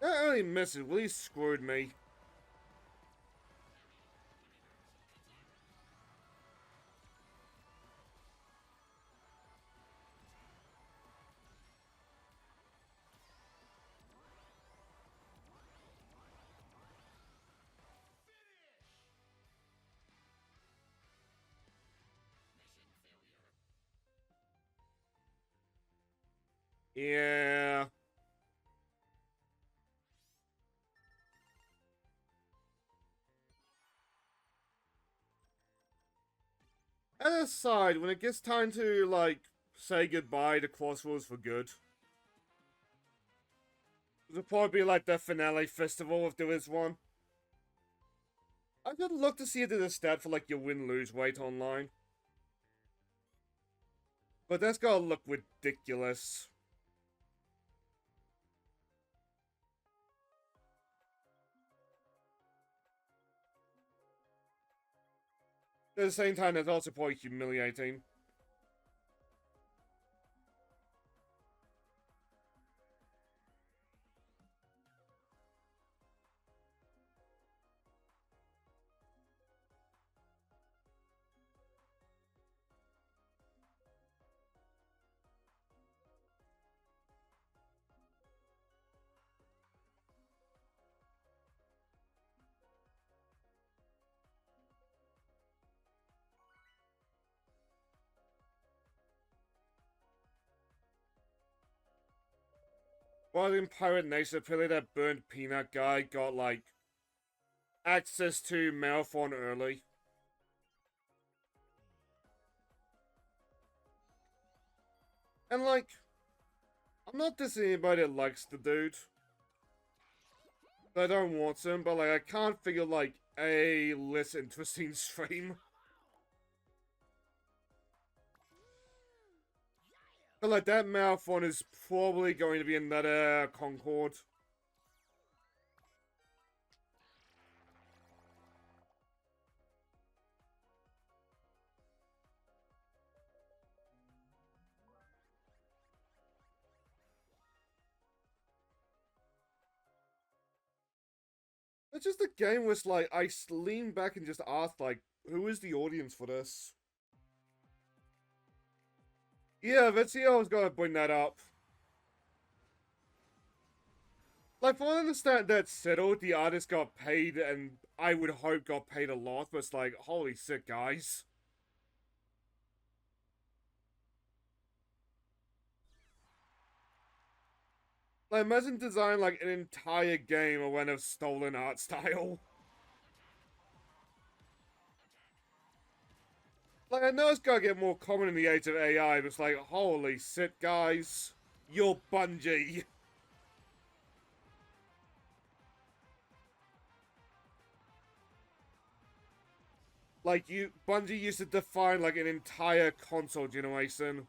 That early message really screwed me. Yeah. And aside, when it gets time to, like, say goodbye to Crossworlds for good, it'll probably be like the finale festival if there is one. I could look to see if there's a stat for, like, your win-lose rate online. But that's gotta look ridiculous. At the same time, that's also probably humiliating. Well, in Pirate Nation, apparently that burnt peanut guy got, like, access to Marathon early. And, like, I'm not dissing anybody that likes the dude. I don't want him, but, like, I can't figure, like, a less interesting stream. But, like, that Marathon is probably going to be another Concord. It's just a game where, like, I lean back and just ask, like, who is the audience for this? Yeah, let's see how I was gonna bring that up. Like, from what I understand, that's settled. The artist got paid, and I would hope got paid a lot, but it's like, holy shit, guys. Like, imagine designing, like, an entire game around a stolen art style. Like, I know it's gotta get more common in the age of AI, but it's like, holy shit, guys. You're Bungie. Like, Bungie used to define, like, an entire console generation.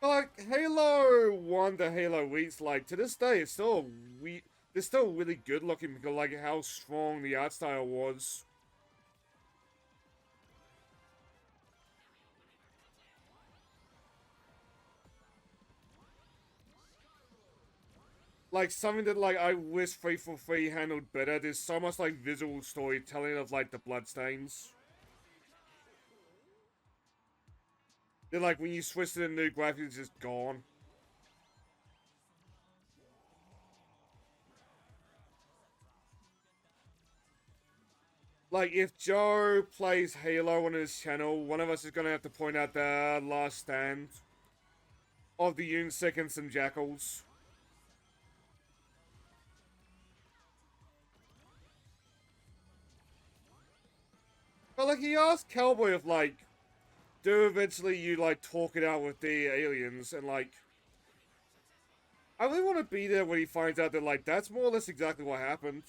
But, like, Halo 1 to Halo Reach, like, to this day, it's still it's still really good looking because, like, how strong the art style was. Like, something that, like, I wish 343 handled better. There's so much, like, visual storytelling of, like, the bloodstains. They're like, when you switch to the new graphics, it's just gone. Like, if Joe plays Halo on his channel, one of us is gonna have to point out the last stand of the Unsec and some Jackals. But, like, he asked Cowboy if, like, do eventually you, like, talk it out with the aliens, and, like, I really want to be there when he finds out that, like, that's more or less exactly what happened.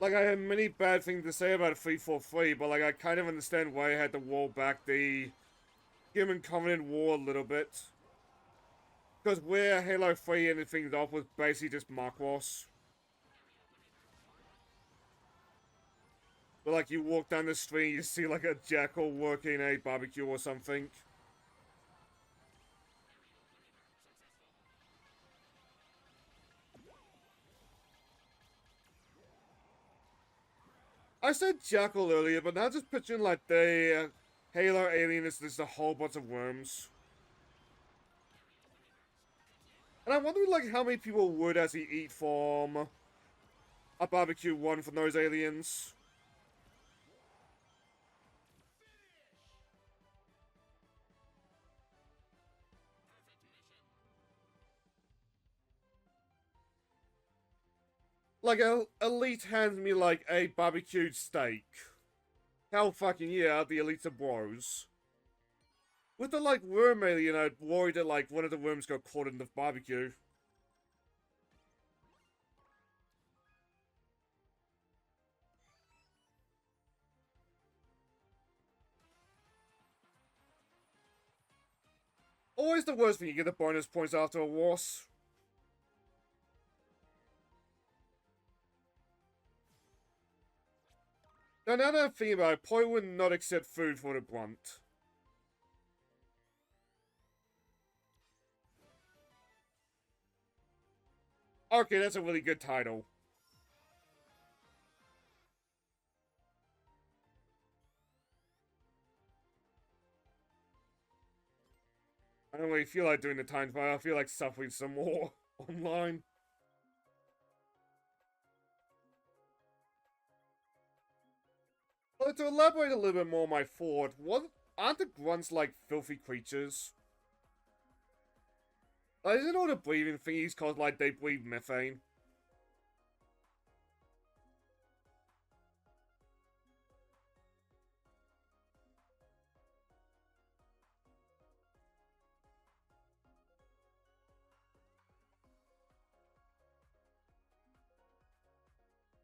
Like, I have many bad things to say about 343, but, like, I kind of understand why I had to roll back the Human Covenant War a little bit. Because where Halo 3 ended things off was basically just Macross. But, like, you walk down the street, you see, like, a jackal working a barbecue or something. I said jackal earlier, but now just picturing, like, the Halo alien is just a whole bunch of worms. And I wonder, like, how many people would actually eat from a barbecue one from those aliens. Like, Elite hands me, like, a barbecued steak. Hell fucking yeah, the Elites are bros. With the, like, worm alien, I'd worried that, like, one of the worms got caught in the barbecue. Always the worst when you get the bonus points after a loss. Now that I'm thinking about it, I probably would not accept food for the grunt. Okay, that's a really good title. I don't really feel like doing the times, but I feel like suffering some more online. But to elaborate a little bit more on my thought, aren't the grunts like filthy creatures? Like, isn't all the breathing thingies cause like they breathe methane?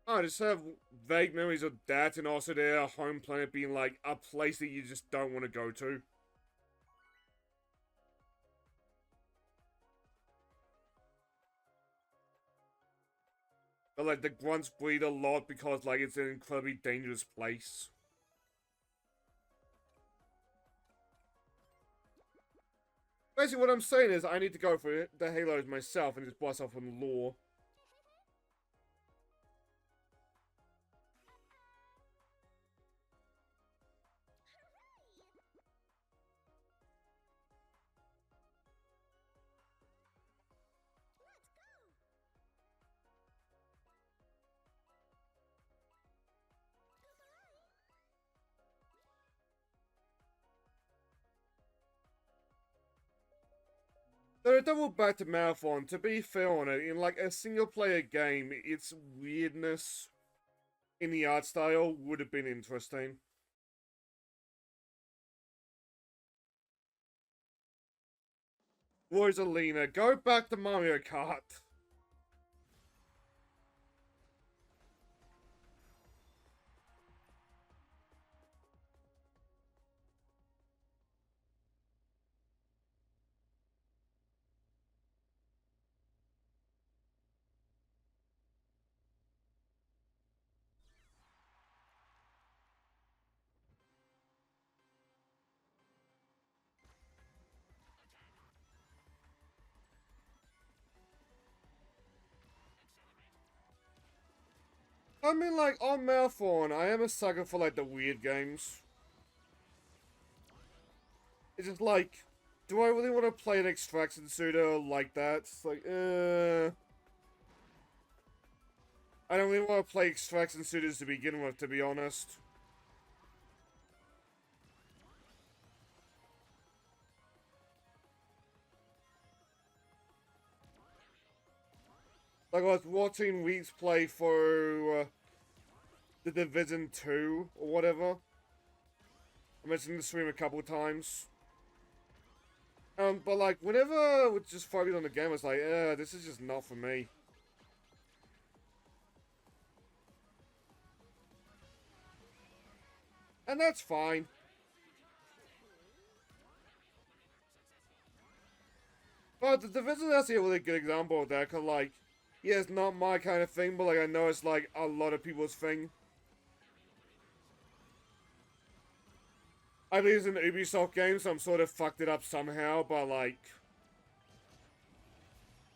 I just have vague memories of that, and also their home planet being like a place that you just don't want to go to. But like the grunts breathe a lot because like it's an incredibly dangerous place. Basically, what I'm saying is I need to go for the Halos myself and just bust off on the lore. So double back to Marathon, to be fair on it, in like a single player game, its weirdness in the art style would have been interesting. Rosalina, go back to Mario Kart. I mean, like, on Marathon, I am a sucker for, like, the weird games. It's just like, do I really want to play an extraction pseudo like that? It's like, I don't really want to play extraction pseudos to begin with, to be honest. Like, I was watching Weeks play for The Division 2, or whatever. I mentioned the stream a couple of times. But like, whenever I would just focus on the game, I was like, this is just not for me. And that's fine. But the Division is actually a really good example of that, cause like, yeah, it's not my kind of thing, but like, I know it's like a lot of people's thing. I believe it's an Ubisoft game, so I'm sort of fucked it up somehow, but like...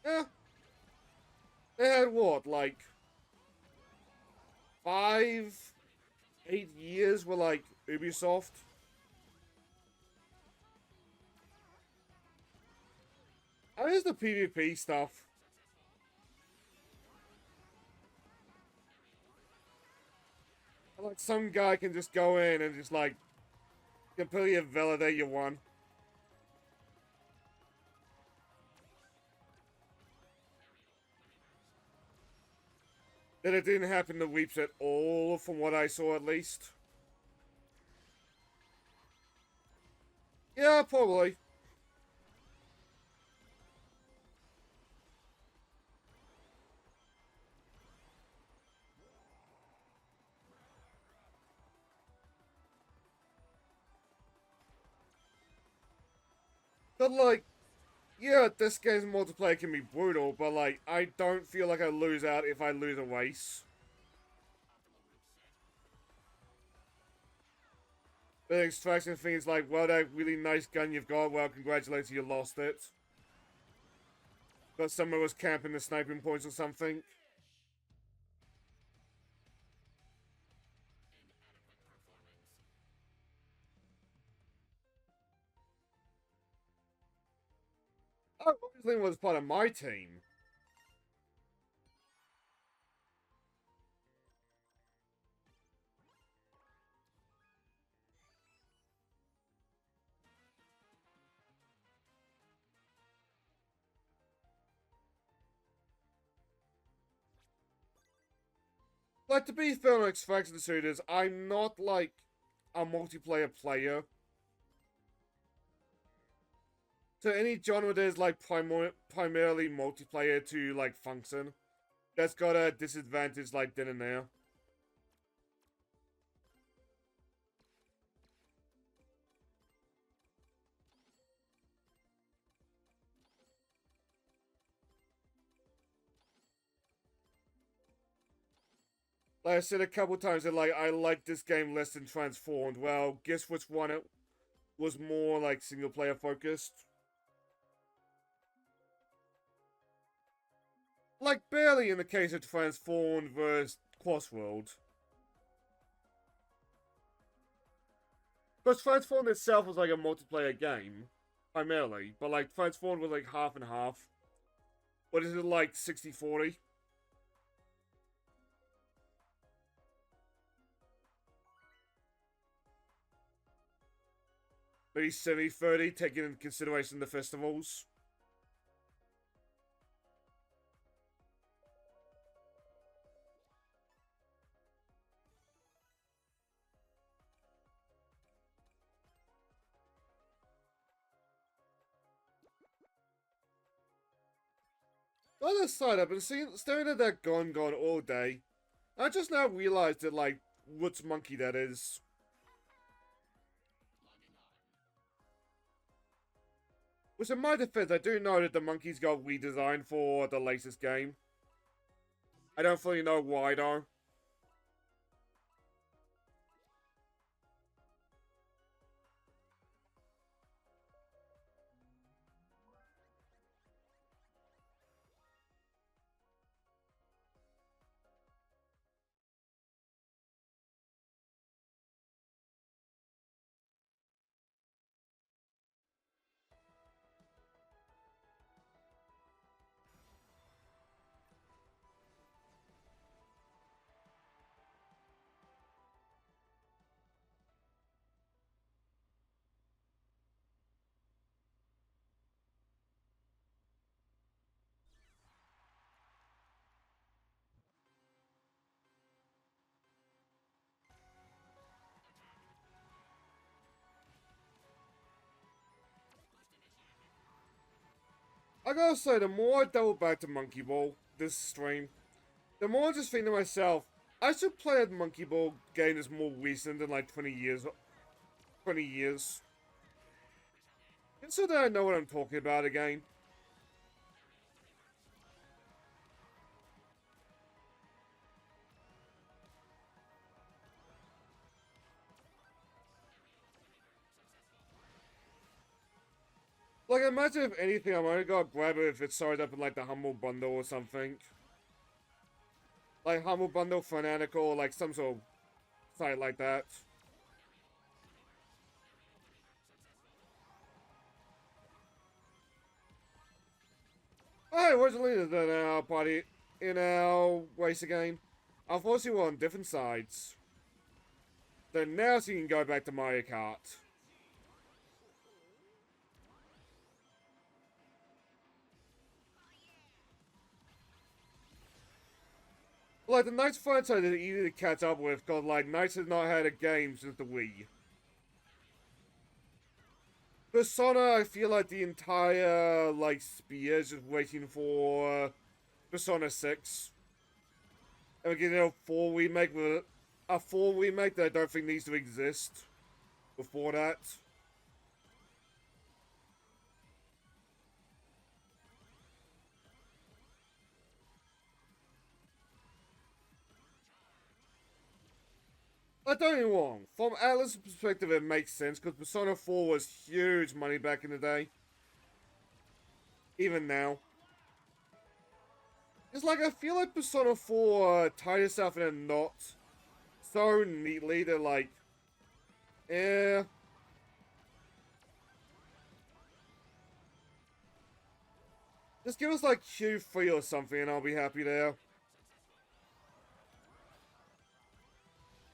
Eh. They had what, like... 5, 8 years with like, Ubisoft? I mean, it's the PvP stuff. Like, some guy can just go in and just like... completely invalidate your one. That it didn't happen to Weeps at all, from what I saw at least. Yeah, probably. But like, yeah, this game's multiplayer can be brutal, but like, I don't feel like I lose out if I lose a race. The extraction thing is like, well, that really nice gun you've got, well, congratulations, you lost it. But someone was camping the sniping points or something. Oh, obviously was part of my team. Like, to be fair on Extraction Shooters, I'm not, like, a multiplayer player. So any genre that is, like, primarily multiplayer to, like, function, that's got a disadvantage, like, then and there. Like I said a couple times, that like, I like this game less than Transformed. Well, guess which one it was more, like, single-player focused? Like, barely in the case of Transformed versus Crossworlds. Because Transformed itself was like a multiplayer game, primarily. But like, Transformed was like half and half. What is it, like 60-40? Maybe 70-30, taking into consideration the festivals. On the side, I've been staring at that Gone all day. I just now realized that, like, which Monkee that is. Which, in my defense, I do know that the Monkees got redesigned for the latest game. I don't fully know why, though. I gotta say, the more I double back to Monkey Ball this stream, the more I just think to myself, I should play a Monkey Ball game that's more recent than like 20 years. 20 years. And so that I know what I'm talking about again. Like, imagine if anything, I'm only gonna grab it if it's started up in like the Humble Bundle or something. Like Humble Bundle, Fanatical, or like some sort of site like that. Alright, where's the leaders in our party? In our race again? Unfortunately, we're on different sides. Then now so you can go back to Mario Kart. Like, the Knights franchise is easy to catch up with, because, like, Knights has not had a game since the Wii. Persona, I feel like the entire, like, sphere is just waiting for Persona 6. And we're getting a full remake with a full remake that I don't think needs to exist before that. I don't get me wrong, from Atlas' perspective it makes sense, because Persona 4 was huge money back in the day. Even now. It's like, I feel like Persona 4 tied itself in a knot so neatly that, like, eh. Just give us, like, Q3 or something and I'll be happy there.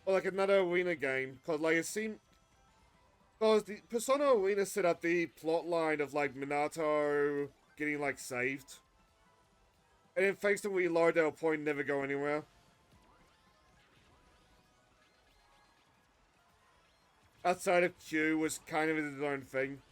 Or, like, another arena game. Because, like, it seemed... Because the Persona Arena set up the plot line of, like, Minato getting, like, saved. And then thanks to Reload, they'll probably never go anywhere. Outside of Q was kind of its own thing.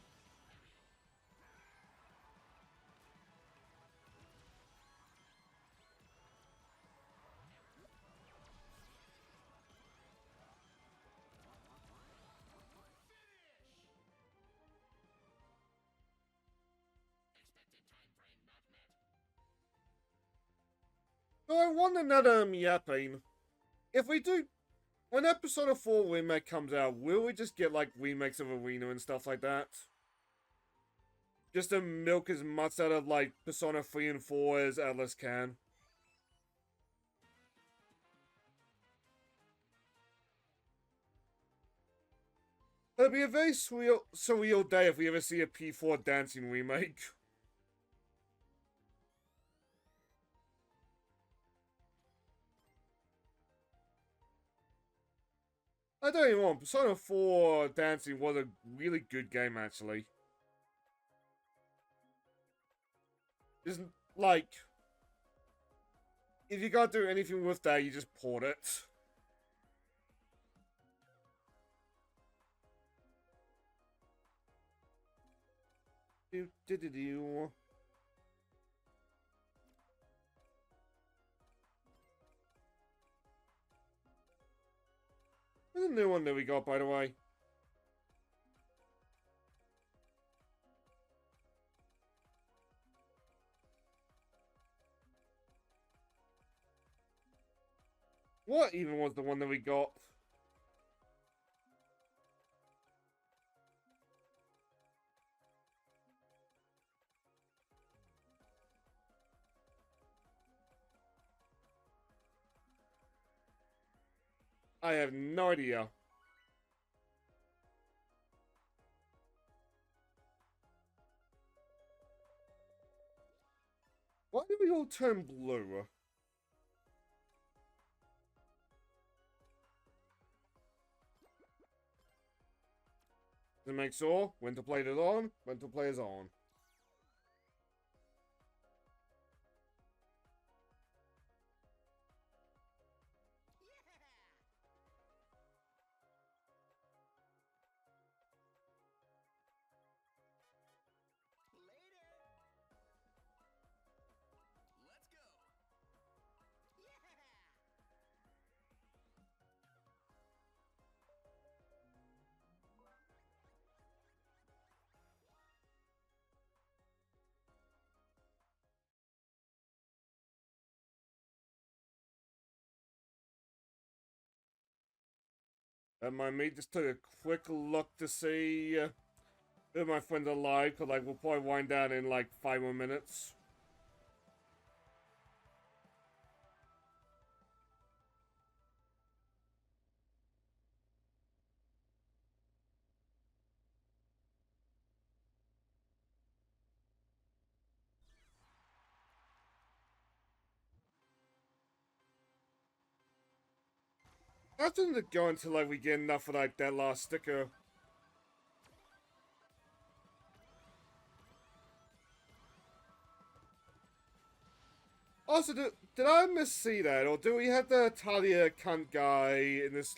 So I wonder now that I'm yapping. If we do... When that Persona 4 remake comes out, will we just get, like, remakes of Arena and stuff like that? Just to milk as much out of, like, Persona 3 and 4 as Atlas can. It'll be a very surreal day if we ever see a P4 dancing remake. I don't even want Persona 4 dancing was a really good game, actually. Just, like... If you can't do anything with that, you just port it. Do. There's a new one that we got, by the way. What even was the one that we got? I have no idea. Why did we all turn blue? To make sure when to play it on, when to play it on. My mate just took a quick look to see if my friend's alive, because like, we'll probably wind down in like 5 more minutes. I think to go until like we get enough of like that last sticker. Also, did I miss-see that? Or do we have the Talia cunt guy in this?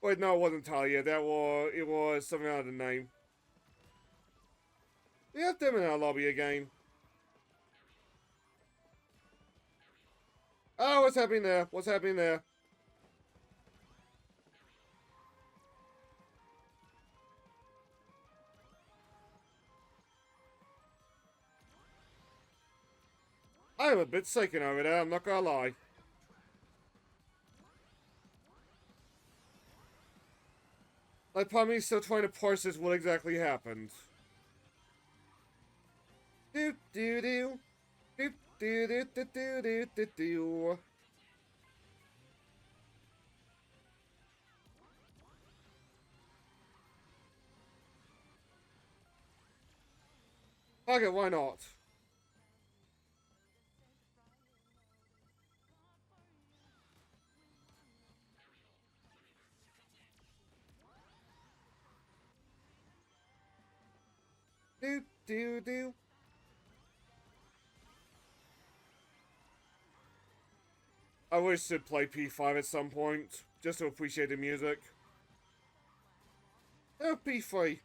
Wait, no, it wasn't Talia. It was something out of the name. We have them in our lobby again. Oh, what's happening there? What's happening there? I'm a bit shaken over there, I'm not gonna lie. Like, part of me still trying to process what exactly happened. Do do do. Do do do do do do do do. Okay, why not? Do do do. I wish to play P5 at some point, just to appreciate the music. Oh, P3.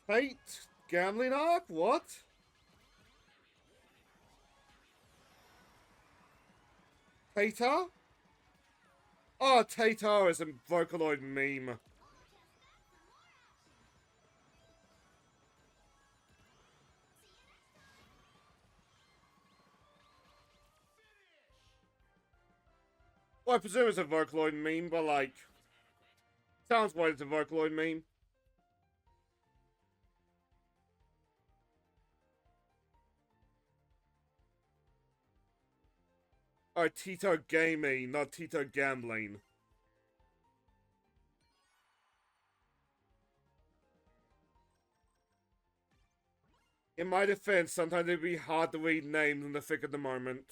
Fate? Gambling arc? What? Tatar? Oh, Tatar is a Vocaloid meme. Well, I presume it's a Vocaloid meme, but like... Sounds like it's a Vocaloid meme. Oh, Tito Gaming, not Tito Gambling. In my defense, sometimes it'd be hard to read names in the thick of the moment.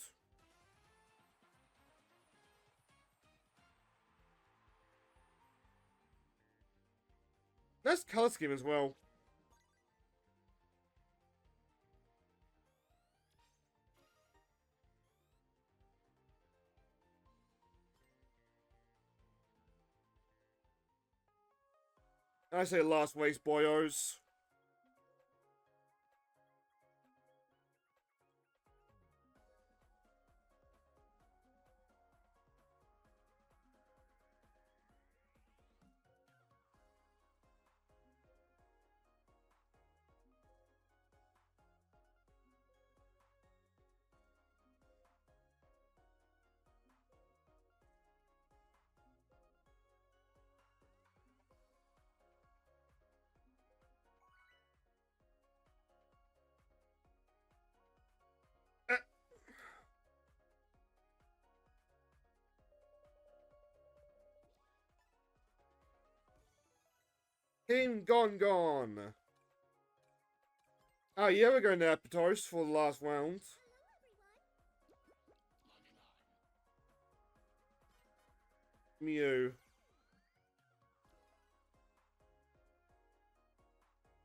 Nice color scheme as well. I say last race, boyos. Team Gone. Oh, yeah, we're going to Apatos for the last round. Mew.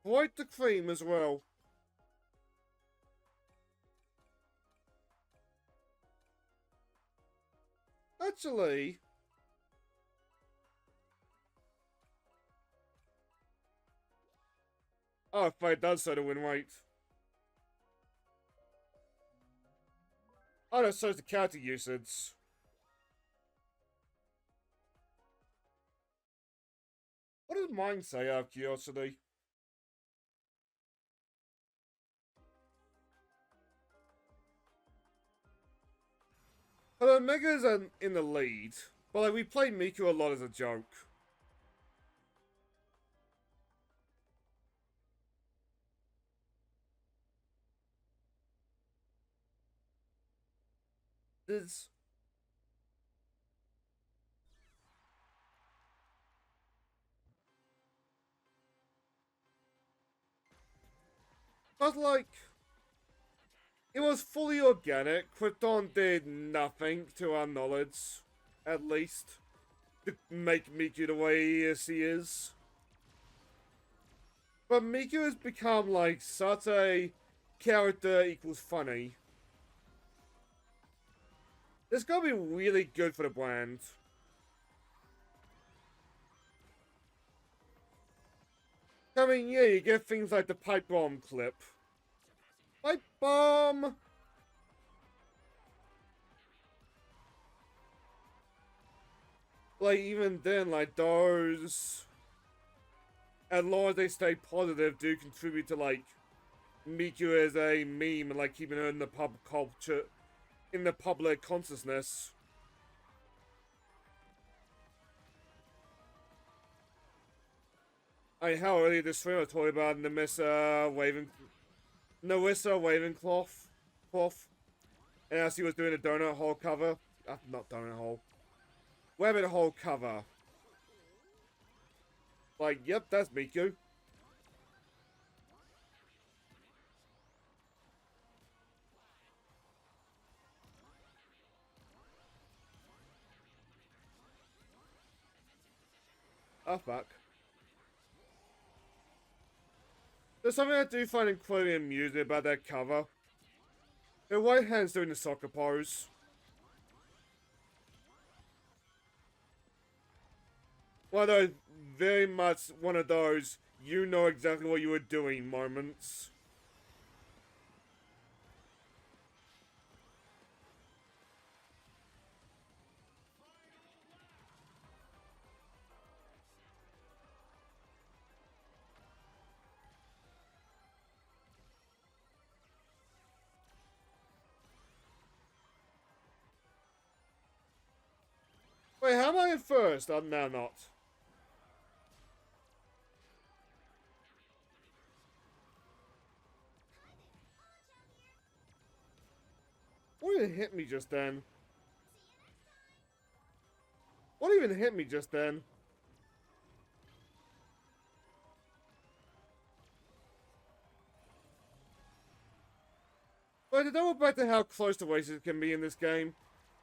Quite the cream as well. Actually... Oh, if it does so to win rate. Oh no, so is the character usage. What does mine say out of curiosity? Hello, Mega's in the lead, but like we play Miku a lot as a joke. There's... But like... It was fully organic. Krypton did nothing, to our knowledge, at least, to make Miku the way he is. But Miku has become like such a character equals funny. It's gonna be really good for the brand. I mean, yeah, you get things like the pipe bomb clip. Pipe bomb! Like, even then, like, those, as long as they stay positive, do contribute to, like, Miku as a meme and, like, keeping her in the pub culture, in the public consciousness. I mean, how early this stream I told you about Narissa Ravencloth, and as he was doing a donut hole cover, not donut hole, rabbit hole cover. Like, yep, that's Miku. Oh, fuck. There's something I do find incredibly amusing about that cover. Her right hand's doing the soccer pose. One of those, very much one of those, you know exactly what you were doing moments. Wait, how am I in first? I'm now not. What even hit me just then? What even hit me just then? But to double back to how close the races can be in this game,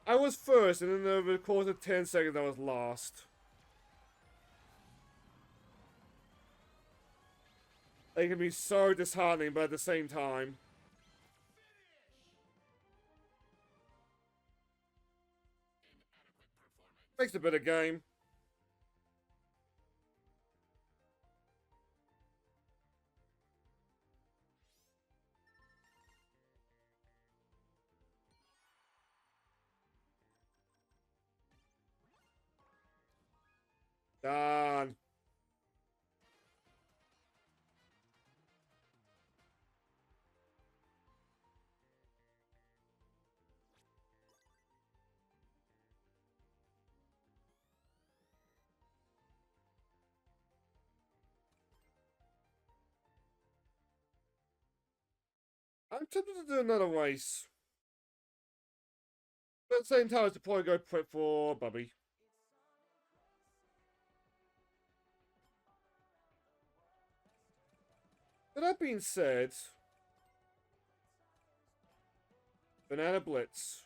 I was first, and then over the course of 10 seconds I was last. They can be so disheartening, but at the same time. Makes a better game. Done. I'm tempted to do another race. But at the same time, I should probably go prep for Bubby. But that being said, Banana Blitz.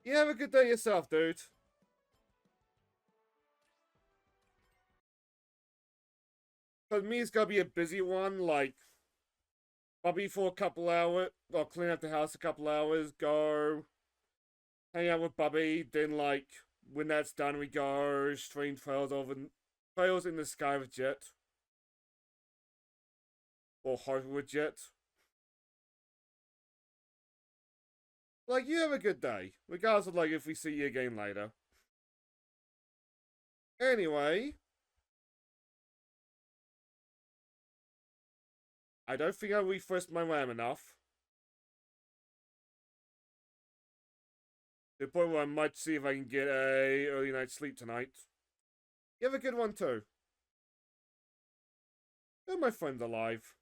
You have a good day yourself, dude. For me, it's gonna be a busy one, like, Bubby for a couple hours, or clean up the house a couple hours, go hang out with Bubby. Then, like, when that's done, we go stream trails in the sky with Jet. Or hover with Jet. Like, you have a good day. Regardless of, like, if we see you again later. Anyway. I don't think I refreshed my RAM enough. To the point where I might see if I can get a early night sleep tonight. You have a good one too. Are my friends alive?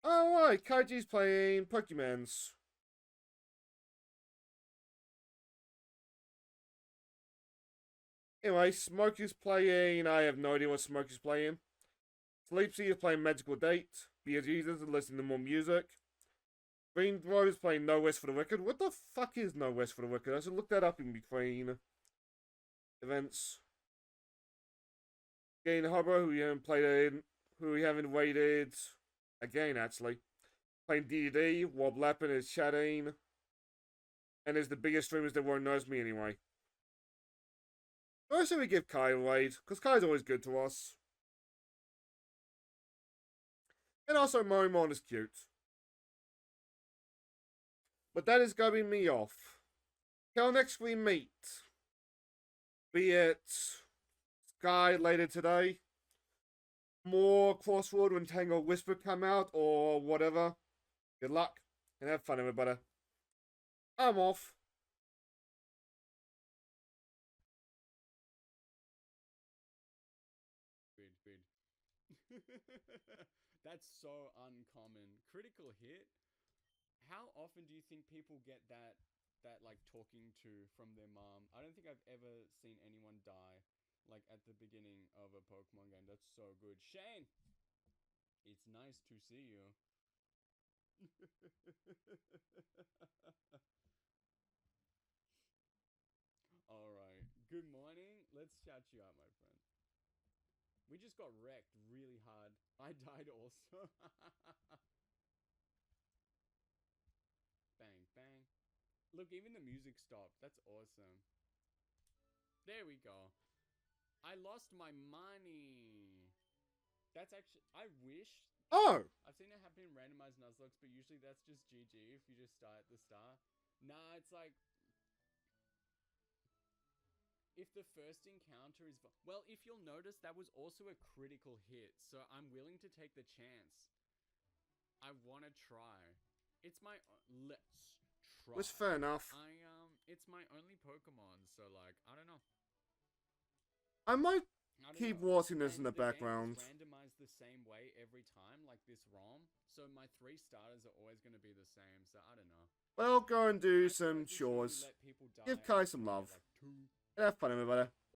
Oh right, Kaiji's playing Pokemons. Anyway, Smokey's playing. I have no idea what Smokey's playing. Sleepsy is playing Magical Date. Be Jesus is listening to more music. Green Road is playing No West for the Wicked. What the fuck is No West for the Wicked? I should look that up in between events. Gain Harbor, who we haven't played in, who we haven't rated again actually. Playing DD, Wob Lappin is chatting. And is the biggest streamers that won't knows me anyway. Or should we give Kai a raid? Because Kai's always good to us. And also Morimon is cute. But that is going to be me off. Till next we meet. Be it Sky later today. More Crossword when Tango Whisper come out or whatever. Good luck and have fun everybody. I'm off. That's so uncommon. Critical hit. How often do you think people get that like talking to from their mom? I don't think I've ever seen anyone die like at the beginning of a Pokemon game. That's so good. Shane, it's nice to see you. All right. Good morning. Let's chat you out, my friend. We just got wrecked really hard. I died also. Bang, bang. Look, even the music stopped. That's awesome. There we go. I lost my money. That's actually... I wish... Oh! I've seen it happen in randomized Nuzlocke, but usually that's just GG if you just start at the start. Nah, it's like... If the first encounter is... Well, if you'll notice, that was also a critical hit, so I'm willing to take the chance. I want to try. It's my... Let's try. It's fair enough. It's my only Pokemon, so like, I don't know. I might keep watching this in the background. The game is randomized the same way every time, like this ROM. So my 3 starters are always going to be the same, so I don't know. Well, go and do some chores. Give Kai some love. Like 2. Have fun, everybody.